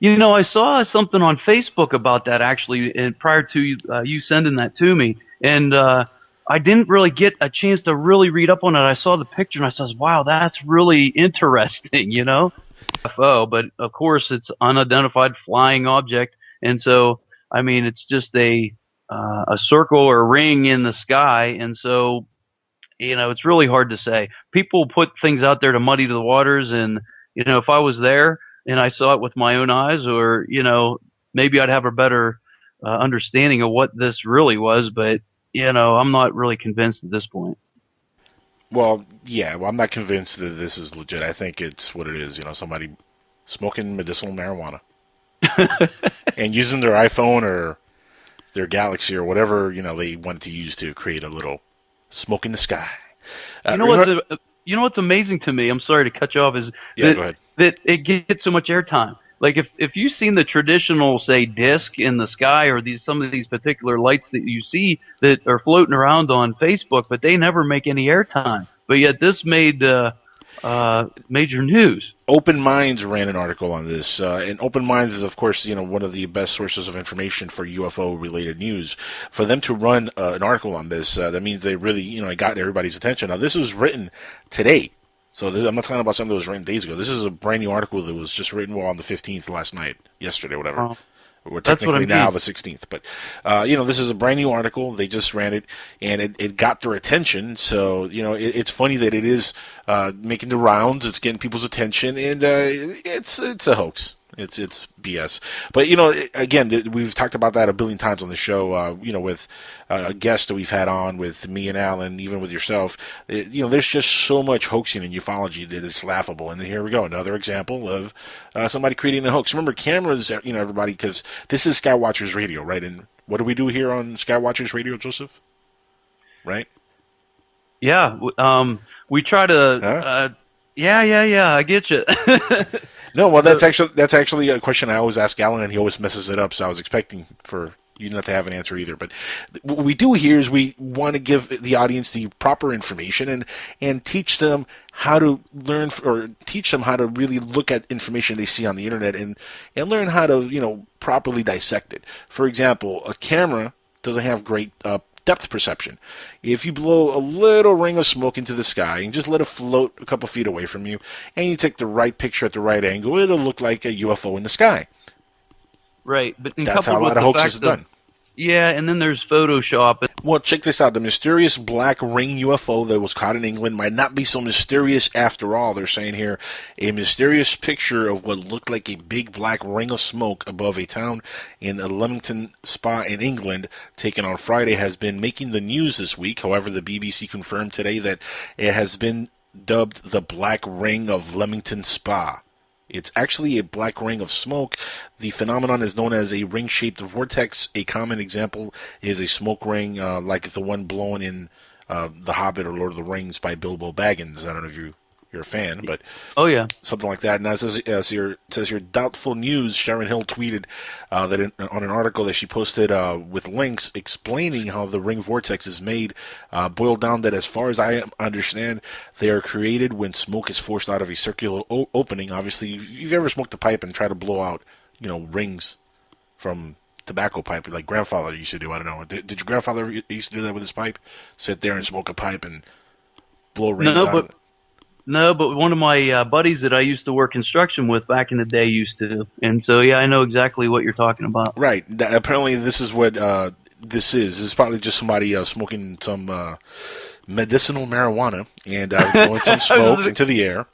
I saw something on Facebook about that actually, and prior to you sending that to me, and I didn't really get a chance to really read up on it. I saw the picture and I said, "Wow, that's really interesting," UFO, but of course it's unidentified flying object, and so I mean it's just a circle or a ring in the sky, and so it's really hard to say. People put things out there to muddy the waters, and if I was there and I saw it with my own eyes, or, maybe I'd have a better understanding of what this really was. But, I'm not really convinced at this point. Well, yeah, I'm not convinced that this is legit. I think it's what it is, somebody smoking medicinal marijuana and using their iPhone or their Galaxy or whatever, they wanted to use to create a little smoke in the sky. What's amazing to me, I'm sorry to cut you off, is go ahead. That it gets so much airtime. Like if you've seen the traditional, say, disc in the sky, or some of these particular lights that you see that are floating around on Facebook, but they never make any airtime. But yet this made major news. Open Minds ran an article on this, and Open Minds is, of course, one of the best sources of information for UFO-related news. For them to run an article on this, that means they really, it got everybody's attention. Now, this was written today. So I'm not talking about something that was written days ago. This is a brand new article that was just written on the 15th yesterday, whatever. Oh, we're technically now the 16th. But, this is a brand new article. They just ran it, and it got their attention. So, it's funny that it is making the rounds. It's getting people's attention, and it's a hoax. It's BS. But, again, we've talked about that a billion times on the show, with guests that we've had on with me and Alan, even with yourself. There's just so much hoaxing in ufology that it's laughable. And then here we go, another example of somebody creating a hoax. Remember, cameras, everybody, because this is Skywatchers Radio, right? And what do we do here on Skywatchers Radio, Joseph? Right? Yeah, we try to... Huh? Yeah, I get you. No, well, that's actually a question I always ask Alan, and he always messes it up. So I was expecting for you not to have an answer either. But what we do here is we want to give the audience the proper information and teach them how to learn, or teach them how to really look at information they see on the internet and learn how to properly dissect it. For example, a camera doesn't have great depth perception. If you blow a little ring of smoke into the sky and just let it float a couple feet away from you, and you take the right picture at the right angle, it'll look like a UFO in the sky. Right, but that's how a lot of hoaxes is done. Yeah, and then there's Photoshop. Well, check this out. The mysterious black ring UFO that was caught in England might not be so mysterious after all. They're saying here, a mysterious picture of what looked like a big black ring of smoke above a town in a Leamington Spa in England, taken on Friday, has been making the news this week. However, the BBC confirmed today that it has been dubbed the Black Ring of Leamington Spa. It's actually a black ring of smoke. The phenomenon is known as a ring-shaped vortex. A common example is a smoke ring like the one blown in The Hobbit or Lord of the Rings by Bilbo Baggins. I don't know if you're a fan, but oh yeah, something like that. And as it says here, Doubtful News, Sharon Hill tweeted that on an article that she posted with links explaining how the ring vortex is made, boiled down that as far as I understand, they are created when smoke is forced out of a circular opening. Obviously, if you've ever smoked a pipe and tried to blow out, rings from tobacco pipe, like grandfather used to do. I don't know. Did your grandfather ever used to do that with his pipe? Sit there and smoke a pipe and blow rings out of it? No, but one of my buddies that I used to work construction with back in the day used to. And so, yeah, I know exactly what you're talking about. Right. Apparently, this is what this is. This is probably just somebody smoking some medicinal marijuana and blowing some smoke into the air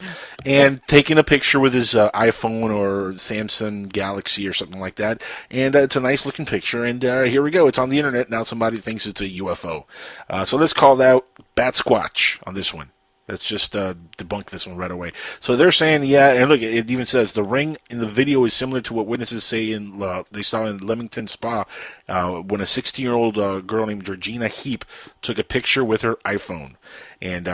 and taking a picture with his iPhone or Samsung Galaxy or something like that. And it's a nice looking picture. And here we go. It's on the internet. Now somebody thinks it's a UFO. So let's call that Bat Squatch on this one. Let's just debunk this one right away. So they're saying, yeah, and look, it even says the ring in the video is similar to what witnesses say they saw in Leamington Spa when a 16-year-old girl named Georgina Heap took a picture with her iPhone. And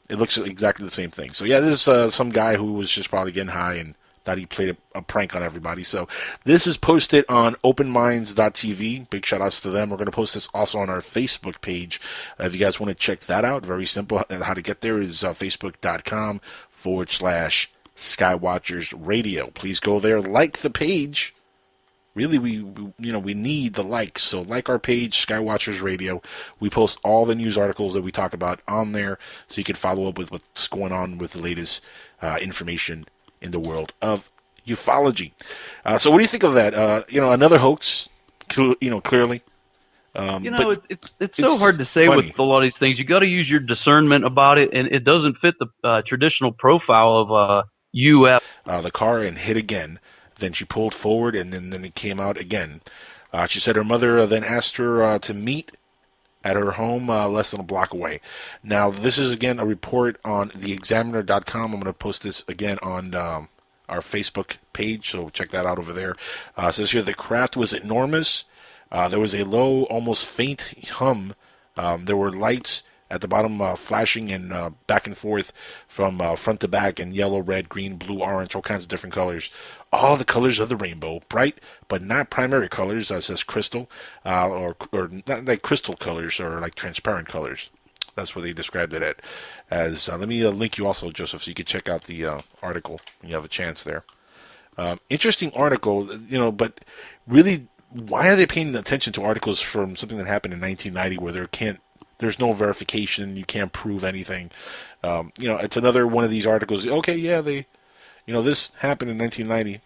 it looks exactly the same thing. So, yeah, this is some guy who was just probably getting high and thought he played a prank on everybody. So this is posted on openminds.tv. Big shout outs to them. We're going to post this also on our Facebook page. If you guys want to check that out, very simple. How to get there is facebook.com/Skywatchers Radio. Please go there, like the page. Really, we need the likes. So like our page, Skywatchers Radio. We post all the news articles that we talk about on there, so you can follow up with what's going on with the latest information in the world of ufology. So what do you think of that? Another hoax, clearly. It's so hard to say funny. with a lot of these things. You got to use your discernment about it, and it doesn't fit the traditional profile of UFO. The car and hit again. Then she pulled forward, and then it came out again. She said her mother then asked her to meet at her home less than a block away. Now, this is, again, a report on theexaminer.com. I'm going to post this again on our Facebook page, so check that out over there. It says here, the craft was enormous. There was a low, almost faint hum. There were lights at the bottom flashing and back and forth from front to back in yellow, red, green, blue, orange, all kinds of different colors. All the colors of the rainbow, bright but not primary colors, says crystal, or not like crystal colors or like transparent colors. That's what they described it as. Let me link you also, Joseph, so you can check out the article when you have a chance there. Interesting article, but really, why are they paying attention to articles from something that happened in 1990 where there's no verification, you can't prove anything? It's another one of these articles. Okay, yeah, this happened in 1990.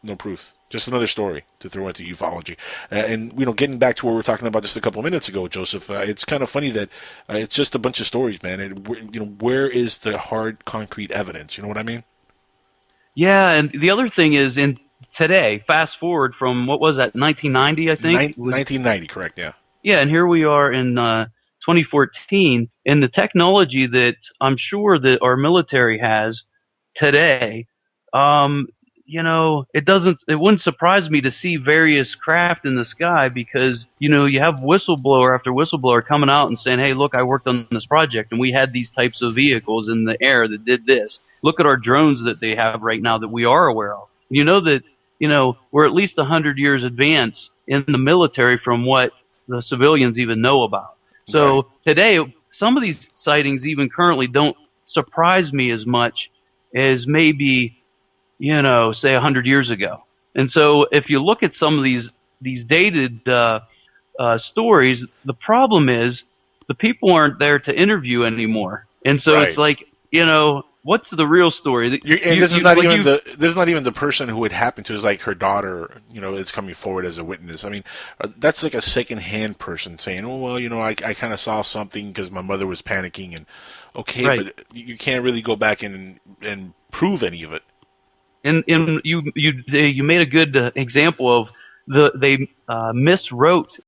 No proof. Just another story to throw into ufology. And getting back to what we were talking about just a couple of minutes ago, Joseph, it's kind of funny that it's just a bunch of stories, man. And where is the hard, concrete evidence? You know what I mean? Yeah, and the other thing is, in today, fast forward from, what was that, 1990, I think? 1990, correct, yeah. Yeah, and here we are in 2014, and the technology that I'm sure that our military has today, it wouldn't surprise me to see various craft in the sky, because you have whistleblower after whistleblower coming out and saying, hey, look, I worked on this project and we had these types of vehicles in the air that did this. Look at our drones that they have right now that we are aware of. That we're at least 100 years advanced in the military from what the civilians even know about. So right. Today, some of these sightings even currently don't surprise me as much as maybe, say 100 years ago. And so if you look at some of these dated stories, the problem is the people aren't there to interview anymore. And so right. It's like, what's the real story? This is not even the person who it happened to. Is like her daughter, is coming forward as a witness. I mean, that's like a second-hand person saying, "Oh well, I kind of saw something because my mother was panicking." And okay, right. But you can't really go back and prove any of it. And you made a good example of they miswrote